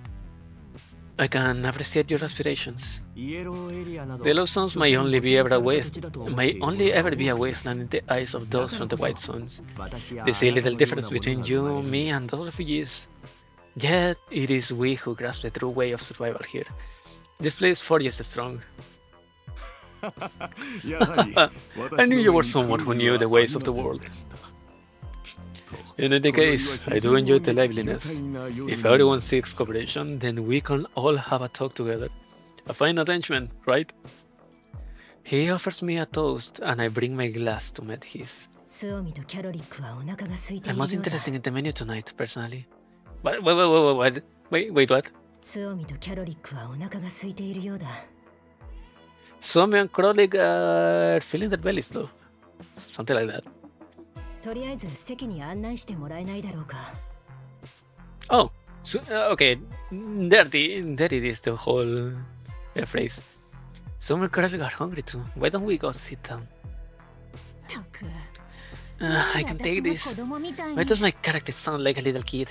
I can appreciate your aspirations. イエローエリアなど The Yellow Suns may 所詮 only be ever a 汚染された土 waste, 地だと思って may いる者 only が ever be a 多くです wasteland in the eyes of だ those か from ら the こそ White Suns. 私や They see あなた little のよう difference なもの between が you, 生まれるん me, で and す those refugees. Yet it is we who grasp the true way of survival here. This place forges strong. やはり I knew you were someone who knew the ways of the world. In any case, I do enjoy the liveliness. If everyone seeks cooperation, then we can all have a talk together. A fine arrangement, right? He offers me a toast, and I bring my glass to meet his. スオミとキャロリックはお腹が空いてい I'm る most ようだ。 interested in the menu tonight, personally. Wait, what? スオミとキャロリックはお腹が空いているようだ。 Some and Krolik are feeling their bellies, though. Something like that. とりあえず席に案内してもらえないだろうか。 Oh, so, okay. Dirty it is, the whole phrase. Some and Krolik are hungry too. Why don't we go sit down? たく。 I can take this. Why does my character sound like a little kid?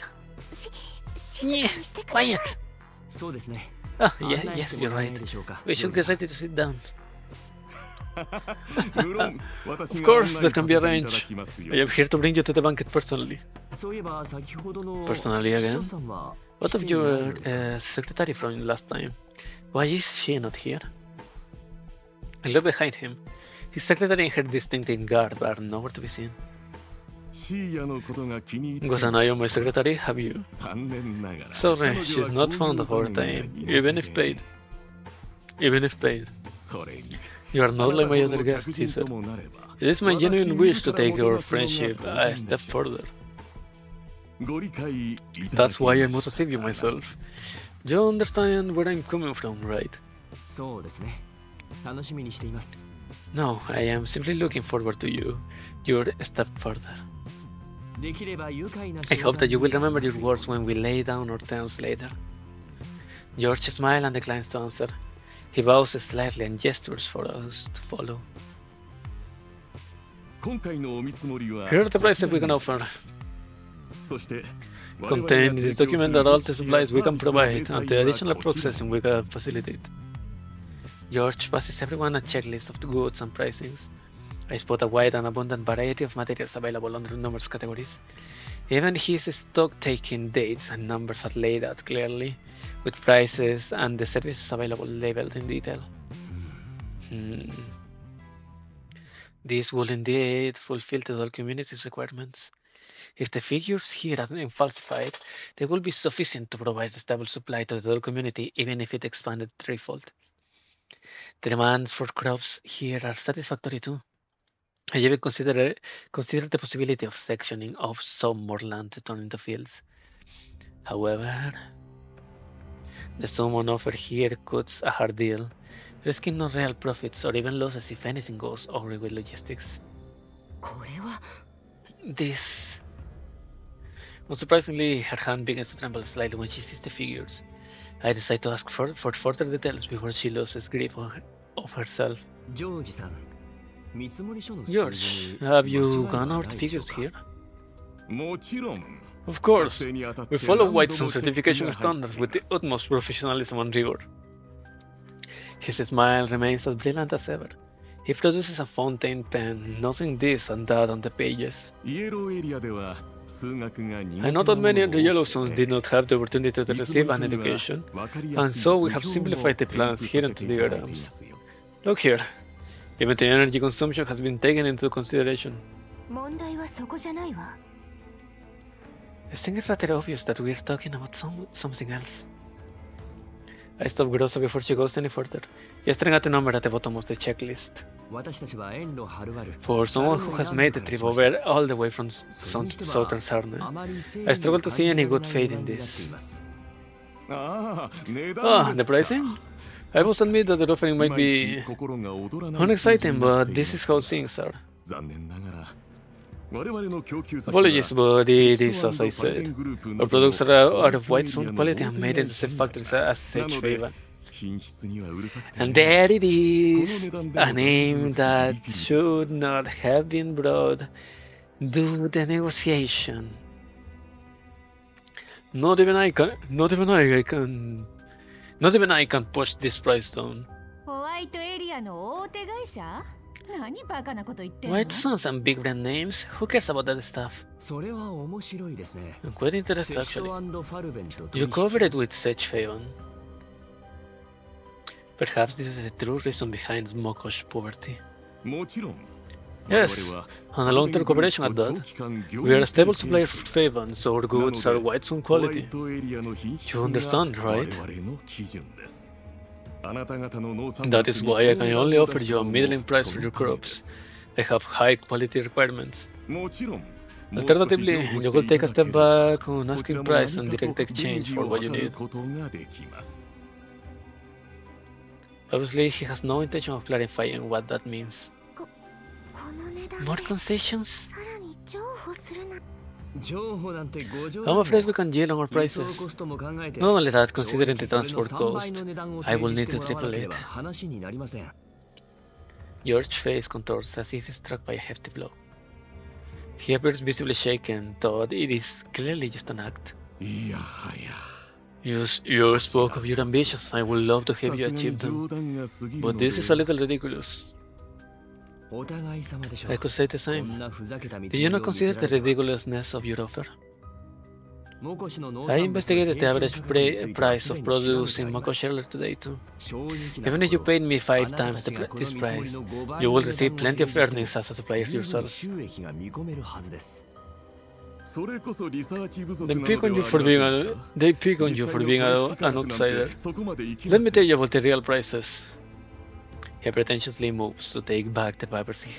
静 Yeah, かにしてください。 quiet. そうですね Oh, 案 yeah, 内 yes, しても you're らえない right. でしょうか We should get ready to sit down. 無論私 Of が course, 案内 that さ can せ be ていただ arranged. きますよ I am here to bring you to the banquet personally. そういえば先ほどの Personally again? 翔さんは What 来 of ていない your のですか secretary from last time? Why is she not here? I look behind him. His secretary and her distinctive garb are nowhere to be seen. シーヤのことが気に入ってい Goes an eye on my secretary, have you? 残念ながら Sorry, she's not fond of our time, even if paid. Even if paid. それに You are not like my other guests, he said. It is my genuine wish to take your friendship a step further. ご理解いただ That's き why I ま must した save you myself. You understand where I'm coming from, right? そうですね楽しみにしています No, I am simply looking forward to you. Your step further. できれば愉快な I hope that you will remember your 仕事に words when we lay down our terms later. George smiles and declines to answer. He bows slightly and gestures for us to follow. 今回のお見積もりは Here are the prices we can offer. そして Contained in this document are all the supplies we can provide and the additional processing we can facilitate. George passes everyone a checklist of the goods and pricings. I spot a wide and abundant variety of materials available under numerous categories. Even his stock-taking dates and numbers are laid out clearly, with prices and the services available labeled in detail. This will indeed fulfill the Doll community's requirements. If the figures here are not falsified, they will be sufficient to provide a stable supply to the Doll community, even if it expanded threefold. The demands for crops here are satisfactory too. I even consider the possibility of sectioning off some more land to turn into fields. However, the sum on offer here cuts a hard deal, risking no real profits or even losses if anything goes awry with logistics. これは This... Unsurprisingly, her hand begins to tremble slightly when she sees the figures. I decide to ask for further details before she loses grip of herself. ジョージさん見積もり書の数字 George, に have you 間違い gone は over な the いでしょう figures か here? もちろん Of course. 作成にあたって We follow 何度も White Sun チェックが certification 入って standards い with the ます utmost professionalism and rigor. His smile remains as brilliant as ever. He produces a fountain pen, noting this and that on the pages. イエローエリアでは数学が苦手 I know な that も many の of が the 多 Yellow く Suns て did not have the opportunity to 見積 receive も an り書には education, 分かりや and すい so we 図 have 表も simplified the 添 plans 付 here させ into てい the ただいていま items. すよ Look here. Even the energy consumption has been taken into consideration. 問題はそこじゃないわ。I think it's rather obvious that we're talking about something else. I stopped Grossa before she goes any further. Yesterday got a number at the bottom of the checklist. 私たちは遠路はるばる For someone who has made the trip over all the way from southern Sarne, I struggle to see any good fate in this. ああ、値 Ah, 段 the ですか。 pricing? I must admit that the offering might いまい be ち心が躍らない unexciting, 数字になっ but てい this ま is す how things are. 残念ながら我々の供給先 Apologies, は but it is シフト as I &ファルデ said. ングループ Our などの products are of ホワイ white トエリア stone の quality 大 and 手 made in 会 the 社 same になり factories ま as す。 such なので favor. 品質にはうるさくて And there it is, この値段でも a name that should not have been brought. Do the negotiation. Not even I can push this price down. ホワイトエリアの大手会社？何バカなこと言ってんの？ White stones and big brand names? Who cares about that stuff? それは面白いですね I'm quite セ interested シト actually. ファルベンと You 取引 covered it with such favor. Perhaps this is the true reason behind Mokosh poverty. もちろん Yes, on a long-term cooperation at that. We are a stable supplier of Faven, so our goods are white stone ホワ quality. イトエリアの品質 You が understand, 我 right? 々の基準ですあなた方の農産 That 物 is に why I その can 値段 only を offer 出した you a のも middling price そ for の your ためで crops. す I have high quality requirements. もちろん Alternatively, you could take a step back on asking price and direct exchange for what you need. ことができます Obviously, he has no intention of clarifying what that means. この値段 More で concessions? さらに譲歩するな。情報なんてご冗 I'm 談も afraid we can yield on our 輸送 prices. コストも考えて Not only that, 正 considering 直 the これの transport 3倍 cost, の値段を I 提 will 示 need して to もらわな triple けれ it. ば話になりません George's face contours as if struck by a hefty blow. He appears visibly shaken, though it is clearly just an act. いやはや You spoke of your ambitions, I would love to さ have す you がに achieve them. 冗談が過ぎる But の this is a で little ridiculous. お互い様でしょ I could say the こ same. んなふざけた見 Did 積 you も not りを見せ consider ら the れては ridiculousness of your offer? モコシの農 I 産物の investigated the 平均 average 価格については price す of でに調べてあ producing りま Mako す Sheller today too. 正直な Even と if you ころ paid me あ 5 なた times たちがこの this 見積もり price, の5倍 you の will 値 receive 段を plenty of 提示して earnings as a supplier 十分 yourself. 収益が見込めるはずですそれこそリサーチ不足 They なの pick で on you はあ for り being ません a か they pick on 実 you 際 for の being 取引 an 価格なんて outsider. そこまで行き Let ま me せ tell ん you about the real prices. He pretentiously moves to take back the papers he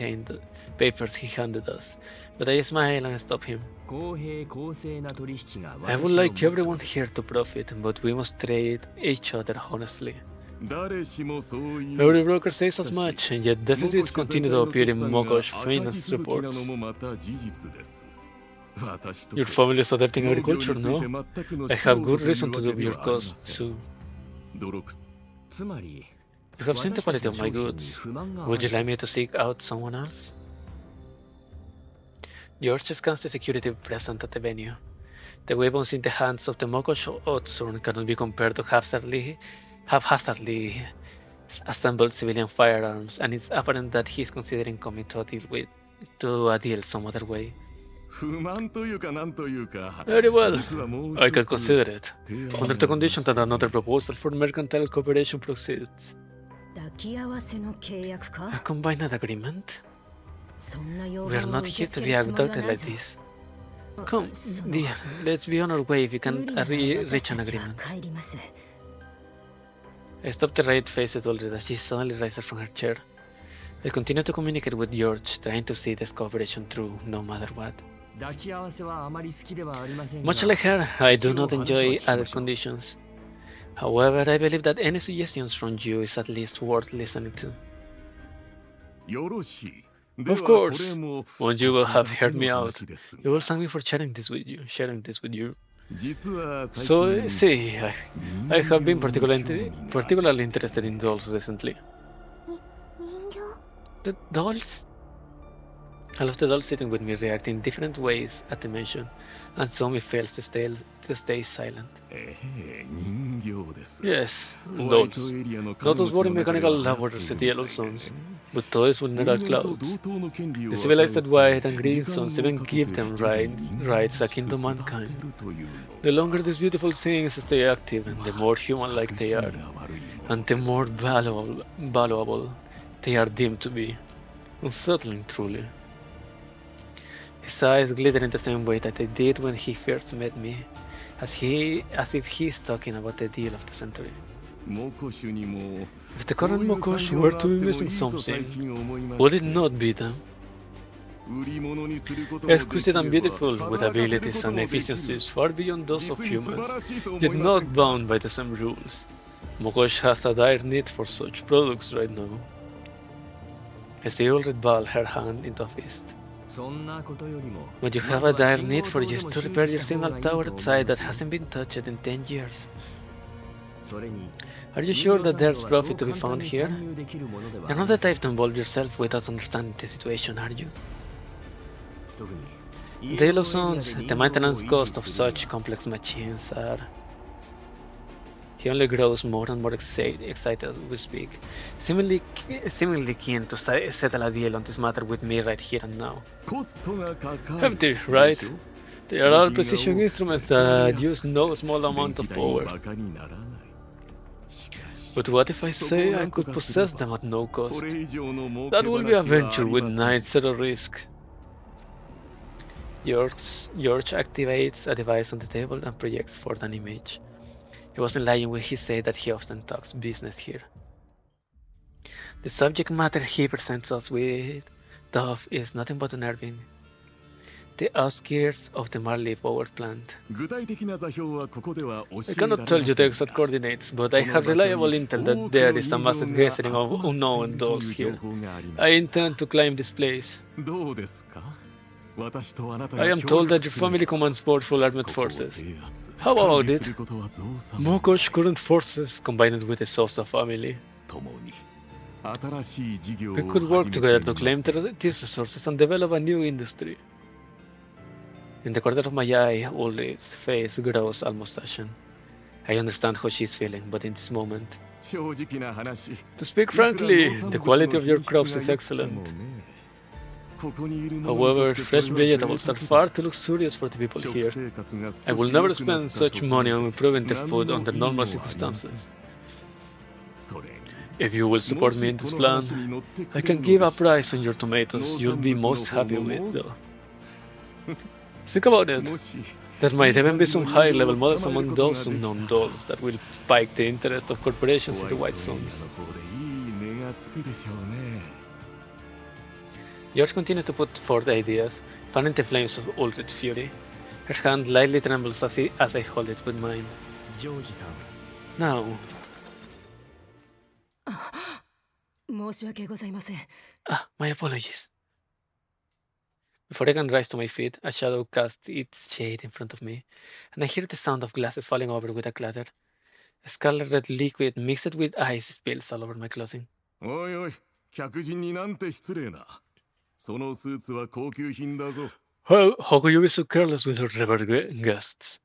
handed us, but I smile and stop him. 公平公正な取引が I 私 would の like モット everyone ーで here す to profit, but we must trade each other honestly. 誰しもそういう Every broker says as much, and yet deficits continue to appear in Mokosh finance 赤字続きな reports. のもまた事実です私と Your family is adapting 農業に agriculture, ついて no? 全くの I 素 have 人 good という reason to わ do けで your はありま costs せん too. 泥臭つまり You have seen the 私た quality ち of の my 商品に goods. 不満があ Would you る like me to seek out someone else? George scans the security present at the venue. The weapons in the hands of the Mokosh Otsun cannot be compared to haphazardly assembled civilian firearms, and it's apparent that he's considering coming to a deal some other way. 不満というかなんというか Very well. 実はもう I 一 can つ consider it, 提案 under が the ありま condition して that another proposal for mercantile cooperation proceeds. 抱き合わせの契約 A か combined agreement? そんな要 We are 望を not 受 here け to 付 be けるつもりは abducted ない like ぞ this. あ Come, その dear, let's be on our way if we 無 can't 理なら reach 私 an たちは agreement. 帰ります I stopped the red-faced Ulrich as she suddenly rises from her chair. I continue to communicate with George, trying to see this cooperation through no matter what. 抱き合わせはあまり好きではありませんが Much like her, I do 一応 not 話は聞 enjoy きま added しょう conditions. However, I believe that any suggestions from you is at least worth listening to. よろしい Of course, once you will have heard me out, you will thank me for sharing this with you. 実は最 So, 近 see, I have been particularly interested in dolls recently. 人形 The dolls? I love the dolls sitting with me, reacting in different ways at the mention, and so me fails to stay silent. 人形です Yes, ホワイト dolls. エリアの Not those 金持ち boring の中で mechanical は laborers 流 at 行って the いる yellow みたい zones, で but toys with 人 neutral 間と clouds. 同等の権利を The 与える civilized こと white and 時 green 間を zones か even け give て them 人々に rights 人 akin to 間らしく育 mankind. てるというの The longer these beautiful things stay active, and the more human-like they are, 悪いもの and the です more valuable they are deemed to be. Unsettling, truly. His His eyes glitter in the same way that they did when he first met me, as if he's talking about the deal of the century. If the current Mokosh were to be missing something, would it not be them? Exquisite and beautiful, with abilities and efficiencies far beyond those of humans, yet not bound by the same rules. Mokosh has a dire need for such products right now. I see Ulrich ball her hand into a fist. When you have a dire need for just to repair your signal tower outside that hasn't been touched in 10 years. Are you sure that there's profit to be found here? You're not the type to involve yourself without understanding the situation, are you? The illusions, the maintenance cost of such complex machines are... He only grows more and more excited as we speak, seemingly keen to settle a deal on this matter with me right here and now. Hefty, right? They are all precision instruments that use no small amount of power. But what if I say I could possess them at no cost? That will be a venture with zero risk. George activates a device on the table and projects forth an image. He wasn't lying when he said that he often talks business here. The subject matter he presents us with, Dove, is nothing but unnerving. The outskirts of the Marley power plant. I cannot tell you the exact coordinates, but I have reliable intel that there is a massive gathering of unknown dolls here. I intend to climb this place. I am told that your family commands powerful armed forces. How about it? Moko's current forces combined with the Sosa family. We could work together to claim these resources and develop a new industry. In the corner of my eye, Ulrich's face grows almost ashen. I understand how she's feeling, but in this moment... To speak frankly, the quality of your crops is excellent. However, fresh vegetables are far too luxurious for the people here. I will never spend such money on improving their food under normal circumstances. If you will support me in this plan, I can give a price on your tomatoes you'll be most happy with, though. Think about it. There might even be some high-level models among those unknown dolls that will spike the interest of corporations in the White Zones. George continues to put forth ideas, fanning the flames of Ulrich's fury. Her hand lightly trembles as I hold it with mine. Now... my apologies. Before I can rise to my feet, a shadow casts its shade in front of me, and I hear the sound of glasses falling over with a clatter. A scarlet red liquid mixed with ice spills all over my clothing. How could you be so careless with your revered guests?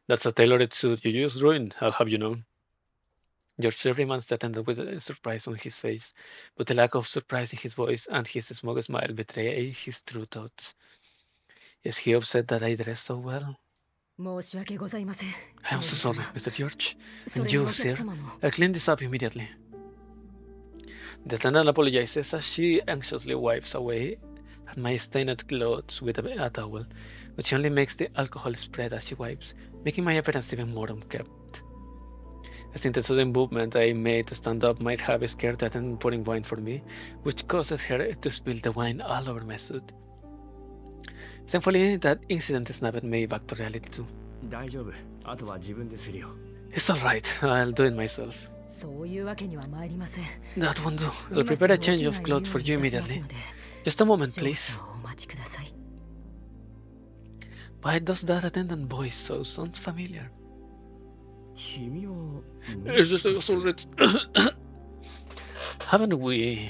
That's a tailored suit you just ruined, I'll have you known. George reminds the attendant with a surprise on his face, but the lack of surprise in his voice and his smug smile betray his true thoughts. Is he upset that I dress so well? I am so sorry, Mr. George. And you, sir, I'll clean this up immediately. The attendant apologizes as she anxiously wipes away at my stained clothes with a towel, but she only makes the alcohol spread as she wipes, making my appearance even more unkempt. I think the sudden movement I made to stand up might have scared the attendant pouring wine for me, which causes her to spill the wine all over my suit. Thankfully, that incident snapped me back to reality too. It's alright, I'll do it myself. That won't do. I'll prepare a change of clothes for you immediately. Just a moment, please. Why does that attendant voice sound familiar? Is this also haven't we?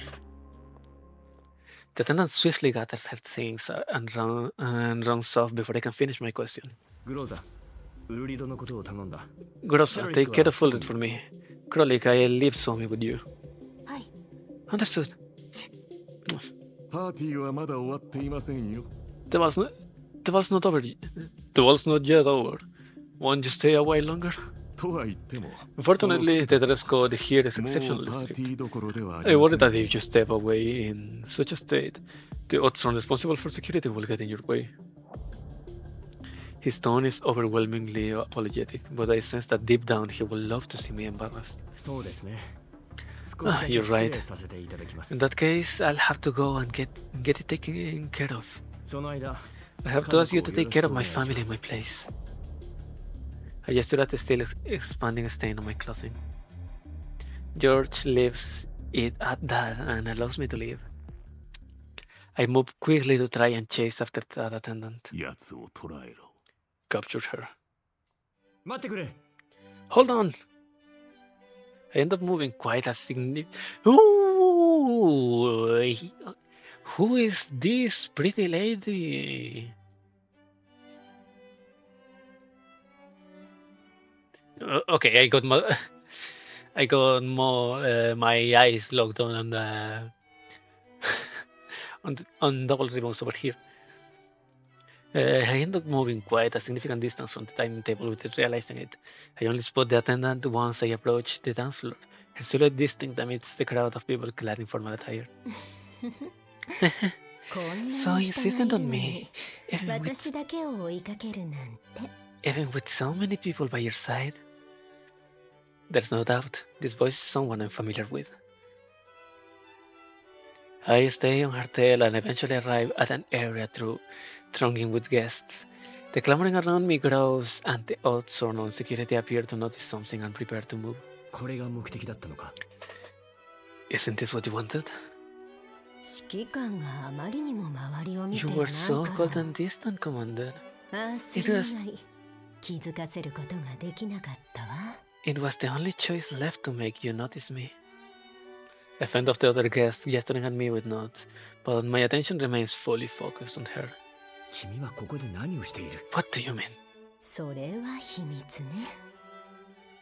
The attendant swiftly gathers her things and runs off before I can finish my question. Groza, take care of Ulrich for me. Krolik, I leave Suomi with you. Understood. The ball's not over. The ball's not yet over. Won't you stay a while longer? Unfortunately, the dress code here is exceptionally strict. I worry that if you step away in such a state, the odds responsible for security will get in your way. His tone is overwhelmingly apologetic, but I sense that deep down he would love to see me embarrassed. そうですね。少しだけ You're 失 right. 礼させていただきます。 In that case, I'll have to go and get it taken care of. その間、 I have to ask you to take care of my family and my place. I gesture at the still expanding stain on my clothing. George leaves it at that and allows me to leave. I move quickly to try and chase after that attendant. 奴を捕らえろ。 Capture her. 待ってくれ。 Hold on! I end up moving quite a significant. Ooh! Who is this pretty lady? Okay, I got my eyes locked on the on double ribbons over here. I end up moving quite a significant distance from the dining table without realizing it. I only spot the attendant once I approach the dance floor. Her silhouette distinct amidst the crowd of people clad in formal attire. So insistent on me, even with so many people by your side. There's no doubt, this voice is someone I'm familiar with. I stay on her tail and eventually arrive at an area thronging with guests. The clamoring around me grows and the odds-on on security appear to notice something and prepare to move. これが目的だったのか。 Isn't this what you wanted? 指揮官があまりにも周りを見て You いな were い so か cold ら and distant, Commander. ああ、それ以外気づかせることができなかったわ。 It was the only choice left to make you notice me. I fend off the other guests, gesturing at me with nods, but my attention remains fully focused on her. 君はここで何をしている？ What do you mean? それは秘密ね。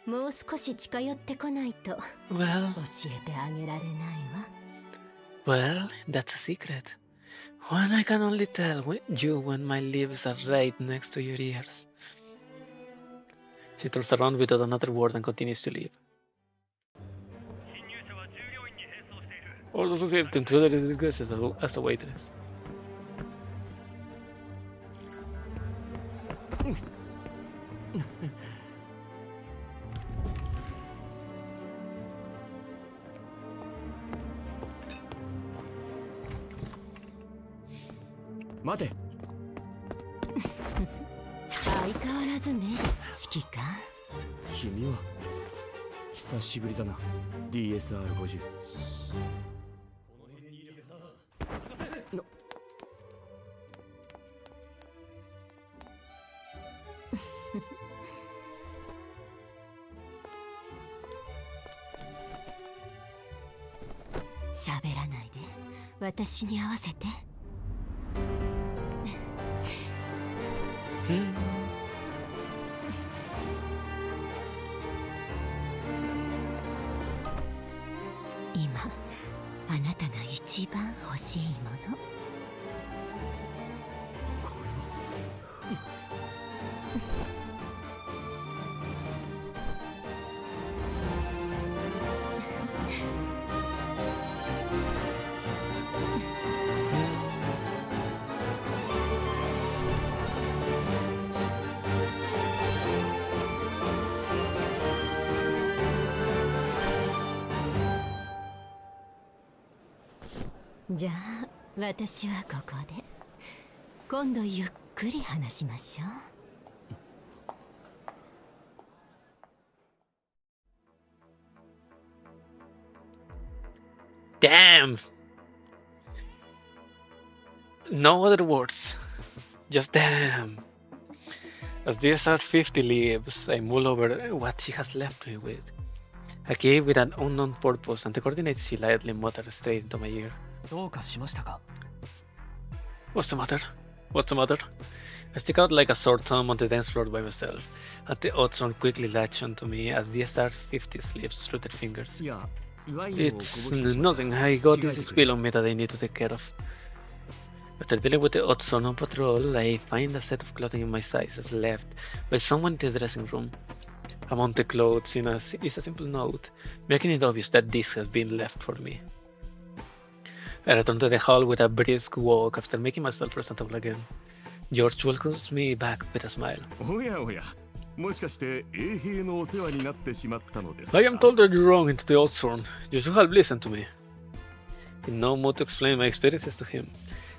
もう少し近寄ってこないと Well, 教えてあげられないわ。 well, that's a secret. One I can only tell you when my lips are right next to your ears. She turns around without another word and continues to leave. Orders received. Intruder is disguised as a waitress. Mate. 相変わらずね、指揮官。君は久しぶりだな。DSR50。喋らないで、私に合わせて。今、あなたが一番欲しいもの。じゃあ私はここで今度ゆっくり話しましょう。Damn! No other words. Just damn. As DSR50 leaves, I mull over what she has left me with. A key with an unknown purpose and the coordinates she lightly mutters straight into my ear. どうかしましたか？ What's the matter? What's the matter? I stick out like a sore thumb on the dance floor by myself, and the odds-on quickly latch onto me as DSR50 slips through their fingers. いや、ワインをこぼ It's してしまった。 nothing. I got this 着替えてくれ。 spill on me that I need to take care of. After dealing with the odds-on on patrol, I find a set of clothing in my sizes left by someone in the dressing room. Among the clothes is a simple note, making it obvious that this has been left for me. I return to the hall with a brisk walk after making myself presentable again. George welcomes me back with a smile. おやおや、もしかして衛兵のお世話になってしまったのですか。 I am told that you're wrong into the Oathsworn. You should have listened to me. In no mood to explain my experiences to him,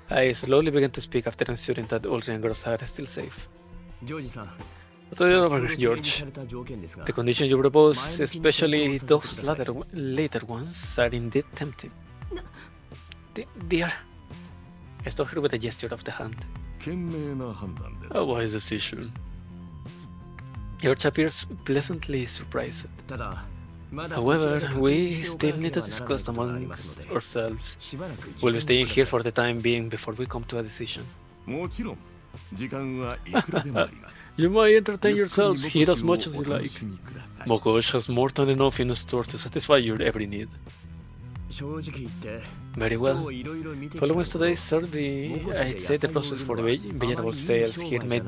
I slowly began to speak after ensuring that Ulrich and Gross are still safe. ジョージさん、 What are you doing, George? された条件ですが、 The conditions you propose, especially those later ones, are indeed tempting. Dear, I stopped her with a gesture of the hand. 賢明な判断です。 A wise decision. George appears pleasantly surprised. ただ、まだこちら However, で確認 we しておか still なけ need れ to ばならない discuss ことがありま amongst すので、 ourselves. しばらく時 We'll 間 be を staying く here ださ for い the time being before we come to a decision. もちろん、時間はいくらでもあります。 You might entertain ゆっくり yourselves here as 目 much 標 as を you お like. 楽しみください。 Mokosh has more than enough in store to satisfy your every need. 正直言って、 Very 今 well. 日いろいろ見てきたと Following ころ today's survey, I'd say the process for the vegetable sales here may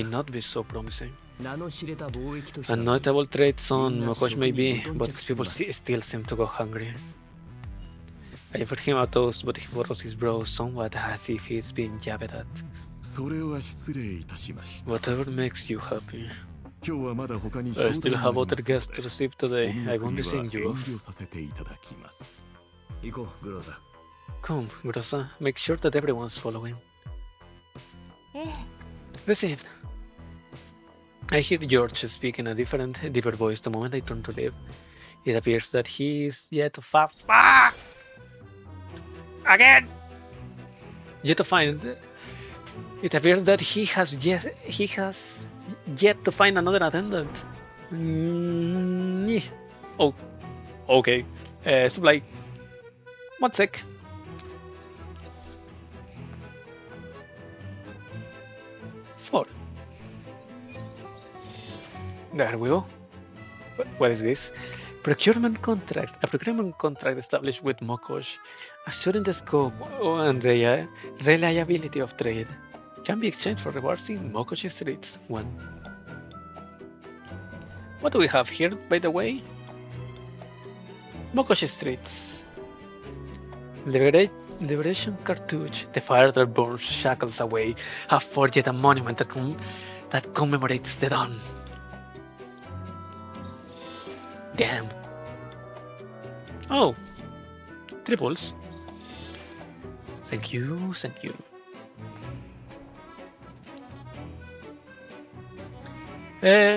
not be so promising. 名の知れた貿易として And notable trades on Mokosh may be, but its people still seem to go hungry. I offered him a toast, but he furrows his brow somewhat as if he's been jabbed at. それは失礼いたしました。 Whatever makes you happy. 今日はまだ他に I 商談 still が have ありま other すの guests to で、 receive お today. 見 I 送 won't り be は seeing 遠 you off. 慮させていただきます。行こう、グローザ。 Come, Grossa, make sure that everyone's following. ええ Received. I hear George speak in a deeper voice the moment I turn to leave. It appears that he is yet to find. Again! Yet to find. It appears that he has yet to find another attendant. Yeah. Oh, okay. Supply. 1 sec. Four. There we go. What is this? Procurement contract. A procurement contract established with Mokosh, assuring the scope and reliability of trade. Can be exchanged for rewards in Mokosh streets. 1. What do we have here, by the way? Mokosh streets. Liberation cartouche. The fire that burns shackles away. Have forged a monument that commemorates the dawn. Damn. Oh. Triples. Thank you, thank you.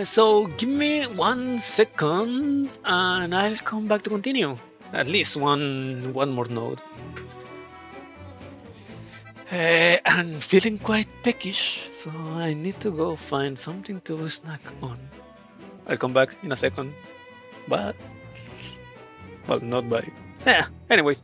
So give me 1 second and I'll come back to continue. At least one more node. I'm feeling quite peckish, so I need to go find something to snack on. I'll come back in a second. But well, not by. Yeah, anyways.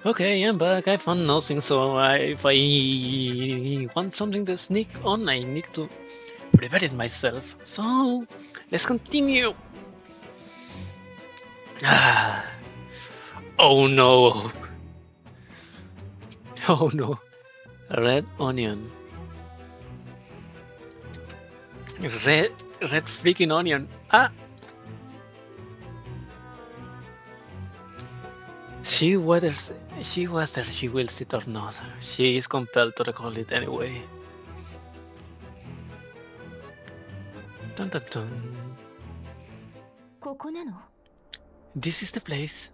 Okay, I'm back. I found nothing, so if I want something to sneak on, I need to prepare it myself. So, let's continue. Ah. Oh no. Oh no. A red onion. Red freaking onion. Ah. She whether she wills it or not, she is compelled to recall it anyway. Dun dun dun. ここなの？ This is the place.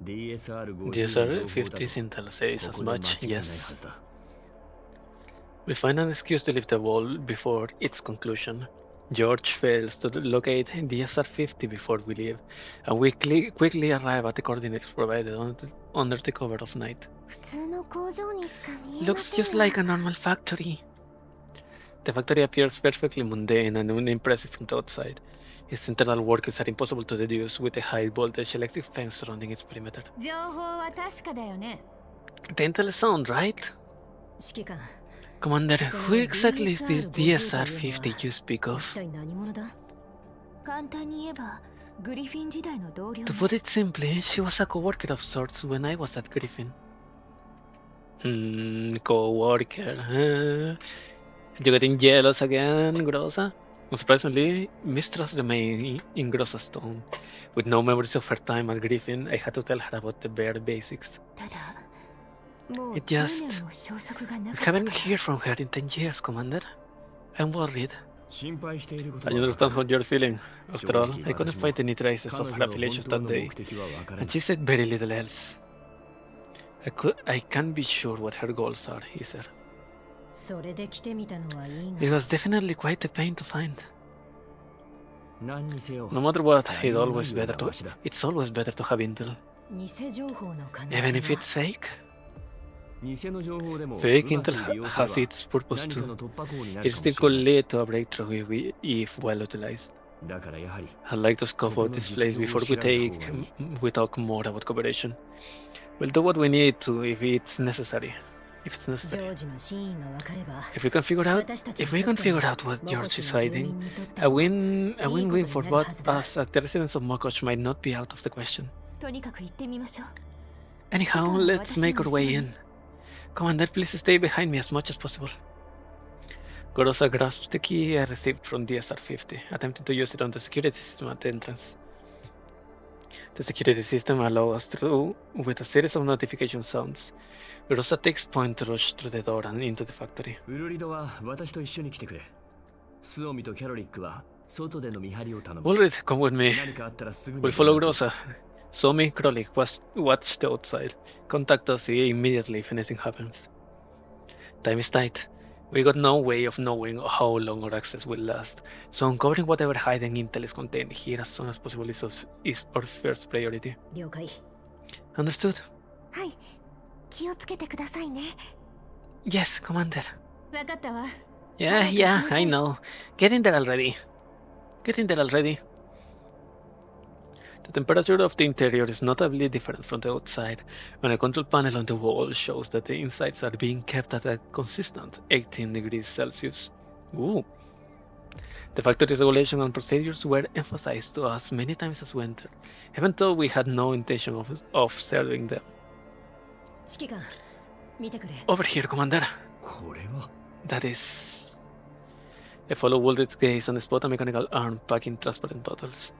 DSR-50 DSR-50's intel says as much, yes. We find an excuse to leave the wall before its conclusion. George fails to locate DSR-50 before we leave, and we quickly arrive at the coordinates provided under the cover of night. 普通の工場にしか見えま Looks せん just が like a normal factory. The factory appears perfectly mundane and unimpressive from the outside. Its internal workings are impossible to deduce with the high voltage electric fence surrounding its perimeter. 情報は確かだよね。 The intel is sound, right? 指揮官、 Commander, その who exactly is this DSR-50 DSR-50 you speak 一 of? 体何者だ？簡単に言えばグリフィン時代の同僚 To ね。 put it simply, she was a co-worker of sorts when I was at Griffin. Co-worker. You getting jealous again, Grossa? Unsurprisingly, mistrust remained in Grossa's tone. With no memories of her time at Griffin, I had to tell her about the bare basics. ただ、もう It 10 just- 年も消息がな I かった haven't から heard from her in 10 years, Commander. I'm worried. 心配していること I は understand how you're feeling. After all, I couldn't 正直 find any traces 彼 of 女 her の affiliations 本当 that の day, 目的はわからな and い she said very little else. I can't be sure what her goals are, he said. それで来てみたのはいい It が was definitely quite a pain to find. 何にせよ No matter what,何もないよりはマシだ it's always better to have intel. 偽情報の可能 Even 性 if は it's fake. 偽の情報でも Fake うまく intel 利用すれ has ば its purpose 何か too. の突破口にな It るか still もしれ could ない lead to a breakthrough if well utilized. だからやはり I'd like to scope out this place before we talk more about cooperation. We'll do what we need to if it's necessary. ジョージの真意が分かれば If we can figure out 私たち if に we と can っても figure out what モコ George シ is の住 hiding, 民にとって a も win for いいことになる both はずだ。 us as the residents of Mokosh might not be out of the question. とにかく行ってみましょう Anyhow, let's make our way in. Commander, please stay behind me as much as possible. Gorosa grasps the key I received from DSR-50, attempting to use it on the security system at the entrance. The security system allows us through with a series of notification sounds. Gorosa takes point to rush through the door and into the factory. ウルリドは私と一緒に来てくれスオミとキャロリックは外での見張りを頼む Ulrich, come with me. 何かあったらすぐに We'll follow Grossa. Somi, Krolik, watch the outside. Contact us immediately if anything happens. Time is tight. We got no way of knowing how long our access will last, so uncovering whatever hidden intel is contained here as soon as possible is our first priority. 了解 Understood? はい気をつけてくださいね Yes, Commander. わかったわ。 Yeah, I know. Get in there already. The temperature of the interior is notably different from the outside, when a control panel on the wall shows that the insides are being kept at a consistent 18 degrees Celsius. Ooh. The factory's regulation and procedures were emphasized to us many times as we entered, even though we had no intention of observing them. 指揮官見てくれ Over here, Commander. これは That is... I follow Waldrid's gaze and spot a mechanical arm packing transparent bottles.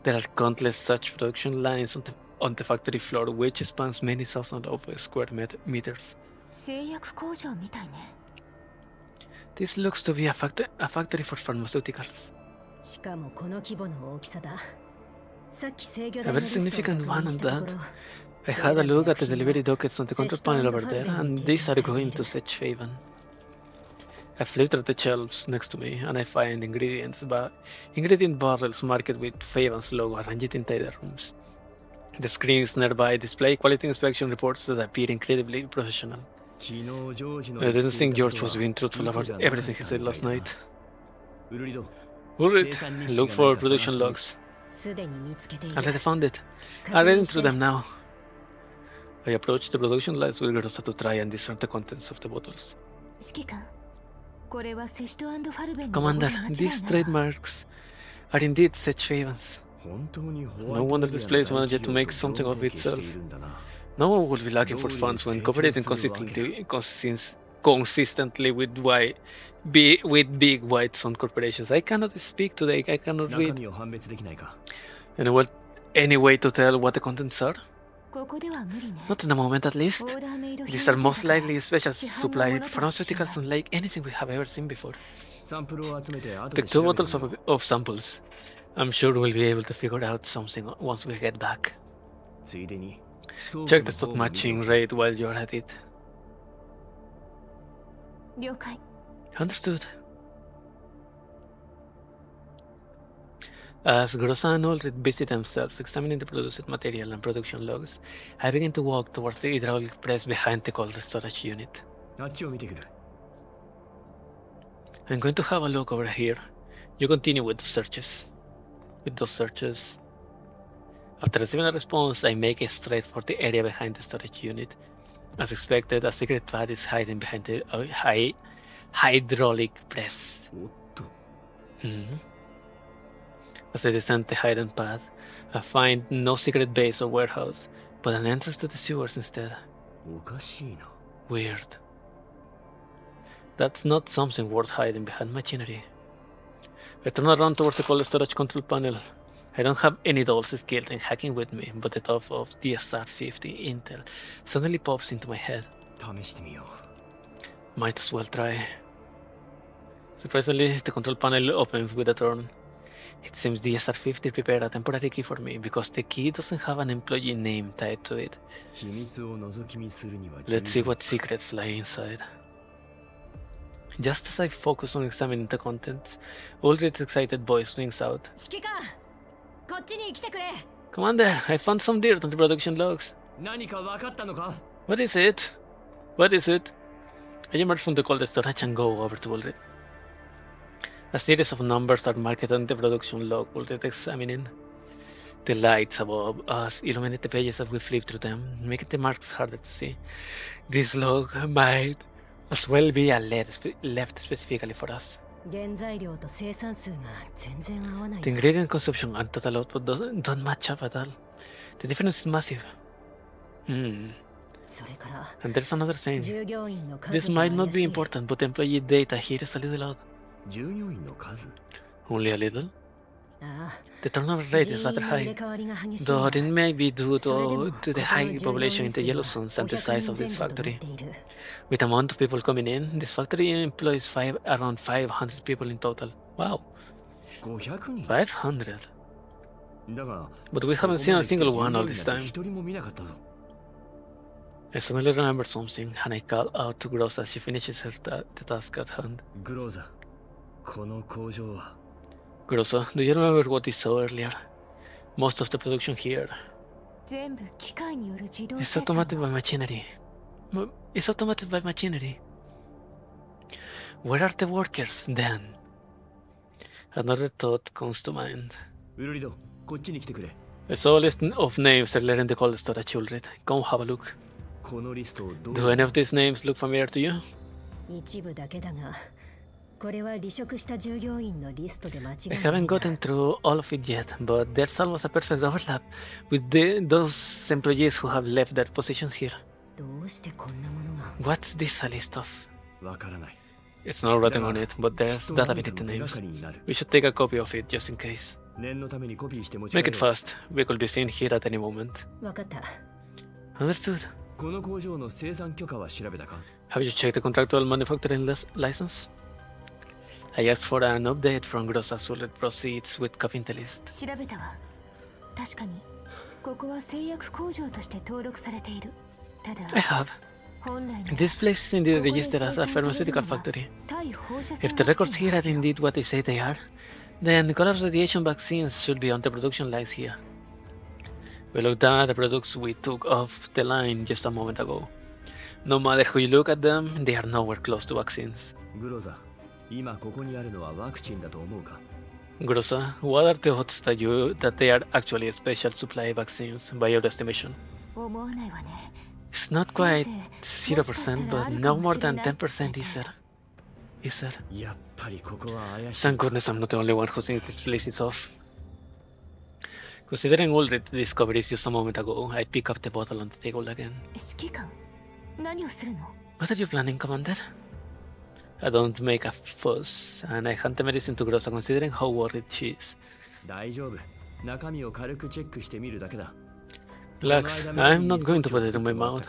There are countless such production lines on the factory floor, which spans many thousands of square meters. 製薬工場みたいね This looks to be a factory for pharmaceuticals. しかもこの規模の大きさださっき制御 A 台の very リストを significant 確 one 認 on したとこ that. ろ I had a look at the delivery dockets on the control panel over there, and these are going to Sechhaven. I flip through the shelves next to me, and I find ingredient barrels marked with Faven's logo arranged in tidy rooms. The screens nearby display quality inspection reports that appear incredibly professional. 昨日ジョージの I 言って didn't い think たこ George と was は being truthful 嘘 about じゃなかった everything he said みた last いだ night. ウルリド Ulrich, 生産日誌 look が for ないか探 production してみる logs. すでに見つけている Already found it. 確 I'm 認 reading して through them now. I approached the production lines with Grossa to try and discern the contents of the bottles. 指揮官、これはセシト&ファルベンの Commander, ロゴで間違い these ないわ。 trademarks are indeed such favors. 本当にホ No ワイト wonder メデ this ィア place の大 managed 企 to 業 make と something 業 of 提携して itself. いるんだな。 No one will be lacking for どうりで funds when 成長 cooperating するわけだ。 consistently with with big white sun corporations. I cannot speak today. I cannot 中 read. 身を判別できないか。 Any way to tell what the contents are? ここでは無理ね。 Not in the moment, at least. オーダーメイド品 These are だけだ most から likely special 市販の supply ものとは違う pharmaceuticals unlike anything we have ever seen before. サンプルを集めて後 Take で two 調べて bottles みよ of samples. I'm sure we'll be able to figure out something once we get back. う。ついでに倉庫 Check の the 方 stock も見てお matching き rate while you're at it. 了解。 Understood. As Grossa and Ulrich busy themselves examining the produced material and production logs, I begin to walk towards the hydraulic press behind the cold storage unit. あっちを見てくる。 I'm going to have a look over here. You continue with those searches. After receiving a response, I make it straight for the area behind the storage unit. As expected, a secret path is hiding behind the hydraulic press. おっと。 As I descend the hidden path, I find no secret base or warehouse, but an entrance to the sewers instead. おかしいな。 Weird. That's not something worth hiding behind machinery. I turn around towards the cold storage control panel. I don't have any dolls skilled in hacking with me, but the thought of DSR-50 Intel suddenly pops into my head. 試してみよ Might as well try. Surprisingly, the control panel opens with a turn. It seems DSR-50 prepared a temporary key for me because the key doesn't have an employee name tied to it. う。秘密を覗き見するには Let's see 十分 what secrets lie inside. Just as I focus on examining the contents, Ulrich's excited voice rings out. 指揮官、こっちに来てくれ。 Commander, I found some dirt on the production logs. 何か分かったのか？ What is it? What is it? I emerge from the cold storage and go over to Ulrich. A series of numbers are marked on the production log Ulrich examining. The lights above us illuminate the pages as we flip through them, making the marks harder to see. This log might as well be a left specifically for us. 原材料と生産数が全然合わない The な。 ingredient consumption and total output don't match up at all. The difference is massive. それから And there's another thing. 従業員の数 This が might not 怪 be しい。 important, but employee data here is a little odd. 従業員の数？ Only a little? ああ、 The turnover rate 人 is 員 rather の入 high, れ替わりが激しい though が it may be due それでも to the ここ high の従業 population 員 in the 数 Yellow は Suns and the 500 size 人 of 前 this 後とな factory. っている。 With the amount of people coming in, this factory employs around 500 people in total. Wow, 500人。 500. だが、 But we ここ haven't seen ま a で来て single 従 one 業 all 員 this なんて time. 一人も見なかったぞ。 I suddenly remember something, and I call out to Gross as she finishes the task at hand. グローザ、この工場は Grosso, do you remember what we saw earlier? Most of the production here 全部機械による自動 is 生産 automated by machinery. It's automated by machinery. Where are the workers then? Another thought comes to mind. ウルリド、こっちに来てくれ。 I saw a list of names earlier in the cold storage, Ulrich. Come have a look. このリストをどう Do any of these names look familiar to you? 一部だけだが、これは離職した従業員のリストで間違 I いない haven't な。 gotten through all of it yet, but there's almost a perfect overlap with those employees who have left their positions here. どうしてこんなものが。 What's this a list of? わからない。 It's not written on it, but きっ there's と何か data の beneath the 手が names. かりになる。 We should take a copy of it just in case. 念のためにコピーして持ち帰 Make れ it fast. We could be seen here at any moment. わかった。 Understood. この工場の生産許可は調べたか？ Have you checked the contractual manufacturing license? I asked for an update from Gross as Ulrich proceeds with copying the list. 調べたわ。確かに、ここは製薬工場として登録されている。ただ、 I have. 本来なら This place is indeed ここで registered 生 as 産 a される pharmaceutical のは factory. 対放射線 If the ワク records チンの here は are ずよ。 indeed what they say they are, then color radiation vaccines should be on the production lines here. We looked at the products we took off the line just a moment ago. No matter who you look at them, they are nowhere close to vaccines. グローザ、今ここにあるのはワクチンだと思うか？ Grossa, what are the odds that they are actually special supply vaccines by your estimation? 思わないわね。It's not quite 0%, but no more than 10%, he said. やっぱりここは怪しい。 Thank goodness I'm not the only one who thinks this place is off. Considering all the discoveries just a moment ago, I'd pick up the bottle on the table again. 指揮官、何をするの？ What are you planning, Commander? I don't make a fuss, and I hand the medicine to Grossa considering how worried she is. 大丈夫。中身を軽くチェックしてみるだけだ。 Relax, I'm not going to put it in my mouth.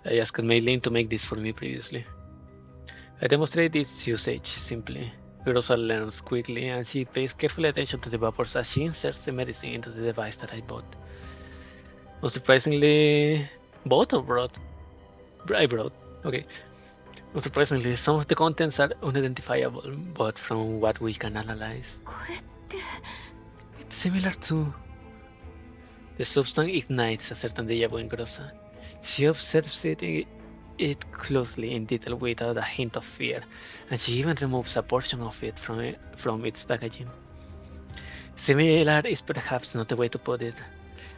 I asked Maylene to make this for me previously. I demonstrate its usage simply. Grossa learns quickly, and she pays careful attention to the vapors as she inserts the medicine into the device that I bought. Unsurprisingly, bought or brought? I brought. Okay. Unsurprisingly, some of the contents are unidentifiable, but from what we can analyze, これって。 it's similar to... The substance ignites a certain deja vu in Grossa. She observes it closely in detail without a hint of fear, and she even removes a portion of it from its packaging. Similar is perhaps not the way to put it.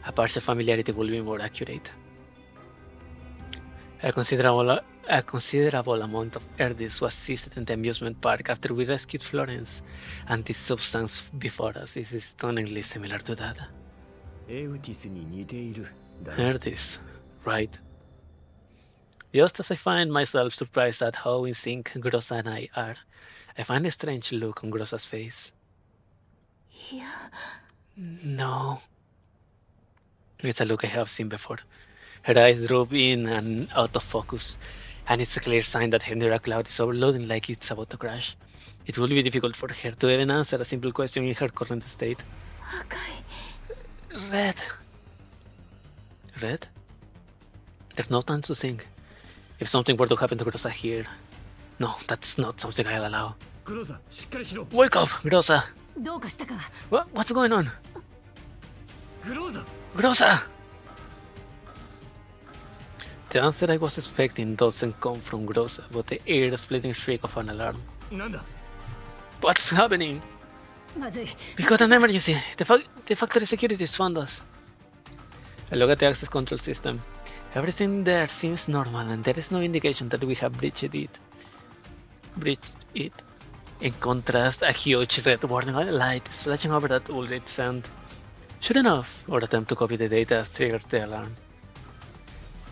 A partial familiarity will be more accurate. A considerable amount of Erdis was seized in the amusement park after we rescued Florence, and this substance before us is stunningly similar to that. エウティスに似ている。 Erdis, right. Just as I find myself surprised at how in sync Grossa and I are, I find a strange look on Grossa's face. いや。 No. It's a look I have seen before. Her eyes drop in and out of focus, and it's a clear sign that her neural cloud is overloading like it's about to crash. It will be difficult for her to even answer a simple question in her current state. 赤い。 Red. Red? There's no time to think. If something were to happen to Grossa here... No, that's not something I'll allow. グローザ、しっかりしろ。 Wake up, Grossa! どうかしたか？ What's going on? グローザ。 Grossa! The answer I was expecting doesn't come from Grossa, but the ear-splitting shriek of an alarm. なんだ。 What's happening? まずい。 We got an emergency! The factory securities found us! I look at the access control system. Everything there seems normal, and there is no indication that we have breached it. In contrast, a huge red warning light is flashing over that ultimate send. Sure enough, our attempt to copy the data triggers the alarm.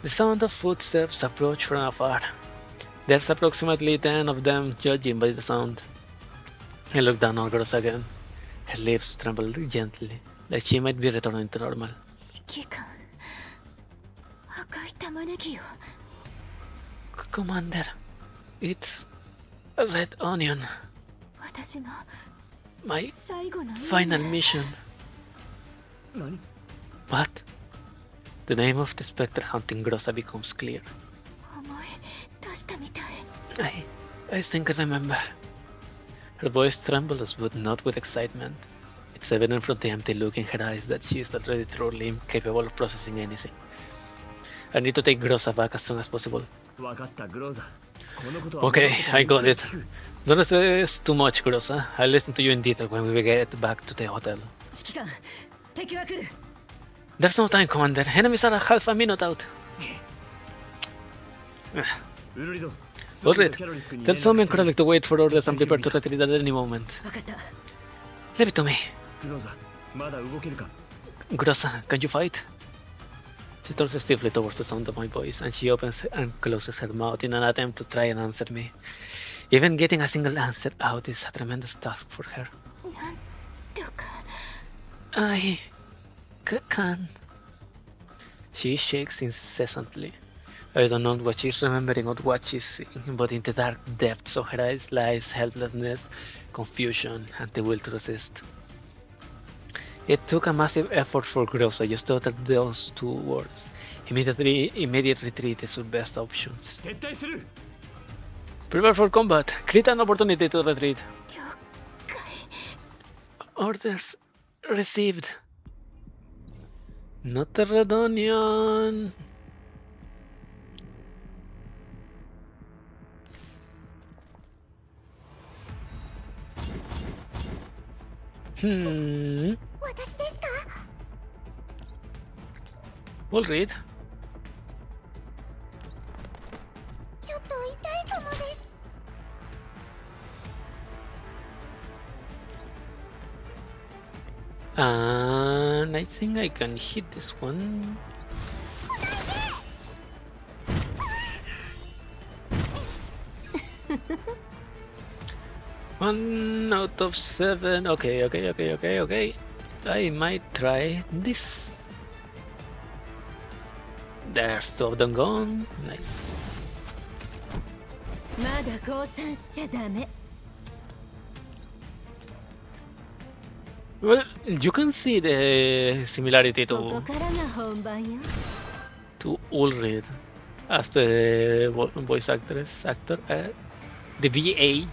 The sound of footsteps approach from afar. There's approximately 10 of them, judging by the sound. I look down on Grossa again. Her lips tremble gently, like she might be returning to normal. 指揮官。赤い玉ねぎよ。 Commander, it's a red onion. 私の My 最後の。 final mission. 何？ What? The name of the spectre hunting Grossa becomes clear. 思い出したみたい。I think I remember. Her voice trembles, but not with excitement. It's evident from the empty look in her eyes that she is already truly incapable of processing anything. I need to take Grossa back as soon as possible. わかった、グローザ。このことは。 Okay, I got it. Don't stress too much, Grossa. I'll listen to you in detail when we get back to the hotel. 指揮官、敵が来る。 There's no time, Commander. Enemies are half a minute out. ウルリド。 Alright, tell some and Kralik to wait for orders and prepare to retreat at any moment. わかった。 Leave it to me. グローザ、まだ動けるか。 Grossa, can you fight? She turns stiffly towards the sound of my voice, and she opens and closes her mouth in an attempt to try and answer me. Even getting a single answer out is a tremendous task for her. なんとか。 I can. She shakes incessantly. I don't know what she's remembering or what she's seeing, but in the dark depths of her eyes lies helplessness, confusion, and the will to resist. It took a massive effort for Grossa just to utter those two words. Immediate retreat is the best options. 撤退する。 Prepare for combat. Create an opportunity to retreat. 了解。 Orders received. Not the red onion. Hmm. 私ですか？ We'll read. ちょっと痛いかもです。And I think I can hit this one. One out of 7. Okay. I might try this. There's 2 of them gone. Nice. まだ降参しちゃダメ。 Well, you can see the similarity ここからが本番よ。 to Ulrich as the voice actor, the VA.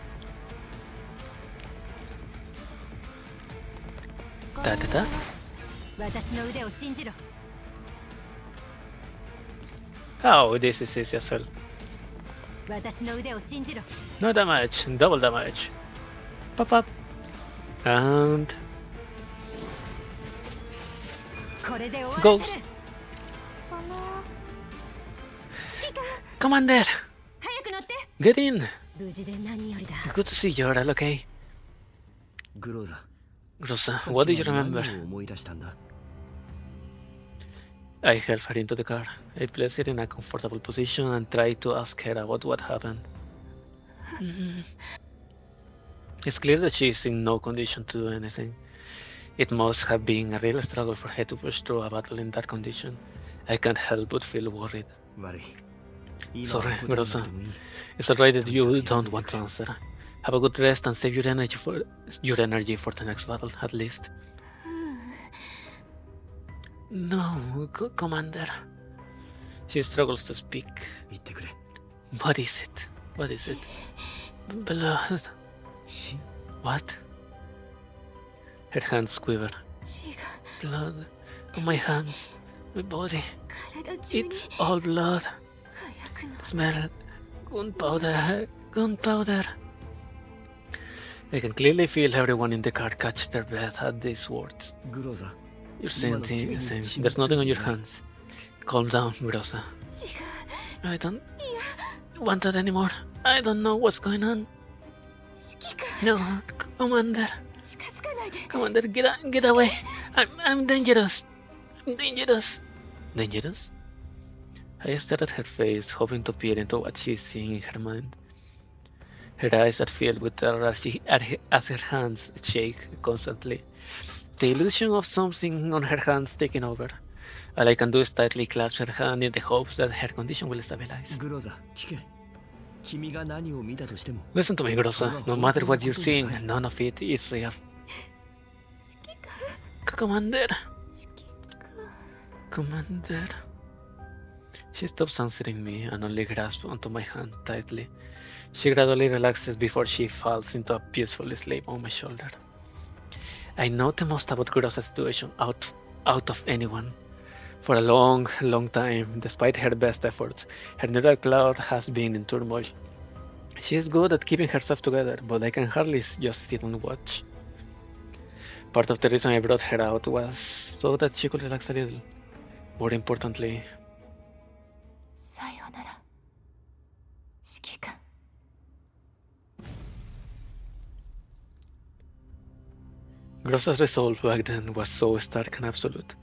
Da. 私の腕を信じろ。 Oh, this is easy as hell. 私の腕を信じろ。 No damage, double damage. Pop up. And これで終わ Go. らせる。その指揮官、 Commander, 早く乗って。 get in. 無事で何よりだ。 Good to see you, all okay? グローザ Rosa, さっき what do you は remember? 何を思い出したんだ I helped her into the car. I placed her in a comfortable position and tried to ask her about what happened. It's clear that she is in no condition to do anything. It must have been a real struggle for her to push through a battle in that condition. I can't help but feel worried. 悪い今 Sorry, は答えなくて Rosa. もいい It's alright that you don't want to answer. Have a good rest and save your energy for the next battle, at least. No, Commander. She struggles to speak. 言ってくれ What is it? What is it? Blood. 死 What? Her hands quiver. 血 Blood on my hands, my body. が体中に It's all blood. 火薬の Smell gunpowder. Gunpowder. I can clearly feel everyone in the car catch their breath at these words. グローザ You're saying things. There's nothing on your hands. Calm down, Rosa. 血 I don't want that anymore. I don't know what's going on. 指揮官 No, Commander. 近づかないで。 Commander, get away. I'm dangerous. I'm dangerous. Dangerous? I stared at her face, hoping to peer into what she's seeing in her mind. Her eyes are filled with terror as her hands shake constantly. The illusion of something on her hands taking over. All I can do is tightly clasp her hand in the hopes that her condition will stabilize. グローザ聞け君が何を見たとしても Listen to me, Grossa. No matter what you're seeing, none of it is real. 指揮官 Commander! 指揮官 Commander. She stops answering me and only grasps onto my hand tightly. She gradually relaxes before she falls into a peaceful sleep on my shoulder. I know the most about Grossa's situation out of anyone. For a long time, despite her best efforts, her neural cloud has been in turmoil. She is good at keeping herself together, but I can hardly just sit and watch. Part of the reason I brought her out was so that she could relax a little. More importantly, さようなら指揮官 Grossa's resolve back then was so stark and absolute,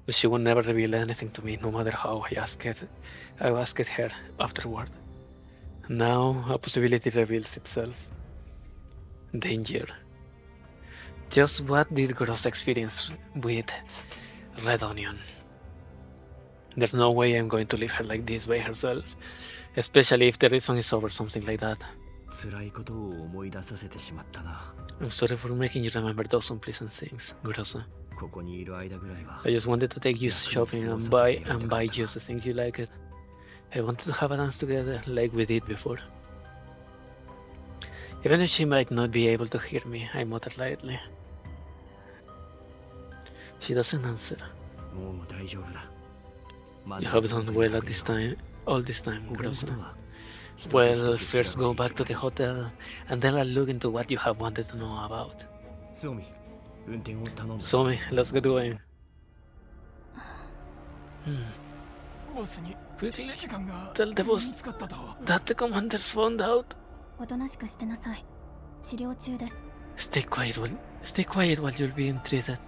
but she would never reveal anything to me, no matter how I asked her afterward. Now a possibility reveals itself. Danger. Just what did Grossa experience with Red Onion? There's no way I'm going to leave her like this by herself, especially if the reason is over something like that. 辛いことを思い出させてしまったな I'm sorry for making you remember those unpleasant things, Grossa. ここにいる間ぐらいは I just wanted to take you shopping and buy you the things you liked. I wanted to have a dance together like we did before. Even if she might not be able to hear me, I muttered lightly. She doesn't answer. もう大丈夫だ You have done well at this time, all this time, Grossa. Well, first go back to the hotel, and then I'll look into what you have wanted to know about. ソミ運転を頼む Somi, let's get going. Quickly tell the boss that the commanders found out. おとなしくしてなさい。治療中です。 Stay quiet while you're being treated.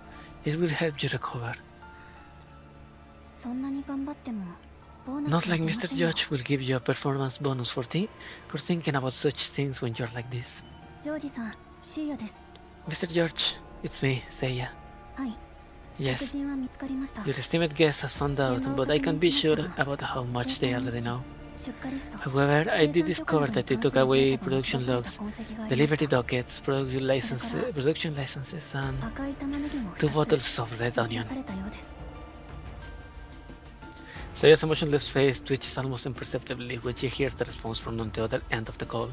It will help you recover. そんなに頑張ってもボーナス Not は like 出ませ Mr. んよ。 Judge will give you a performance bonus for thinking about such things when you're like this. ジョージさん、シーヤです。 Mr. George, it's me, Seiya. はい。 Yes, 客人は見つかりました。 your estimate guest has found out, but I can't be sure about how much they already know. 出荷リスト。 However, I did discover that they took away production logs, delivery dockets, production licenses, and 赤い玉ねぎも 2 2つ bottles of red 持ち onion. 出されたようです。 Seiya's emotionless face twitches almost imperceptibly when she hears the response from on the other end of the call.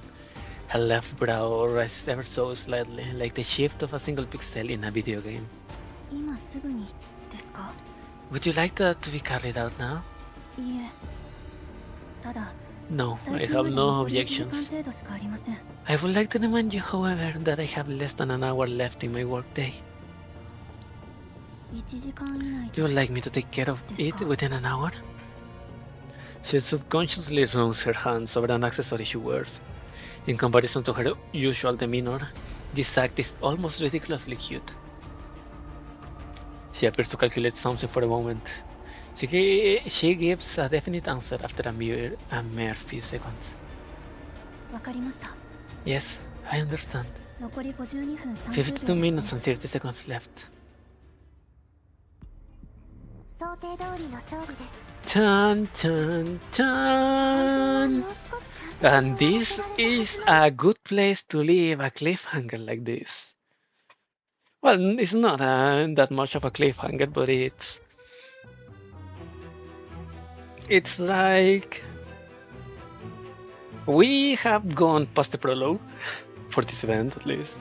Her left brow rises ever so slightly, like the shift of a single pixel in a video game. 今すぐにですか？ Would you like that to be carried out now? いいえ。ただ、 No, 退 I 勤ま have で no 残り1時間 objections. 程度しかありません。 I would like to remind you, however, that I have less than an hour left in my workday. 1時間以内 You would で。 like me to take care of it within an hour? She subconsciously runs her hands over an accessory she wears. In comparison to her usual demeanor, this act is almost ridiculously cute. She appears to calculate something for a moment. She gives a definite answer after a mere few seconds. わかりました。 Yes, I understand. 残り52分30 52 秒 minutes ですね。 and 30 seconds left. 想定通りの勝利です。 Chan, chan, chan. And this is a good place to leave a cliffhanger like this. Well, it's not that much of a cliffhanger, but it's like we have gone past the prologue for this event, at least.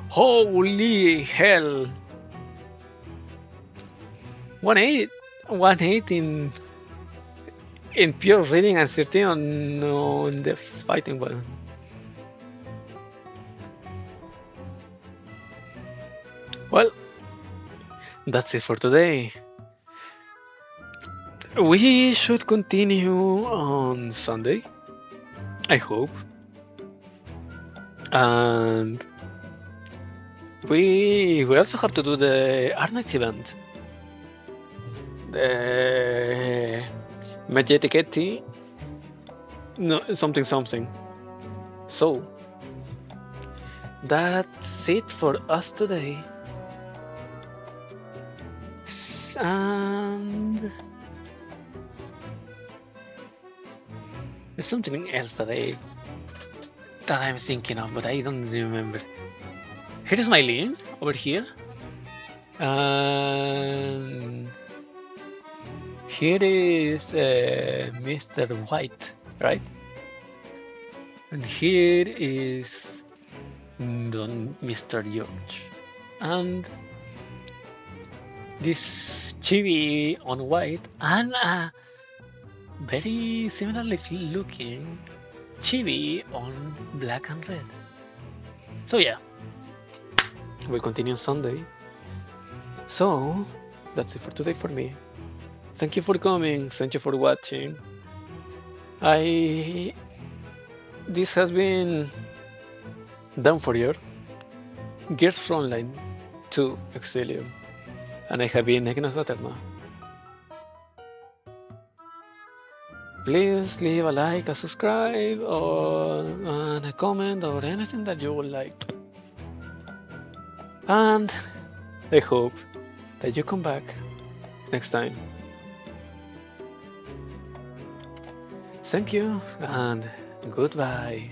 Holy hell! 1-8 in pure reading and 13 on the fighting button. Well, that's it for today. We should continue on Sunday, I hope. And we also have to do the Arnex event. The Magetichetti, no, something. So that's it for us today. And there's something else that I'm thinking of, but I don't remember. Here is my link over here. And here is Mr. White, right? And here is Mr. George. And this chibi on white and a very similarly looking chibi on black and red. So yeah, we'll continue Sunday. So that's it for today for me. Thank you for coming, thank you for watching. This has been Dawnforger, Gears Frontline 2 Exilium, and I have been Egnos Laterna. Please leave a like, a subscribe, or a comment, or anything that you would like. And I hope that you come back next time. Thank you and goodbye.